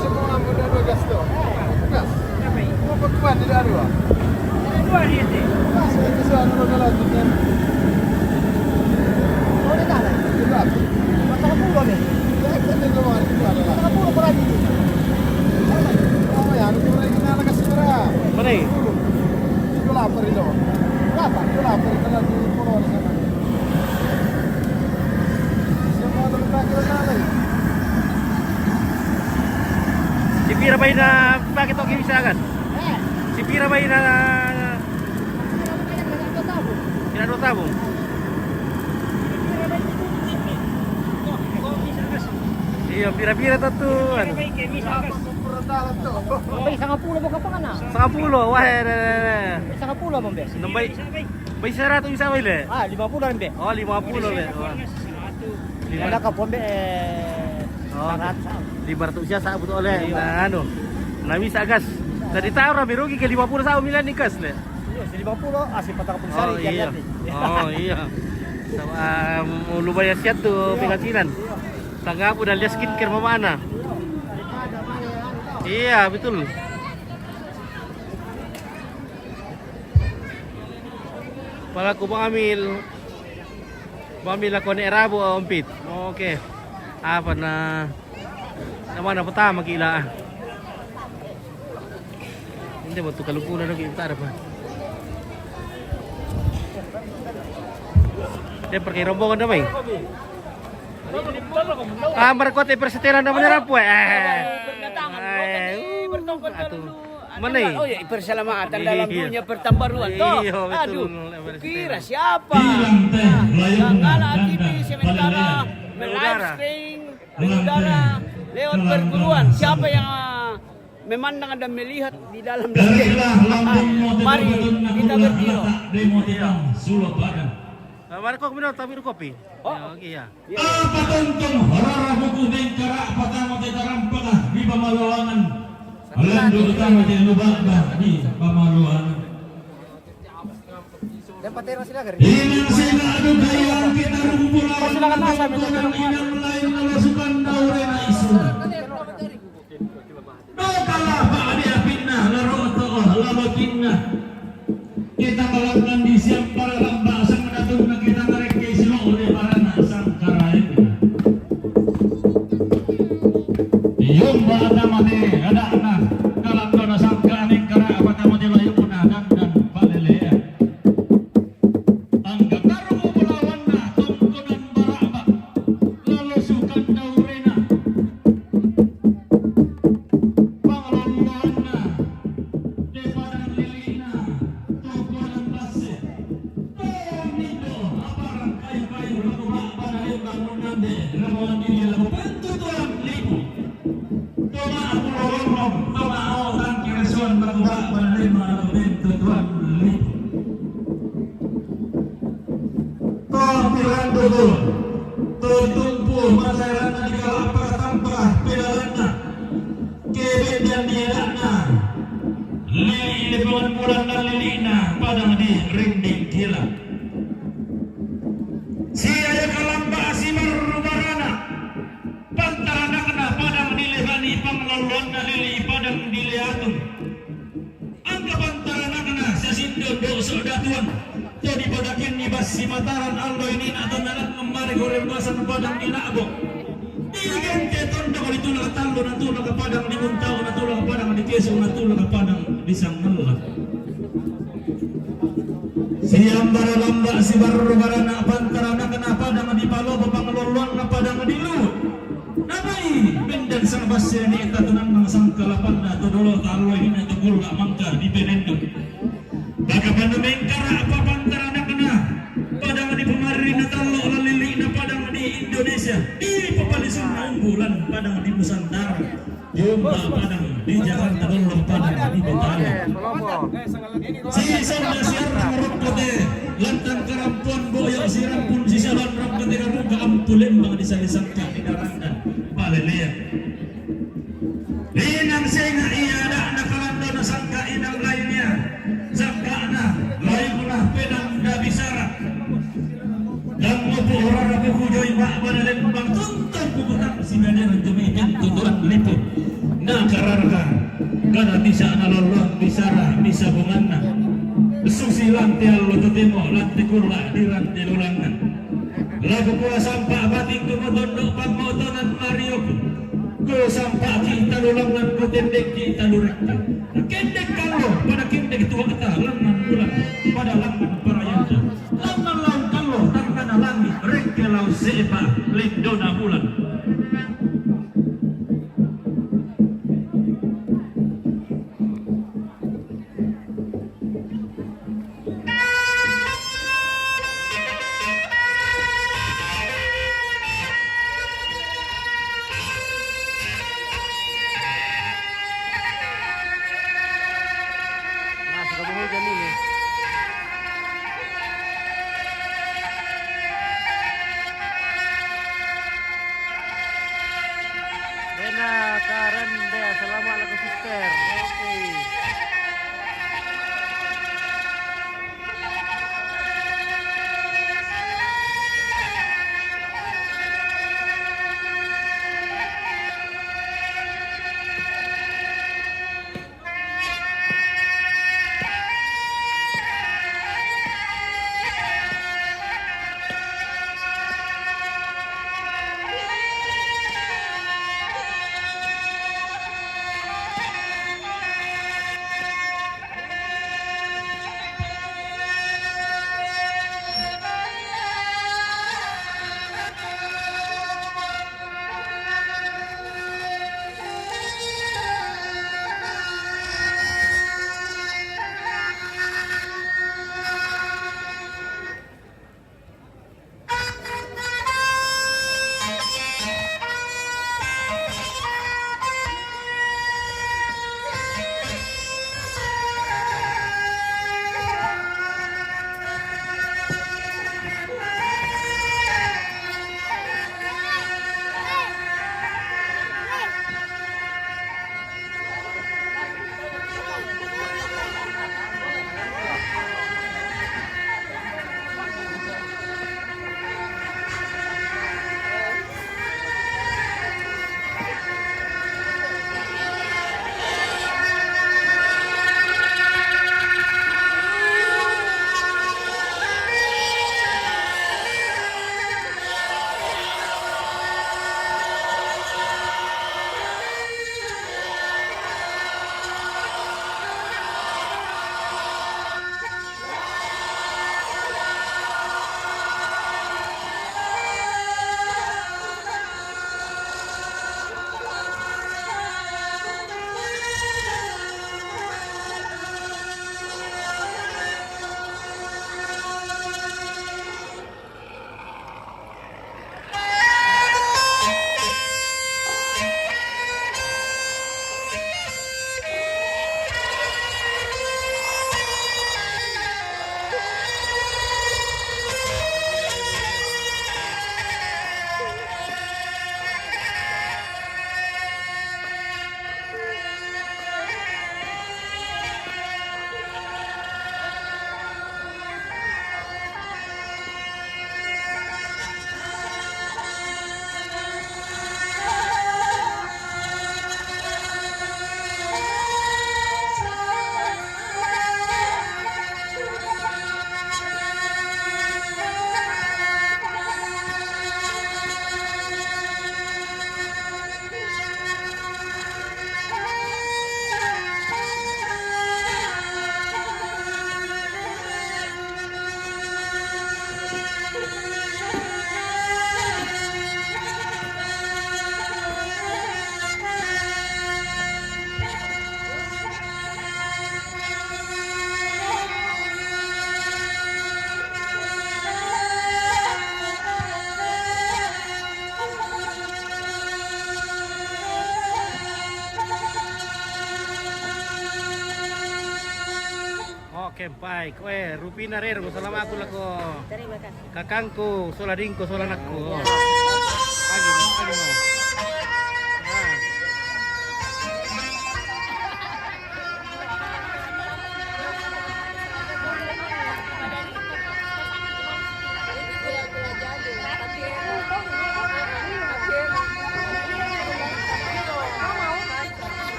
Semua muda 12 tu. Gas. Mau perempuan tidak ada. Dua dia. Mana? Si Pira ba na bakit ako gimisagan? Si Pira ba na kinano tabo? Iya, pira-pira to ano. Bay, sa kapulo mo ka pa nga na. Sa pulo, wah. Sa kapulo mo, be. Nambay. Bay sara to isa ba ile? Ah, 50 rin, be. Oh, 50 le. Wala ka po, be. Oh, 500 siya sa abot ole na ano. Nami sa gas. Tadi tayo ra merugi ke 50 sa umilan ni kas le. Sa 50, asip pa ka Oh iya. Oh iya. Sama lumayan siya to penghasilan. Tangga udah lihat skincare mama ana. Iya betul. Pala ko mengambil aku ni Rabu ompit. Oke. Apa na mana pertama gila. Hindi mo to kalupunan ng gitar pa. Dia pergi rombongan damai. Marcote perseteran naman nila po mana eh? Oh ya, persalamatan dalam dunia pertambaruan toh. Aduh, kira siapa? Kala aktivis sementara live stream mengudara lewat perguruan. Siapa yang memandang dan melihat di dalam mari kita berdialog. Mana kok minum tapi kopi? Oh, iya. Apa tuntung harara buku bengkara pertama kita rampakah di Pamaluangan. Alam utama di Lubang di Pamaluangan. Dan patero sila gari. Inang sila adu dayang kita rumpulawan. Silakan masa inang lain nalasukan daure na isu. No kalah pa dia fitnah laro to lalo fitnah. Kita melakukan di siang para lamba sang mendatung na kita tarik ke silo oleh para nasang karain. Yung bata mati ada anak kalang kona sangka aning kara apa kamu dilayung punagan dan palelea. Tangga karu melawan na tungku dan baraba lalu sukan daurena. Pangloloan na di padang lilina tungku dan base. Tonito aparang kayu-kayu lagu mak panalin bangunan de ramuan diri lagu bantu tuang lipu. Toma aku lorong, toma orang kiresuan lagu mak panalin lagu bantu tuang lipu. Topiran dulu, tertumpu masyarakat di kalapa tanpa pedalana, kebet dan dielana, lili bulan dan lilina padang di rinding gila. Siaya kalamba si marubarana, pantarana kena padang dilehani panglolon na lili padang dileatun. Angka pantarana kena sasindo doso datuan. Jadi padakin ni basi mataran allo ini atau nanak kemari goreng basan padang dinabok. Digan keton dah itu nak talo na tulo ka padang di muntao na tulo ka padang di keso na tulo ka padang di sangmalla. Siang baralamba si barbarana pantarana kena padang di palo papanglolon na padang di lu. Namai bendan sang basi ni tatunan ng sangkalapan na tudolo talo ini tugul ka mangka di penendo. Bagaimana mengkara apa pantarana kena padang di pemari na talo lalili na padang di Indonesia di papalisun na unggulan padang di Nusantara jumpa padang di Jakarta dulu padang di Bintaro sisang na siar ngarokkote lantang karampuan boyo siram pun sisalan rokkote karuga ampulin mga disalisangka di darandan palelea inang senga iya ada nakalando na sangka inang lainnya sangka na lain pula pedang dabisara dan ngopo orang buku joy mak banalen bang tuntun kubutang si medan demi tuntuan liput na kararga kana bisa analolong bisara bisa bunganna Susilan tial lo tetemo lantai kurla di rantai lulangan. Lagu pula sampak batik tumotondok pamotonan Mario. Ku sampak kita lulangan ku tendek kita lurek. Kendek kalau pada kendek tua kata lengan bulan pada lengan perayaan. Lengan laut kalau tangan langit reke laut seba lindona bulan. Nah, sudah mau hujan ini. Dena, Karen, Dea, selamat lagu sister. Oke. Kempai, kowe Rupina Rero, salamat ako lako. Terima kasih. Kakangku, soladingko, solanakku. Pagi mo. Ah.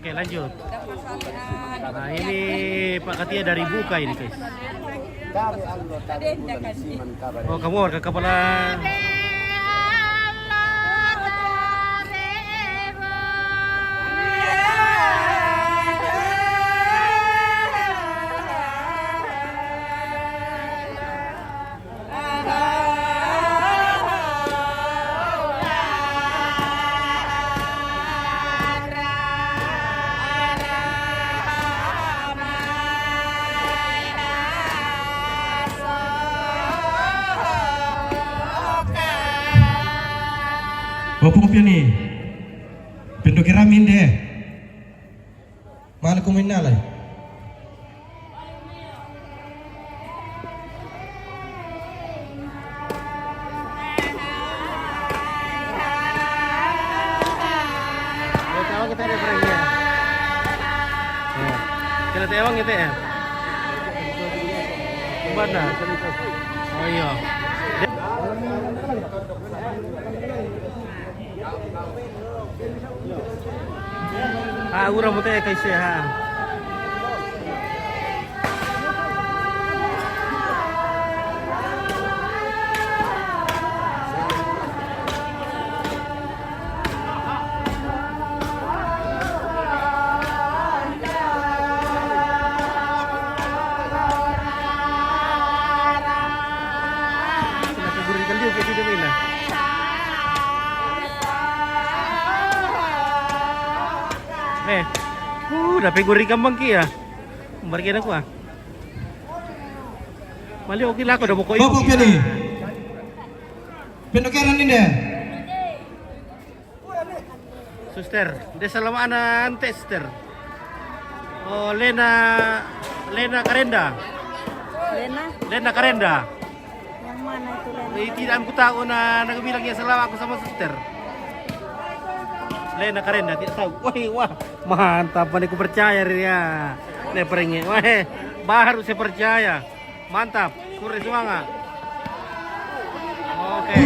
Oke, lanjut. Nah, ini Pak Katia dari Buka ini, guys. Oh, kamu warga kepala. Opo nih, pintu kiramin deh. Malah kuminal lah. Kita ada perangnya. Kita tewang gitu ya. Mana? Oh iya. Urang mo tayo kay siya ha. Nakagurikan din kasi dito na. Dapat guri kambang kia. Barkin ako ah. Mali okay lah ako, udah mau koyo. Opo nih. Pintu kiran ini deh. Suster, desa Lamaanan tester. Oh, Lena Karenda. Lena Karenda. Yang mana itu Lena? Tidak aku tahu na nagbilang niya salamat ako sama suster. Lena Karenda, tidak tahu. Wah, mantap, aku percaya ya. Lepernya, wah, baru saya percaya. Mantap, kurang semangat. Oke.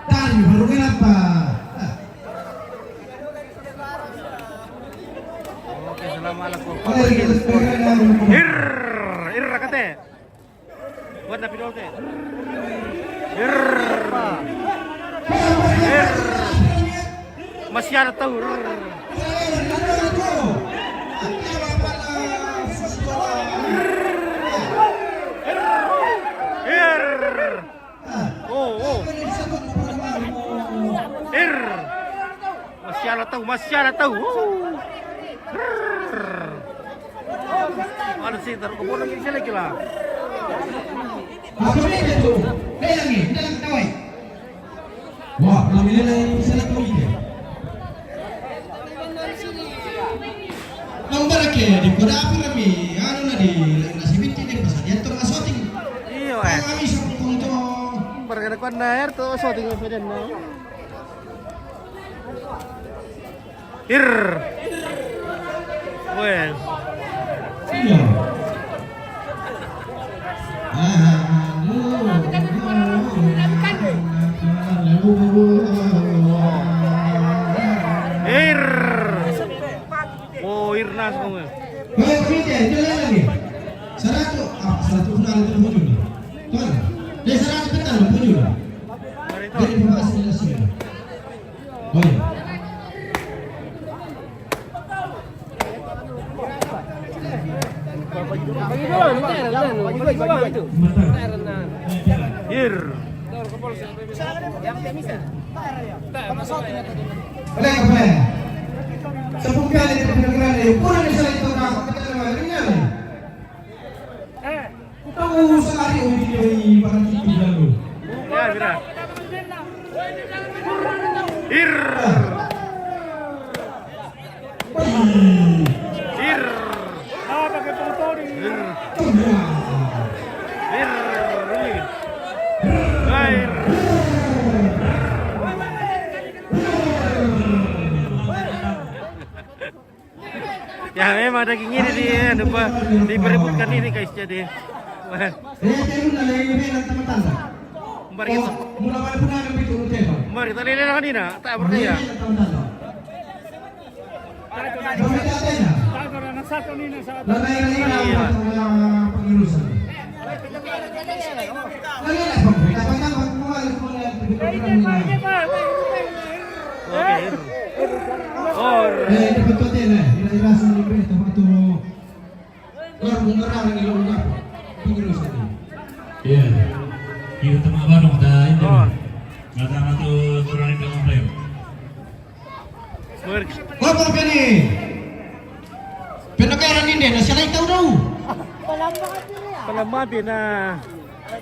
Dari baru kenapa? Oke, assalamualaikum. Ir kate. Buat na pinol te. Ir. Masih ada tahu. Oh. Masih ada tahu. Ada sih taruh kebun lagi sini lagi lah. Apa ini tu? Lagi, dalam tawai. Wah, namanya lagi salah kau ini. Nomor ke di kota apa kami? Anu nadi nasi binti ni pasal dia tu asoting. Iya, Kami sokong tu. Berkata kau nair tu asoting saja na. Ir. Well. Iya. Ir. Oh, Irnas kamu. Baik, kami itu lagi. 100 bulan itu muncul. Tuan, dia 100 petan muncul. Dari pembahasan ini semua. Oh iya. Ir. Boleh. Sepuluh kali di pendengaran ini, pun ada salah itu nak kita dengar. Tahu sekali video ini pada TV dulu. Ya, Bira. Ir. Ir. Apa ke motor ini? Ir. Ir. Ya memang daging ini diperebutkan ini guys jadi. Mari kita. Mari kita lihat kanina tak berkaya. pengirusan. Iya, kita tengah Bandung dah ini. Nggak tuh turun di komplain. Ngomong ini. Penakaran ini na siya tahu daw. Pelamabi na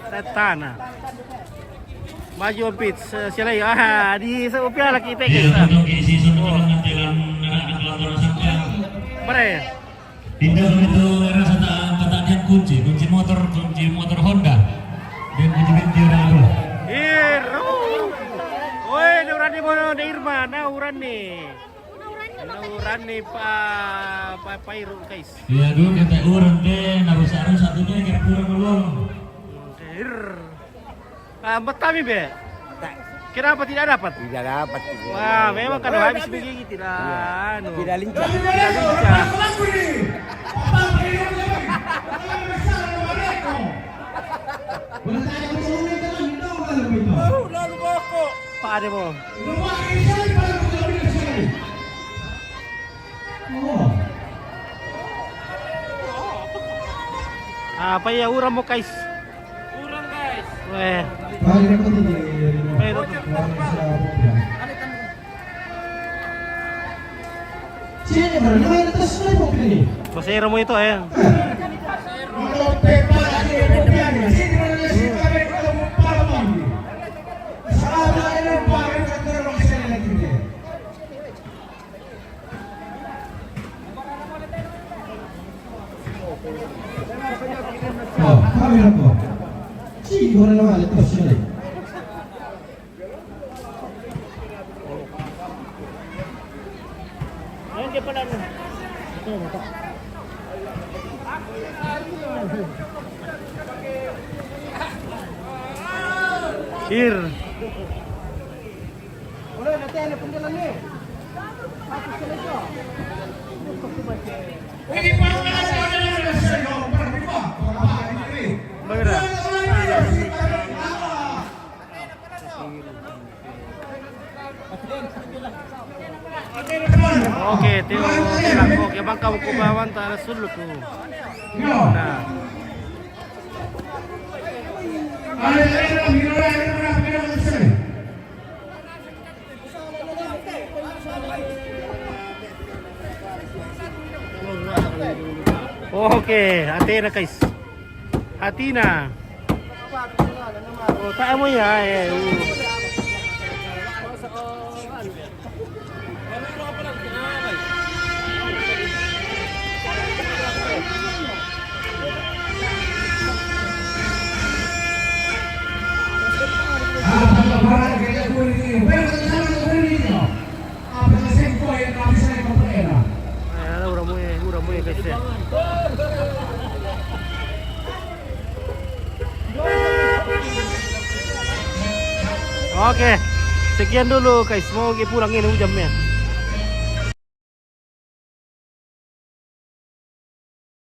tatana. Maju ang pitch sila di sa upya lagi kita Iya, guys. untuk isi semua dengan jalan anak kelantaran sampai. Bare. Tidak itu rasa katanya kunci motor Honda dan kunci bintir apa? Oi, urani mo na Irma, na urani. Urani pa pairu guys. Iya dulu kita urang deh, narusaran satunya kira kurang belum. Betami be. Kenapa tidak dapat? Tidak dapat. Wah, memang kalau habis begini tidak Tidak lincah. Tidak lincah. Pak ada mo. Apa ya urang mo guys? Urang guys. Weh. Sini bro, atas mo pilih. Pasero mo ito eh. Oh, kamera ko. Sige, wala naman ito sila. Ayun di pala. Sir. Oke, tengok oke bangka buku bawan taras dulu tuh. Nah. Oke, hati na guys. Hati na. Oh, tayo mo ya. Urang mo guys ya. Oke, sekian dulu guys. Mau pulangin hujannya.